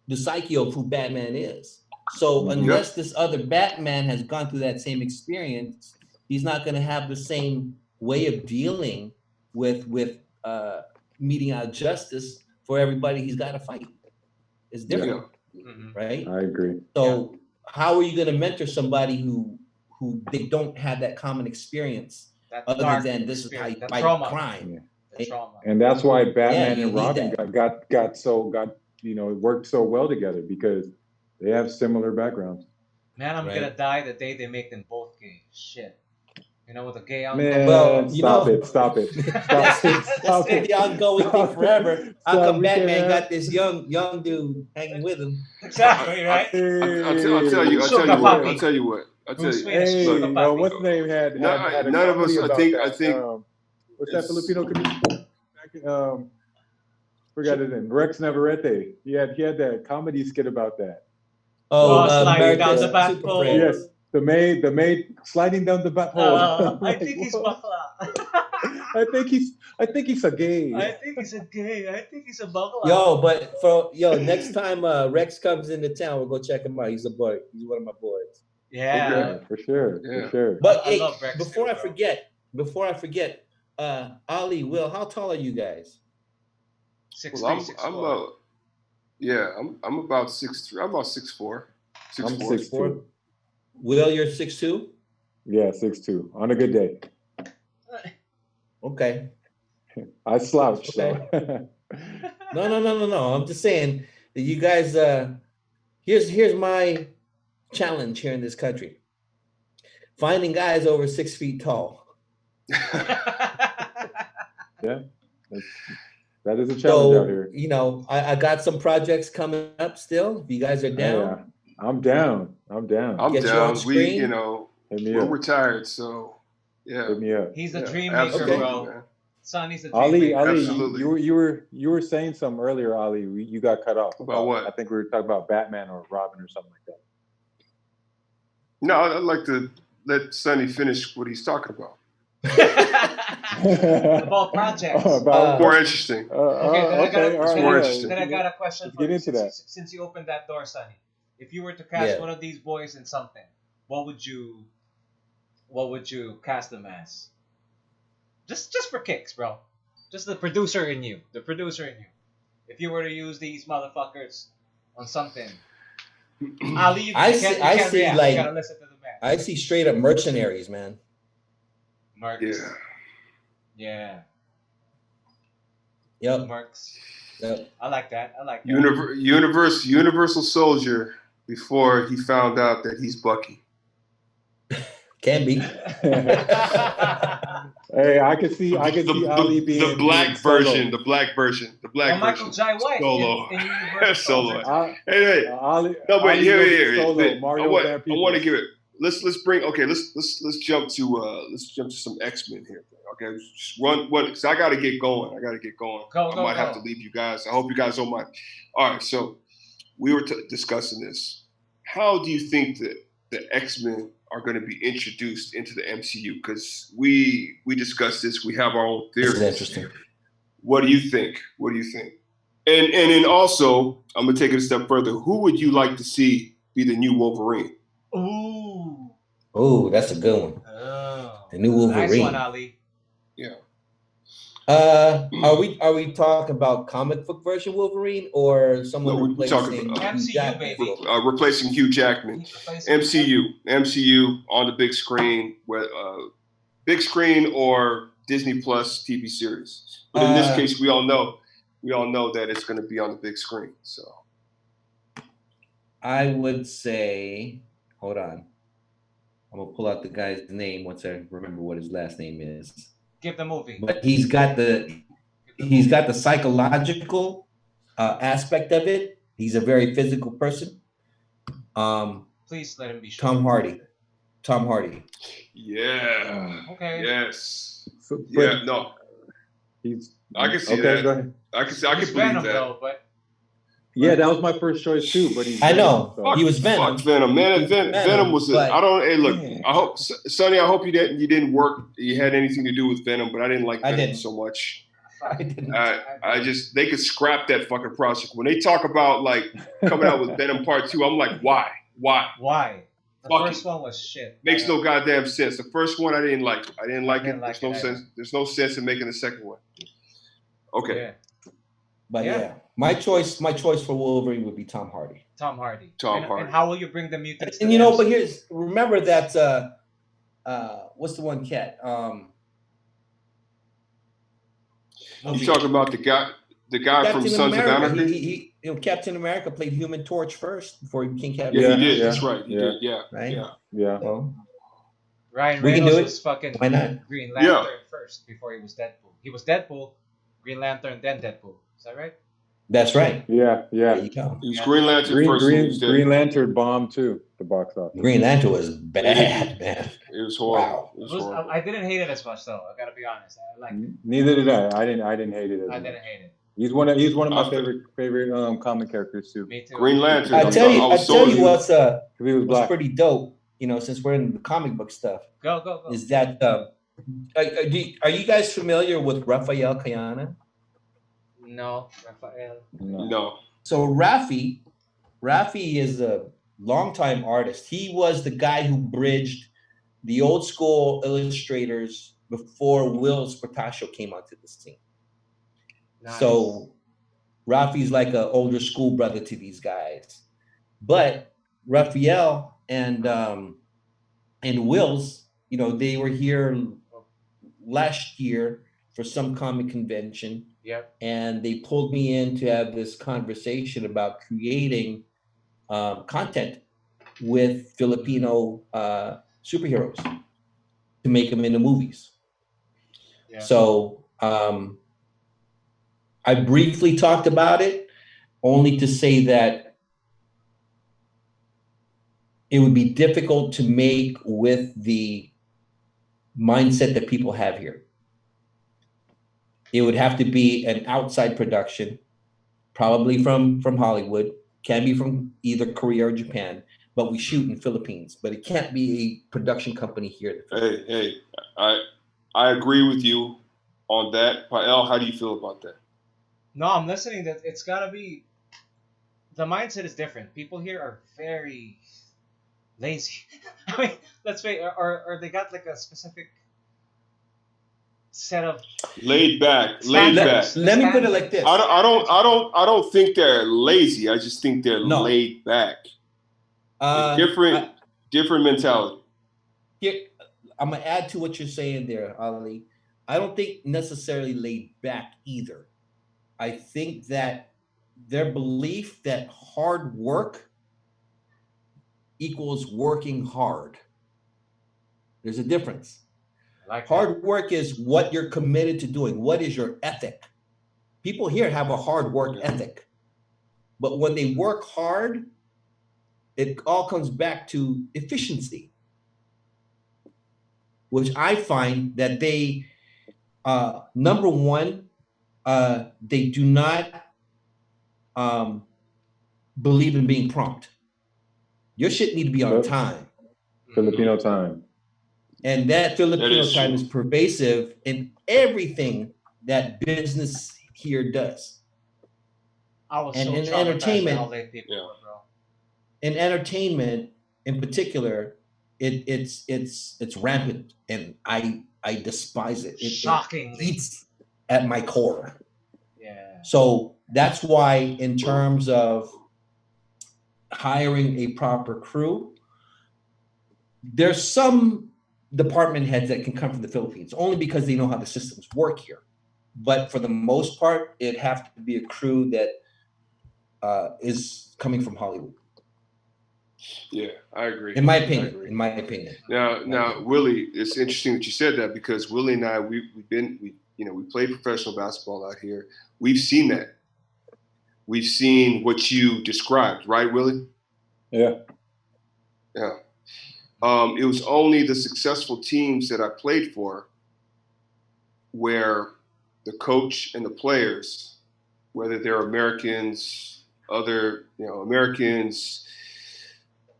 the psyche of who Batman is. So unless this other Batman has gone through that same experience, he's not going to have the same way of dealing with meting out justice for everybody he's got to fight. It's different, right?
I agree.
So how are you going to mentor somebody who they don't have that common experience other than this is how you fight crime?
And that's why Batman and Robin got worked so well together because they have similar backgrounds.
Man, I'm gonna die the day they make them both gay. Shit. With a gay uncle.
Man, stop it.
That's the ongoing thing forever. How come Batman got this young dude hanging with him?
Exactly, right?
I'll tell you what.
Hey, what's the name had
none of us. I think.
What's that Filipino comedian? Forgot his name. Rex Navarrete. He had that comedy skit about that.
Sliding down the back pole.
Yes, the maid sliding down the back pole.
I think he's bakla.
I think he's a gay.
I think he's a gay. I think he's a bugler.
Next time Rex comes into town, we'll go check him out. He's a boy. He's one of my boys.
Yeah.
Yeah, for sure.
Yeah.
For sure.
But
I love Rex
before
too,
I forget, Ali, Will, how tall are you guys?
6'3",
Well,
6'4".
I'm about 6'3". I'm about 6'4".
I'm
6'4".
6'2".
Will, you're 6'2"?
Yeah, 6'2". On a good day.
Okay.
I slouch.
Okay.
So.
No. I'm just saying that you guys. Here's my challenge here in this country: finding guys over 6 feet tall.
Yeah, that is a challenge out here.
You know, I got some projects coming up still. If you guys are down,
Yeah, I'm down.
I'm
Get you
down.
on screen.
We're retired, so yeah.
Hit me up.
He's the
Yeah,
dream maker,
absolutely,
bro.
man.
Sonny's the dream maker.
Ali,
Absolutely.
you were saying something earlier, Ali. You got cut off.
About what?
I think we were talking about Batman or Robin or something like that.
No, I'd like to let Sonny finish what he's talking about.
About projects.
More interesting.
Then I got a question
Let's
for
get
you.
into that.
Since you opened that door, Sonny, if you were to cast one of these boys in something, what would you cast them as? Just for kicks, bro. Just the producer in you. If you were to use these motherfuckers on something, Ali, you
I
can't
see
react.
like
You gotta listen to the man.
I see straight up mercenaries, man.
Marks.
Yeah.
Yeah.
Yep.
Marks.
Yep.
I like that.
Universal Soldier before he found out that he's Bucky.
Can be.
Hey, I can see Ali being
the black version.
Michael Jai White
Solo.
in Universal
Solo.
Soldier.
Hey.
Ali,
No, but
Ali
here.
Solo,
I
Mario
want
Van
to
Peebles.
give it. Let's jump to some X-Men here. Okay, just one. Because I got to get going. I might have to leave you guys. I hope you guys don't mind. All right, so we were discussing this. How do you think that the X-Men are going to be introduced into the MCU? Because we discussed this. We have our own theories.
This is interesting.
What do you think? And then also, I'm going to take it a step further. Who would you like to see be the new Wolverine?
Ooh, that's a good one.
Oh,
the new Wolverine.
Nice one, Ali.
Yeah.
Are we talking about comic book version Wolverine or someone replacing
MCU, baby?
Replacing Hugh Jackman. MCU on the big screen, big screen or Disney Plus TV series. But in this case, we all know that it's going to be on the big screen. So
I would say, hold on. I'm gonna pull out the guy's name once I remember what his last name is.
Give the movie.
But he's got the psychological aspect of it. He's a very physical person.
Please let him be sure.
Tom Hardy.
Yeah.
Okay.
Yes.
No.
I can see that.
Go ahead.
I can believe that.
Though, but
yeah, that was my first choice too. But
I know he was Venom.
Fuck Venom, man. Venom was. I don't. Hey, look.
Man.
I hope, Sonny. I hope you didn't work. You had anything to do with Venom, but I didn't like Venom so much.
I didn't.
They could scrap that fucking project. When they talk about like coming out with Venom Part 2, I'm like, why?
The first one was shit.
Makes no goddamn sense. The first one I didn't like. I didn't like it. There's no sense. There's no sense in making the second one. Okay.
Yeah.
But yeah, my choice for Wolverine would be Tom Hardy.
And how will you bring the mutants?
And but remember that what's the one cat?
You talking about the guy
Captain
from Sons
America.
of Anarchy?
Captain America played Human Torch first before he became Captain.
Yeah,
America.
he did. That's right. He did. Yeah.
Right.
Yeah.
So,
Ryan
we can
Reynolds
do it.
was fucking
Why not?
Green Lantern first before he was Deadpool. He was Deadpool, Green Lantern, then Deadpool. Is that right?
That's right.
Yeah.
There you go.
He was Green Lantern first.
Green Lantern bombed too. The box office.
Green Lantern was bad, man.
It was horrible.
Wow.
I didn't hate it as much though. I gotta be honest. I liked it.
Neither did I. I didn't hate it.
I didn't hate it.
He's one of my favorite comic characters too.
Me too.
Green Lantern.
I tell you what's
He was black.
pretty dope. Since we're in the comic book stuff,
Go.
is that Are you guys familiar with Rafael Cayana?
No, Rafael.
No.
So Rafi is a longtime artist. He was the guy who bridged the old school illustrators before Will Sportacio came onto the scene.
Nice.
So Rafi's like an older school brother to these guys. But Raphael and Will's, they were here last year for some comic convention.
Yep.
And they pulled me in to have this conversation about creating content with Filipino superheroes to make them into movies. Yeah. So I briefly talked about it, only to say that it would be difficult to make with the mindset that people have here. It would have to be an outside production, probably from Hollywood, can be from either Korea or Japan, but we shoot in Philippines. But it can't be a production company here.
Hey, I agree with you on that. Pael, how do you feel about that?
No, I'm listening. That it's gotta be. The mindset is different. People here are very lazy. I mean, let's say, or they got like a specific set of
laid back.
Let me put it like this.
I don't think they're lazy. I just think they're laid back. Different mentality.
Here, I'm gonna add to what you're saying there, Ali. I don't think necessarily laid back either. I think that their belief that hard work equals working hard. There's a difference. Hard work is what you're committed to doing. What is your ethic? People here have a hard work ethic. But when they work hard, it all comes back to efficiency, which I find that they, number one, they do not believe in being prompt. Your shit need to be on time.
Filipino time.
And that Filipino time is pervasive in everything that business here does.
In entertainment,
in entertainment in particular, it's rampant, and I despise it.
Shockingly.
It eats at my core.
Yeah.
So that's why, in terms of hiring a proper crew, there's some department heads that can come from the Philippines only because they know how the systems work here. But for the most part, it has to be a crew that is coming from Hollywood.
Yeah, I agree.
In my opinion.
Now, Willie, it's interesting that you said that, because Willie and I, we played professional basketball out here. We've seen that. We've seen what you described, right, Willie?
Yeah.
Yeah. It was only the successful teams that I played for where the coach and the players, whether they're Americans, Americans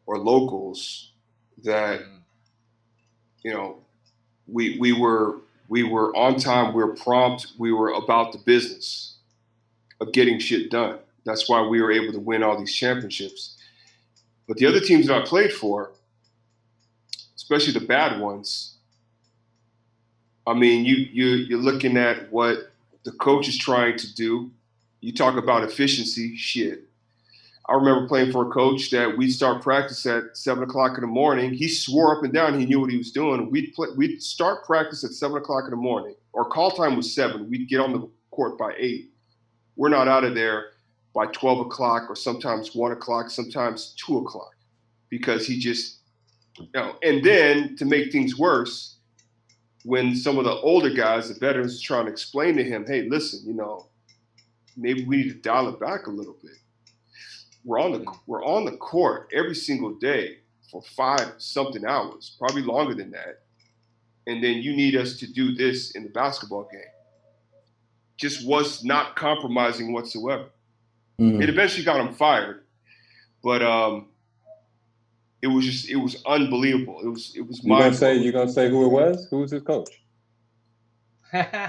or locals, that, we were on time, we were prompt, we were about the business of getting shit done. That's why we were able to win all these championships. But the other teams that I played for, especially the bad ones, I mean, you're looking at what the coach is trying to do. You talk about efficiency, shit. I remember playing for a coach that we'd start practice at 7 o'clock in the morning. He swore up and down he knew what he was doing. We'd start practice at 7 o'clock in the morning. Our call time was 7. We'd get on the court by 8. We're not out of there by 12 o'clock, or sometimes 1 o'clock, sometimes 2 o'clock, because he just, and then to make things worse, when some of the older guys, the veterans, are trying to explain to him, hey, listen, maybe we need to dial it back a little bit. We're on the court every single day for 5-something hours, probably longer than that. And then you need us to do this in the basketball game. Just was not compromising whatsoever. Mm-hmm. It eventually got him fired, but it was unbelievable. It was.
You gonna say who it was? Who was his coach?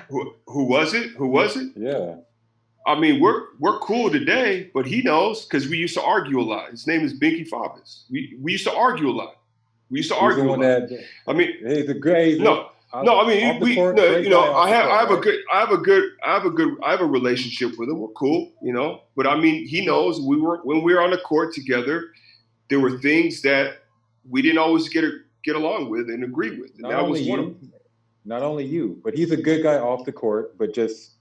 Who was it? Who was it?
Yeah.
I mean, we're cool today, but he knows because we used to argue a lot. His name is Binky Fabbas. We used to argue a lot. We used to
He's
argue
the
a
one
lot.
that.
I mean,
He's a great.
no. I mean,
off the court, great
you know,
guy off
I
the
have
court,
I have a relationship with him. We're cool, you know. But I mean, he knows when we were on the court together, there were things that we didn't always get along with and agree with, and
Not
that
only
was one of
you,
them.
not only you, but he's a good guy off the court. But just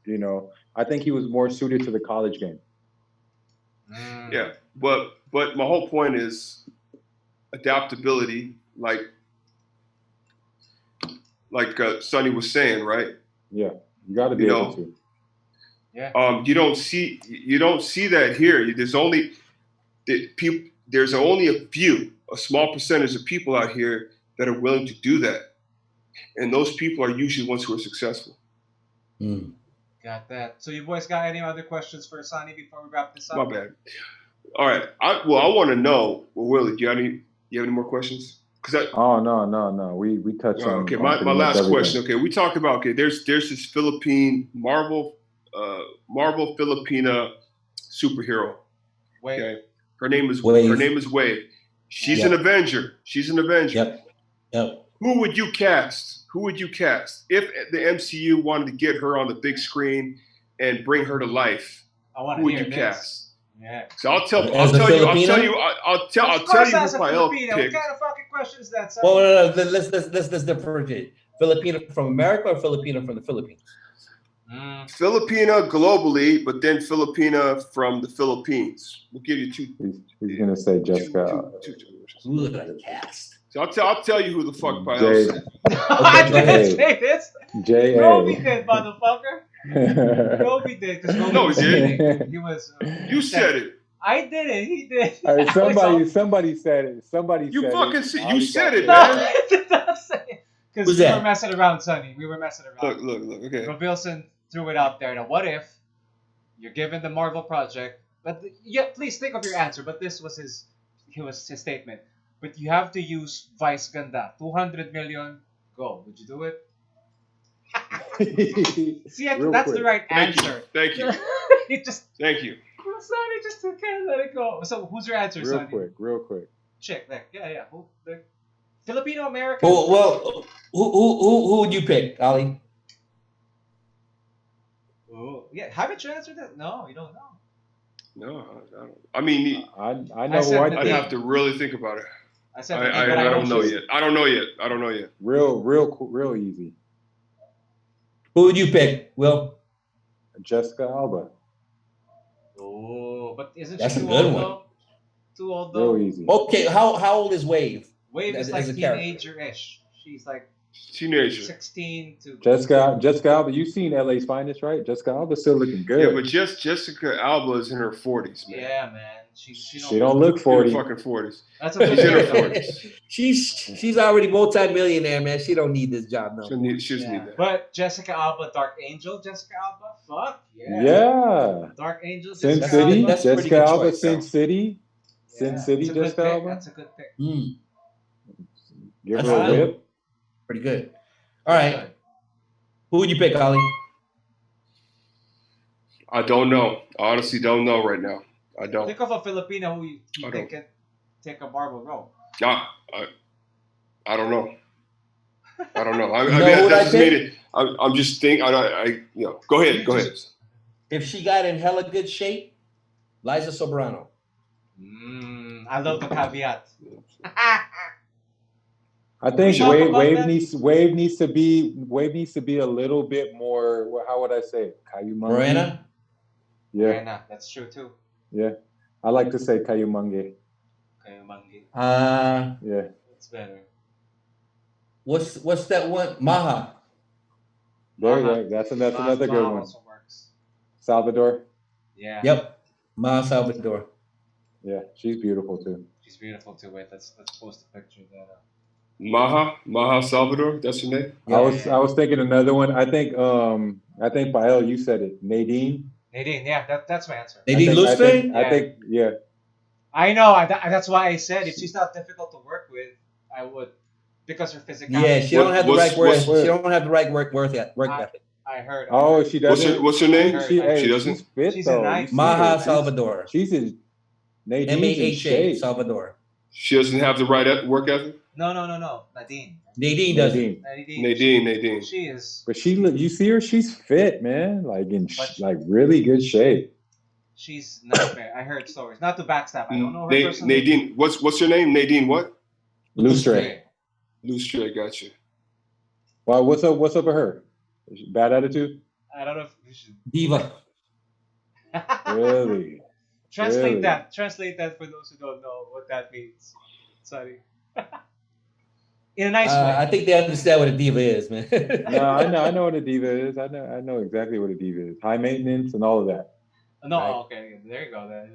I think he was more suited to the college game.
Yeah, but my whole point is adaptability, like Sonny was saying, right?
Yeah, you got to be able to.
Yeah.
You don't see that here. There's only a small percentage of people out here that are willing to do that, and those people are usually ones who are successful.
Got that. So you boys got any other questions for Sonny before we wrap this up?
My bad. All right. I want to know. Well, Willie, do you have any more questions?
No. We touched on.
Okay, my last question. Okay, we talk about there's this Philippine Marvel Filipina superhero.
Wait.
Okay, her name is Wave. She's an Avenger.
Yep.
Who would you cast? If the MCU wanted to get her on the big screen and bring her to life? Who would you cast?
Yeah.
So I'll tell you who Pael picked.
What kind of fucking question is that, son?
Well, no. Let's differentiate. Filipina from America or Filipina from the Philippines?
Filipina globally, but then Filipina from the Philippines. We'll give you two.
He's gonna say Jessica.
Who did I cast?
So I'll tell you who the fuck Pael said.
I didn't say this.
J.A.
Roby did, motherfucker. Roby did, because Roby
did.
He was.
You said it.
I did it. He did.
Somebody said it.
You said it,
No,
man.
I did not say it. Because we were messing around, Sonny. We were messing around.
Look. Okay.
Robilson threw it out there. Now, what if you're given the Marvel project? But please think of your answer. But this was his statement. But you have to use Vice Ganda. 200 million. Go. Would you do it? See, that's the right answer.
Thank you.
Thank you. Sonny just can't let it go. So who's your answer, Sonny?
Real quick.
Chick. Yeah. Filipino American.
Well, who would you pick, Ali?
Oh, yeah. Haven't you answered that? No, you don't know.
No, I don't. I mean,
I know.
I'd have to really think about it.
I said
I don't know yet. I don't know yet.
Real easy.
Who would you pick, Will?
Jessica Alba.
Oh, but isn't
That's
she
a
too
good
old
one.
though? Too old though.
Real easy.
Okay, how old is Wave?
Wave is like teenager-ish. She's like
teenager.
16 to.
Jessica Alba. You've seen LA's Finest, right? Jessica Alba's still looking good.
Yeah, but Jessica Alba is in her 40s, man.
Yeah, man.
She don't look 40.
Fucking 40s.
That's a
She's in her 40s.
She's already multi-millionaire, man. She don't need this job, no.
She doesn't need that.
But Jessica Alba, Dark Angel, Jessica Alba, fuck yeah.
Yeah.
Dark Angel,
Sin
Jessica
City,
Alba.
Jessica Alba, Sin City.
Yeah,
Sin City, Jessica Alba.
That's a good pick.
Give her a whip.
Pretty good. All right. Who would you pick, Ali?
I don't know. I honestly don't know right now. I don't.
Think of a Filipino who you think can take a Marvel role.
I don't know. I don't know. I'm just thinking. Go ahead.
If she got in hella good shape, Liza Soberano.
I love the caveat.
I think Wave needs to be a little bit more. How would I say it?
Morena.
Yeah.
Morena, that's true too.
Yeah, I like to say Kayumangi. Yeah,
it's better.
What's that one? Maha.
That's another good one.
Also works.
Salvador.
Yeah.
Yep. Maha Salvador.
Yeah, she's beautiful too.
Wait, let's post a picture of that up.
Maha Salvador. That's her name.
Yeah. I was thinking another one. I think Pael, you said it. Nadine.
Yeah, that's my answer.
Nadine Lustre?
I think, yeah.
I know. That's why I said if she's not difficult to work with, I would, because her physicality.
Yeah, she don't have the right work ethic.
I heard.
Oh, she doesn't.
What's her name?
heard,
She,
I heard.
She
hey,
doesn't.
she's fit
She's a
though. You
nice
see
Maha
her.
Salvador.
She's in. Nadine's in
Maha
shape.
Salvador.
She doesn't have the right work ethic.
No. Nadine.
Nadine doesn't.
Nadine.
She is.
But you see her. She's fit, man. Like
But
like really good shape.
she's nightmare. I heard stories. Not to backstab. I don't know her personally.
Nadine. What's her name? Nadine what?
Lustre.
Lustre. Gotcha.
Well, what's up with her? Bad attitude?
I don't know if we should.
Diva.
Really?
Translate
Really?
that. Translate that for those who don't know what that means. Sorry. In a nice way.
I think they understand what a diva is, man.
No, I know what a diva is. I know exactly what a diva is. High maintenance and all of that.
No,
Right.
okay. There you go. There.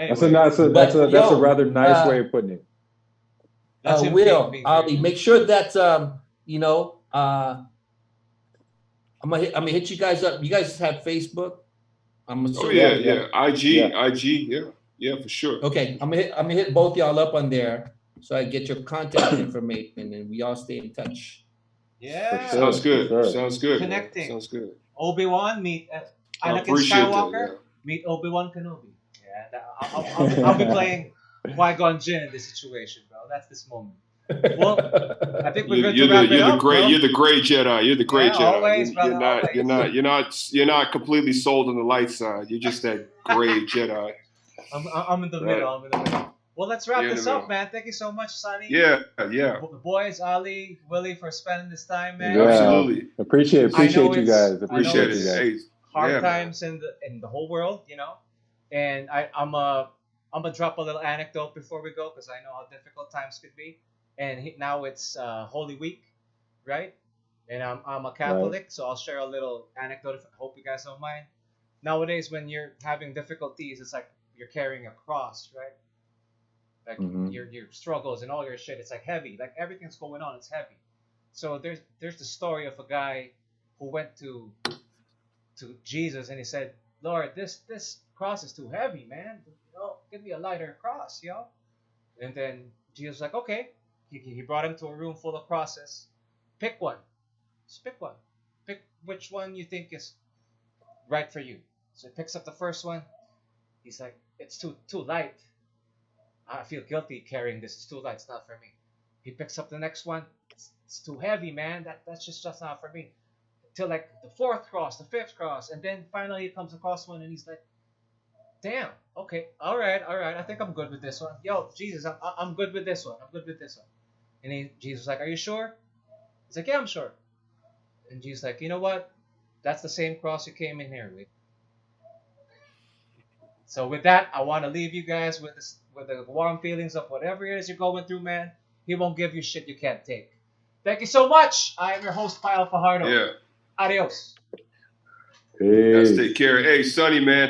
That's
Anyway,
that's a
yo,
rather nice way of putting it.
that's him
Will,
being
Ali,
very-
make sure that I'm gonna hit you guys up. You guys have Facebook? I'm
Oh
assuming.
yeah. IG,
Yeah.
yeah, for sure.
Okay, I'm gonna hit both y'all up on there so I get your contact information and we all stay in touch.
Yeah.
For sure.
Sounds good.
Sure.
Sounds good. man.
Connecting.
Sounds good.
Obi-Wan meet
I
Anakin
appreciate
Skywalker.
that.
Meet Obi-Wan Kenobi. Yeah, I'll be playing Qui-Gon Jinn in this situation, bro. That's this moment. Well, I think we're good to wrap it up, bro.
You're the gray Jedi. You're the gray
Yeah,
Jedi.
always, brother,
You're not completely sold on the light side. You're just that gray Jedi.
I'm in the
Right.
middle. I'm in the middle. Well, let's wrap
You're in
this
the
up,
middle.
man. Thank you so much, Sonny.
Yeah.
The boys, Ali, Willie, for spending this time, man.
Yeah.
Absolutely.
Appreciate
I know
you
it's-
guys.
I know
Appreciate
Appreciate
you
it.
guys.
Hey,
Hard
yeah, man.
times in the whole world, you know. And I'm gonna drop a little anecdote before we go because I know how difficult times could be. And now it's Holy Week, right? And I'm a Catholic, so I'll share a little anecdote. I hope you guys don't mind. Nowadays, when you're having difficulties, it's like you're carrying a cross, right? Like
Mhm.
your struggles and all your shit. It's like heavy. Like everything's going on. It's heavy. So there's the story of a guy who went to Jesus and he said, Lord, this cross is too heavy, man. Give me a lighter cross, yo. And then Jesus was like, okay. He brought him to a room full of crosses. Pick one. Just pick one. Pick which one you think is right for you. So he picks up the first one. He's like, it's too light. I feel guilty carrying this. It's too light. It's not for me. He picks up the next one. It's too heavy, man. That's just not for me. Till like the fourth cross, the fifth cross, and then finally he comes across one and he's like, damn, okay, all right, I think I'm good with this one. Yo, Jesus, I'm good with this one. I'm good with this one. And Jesus was like, are you sure? He's like, yeah, I'm sure. And Jesus like, you know what? That's the same cross you came in here with. So with that, I want to leave you guys with the warm feelings of whatever it is you're going through, man. He won't give you shit you can't take. Thank you so much. I am your host, Pyle Fajardo.
Yeah.
Adios.
Guys,
Peace.
take care. Hey, Sonny, man.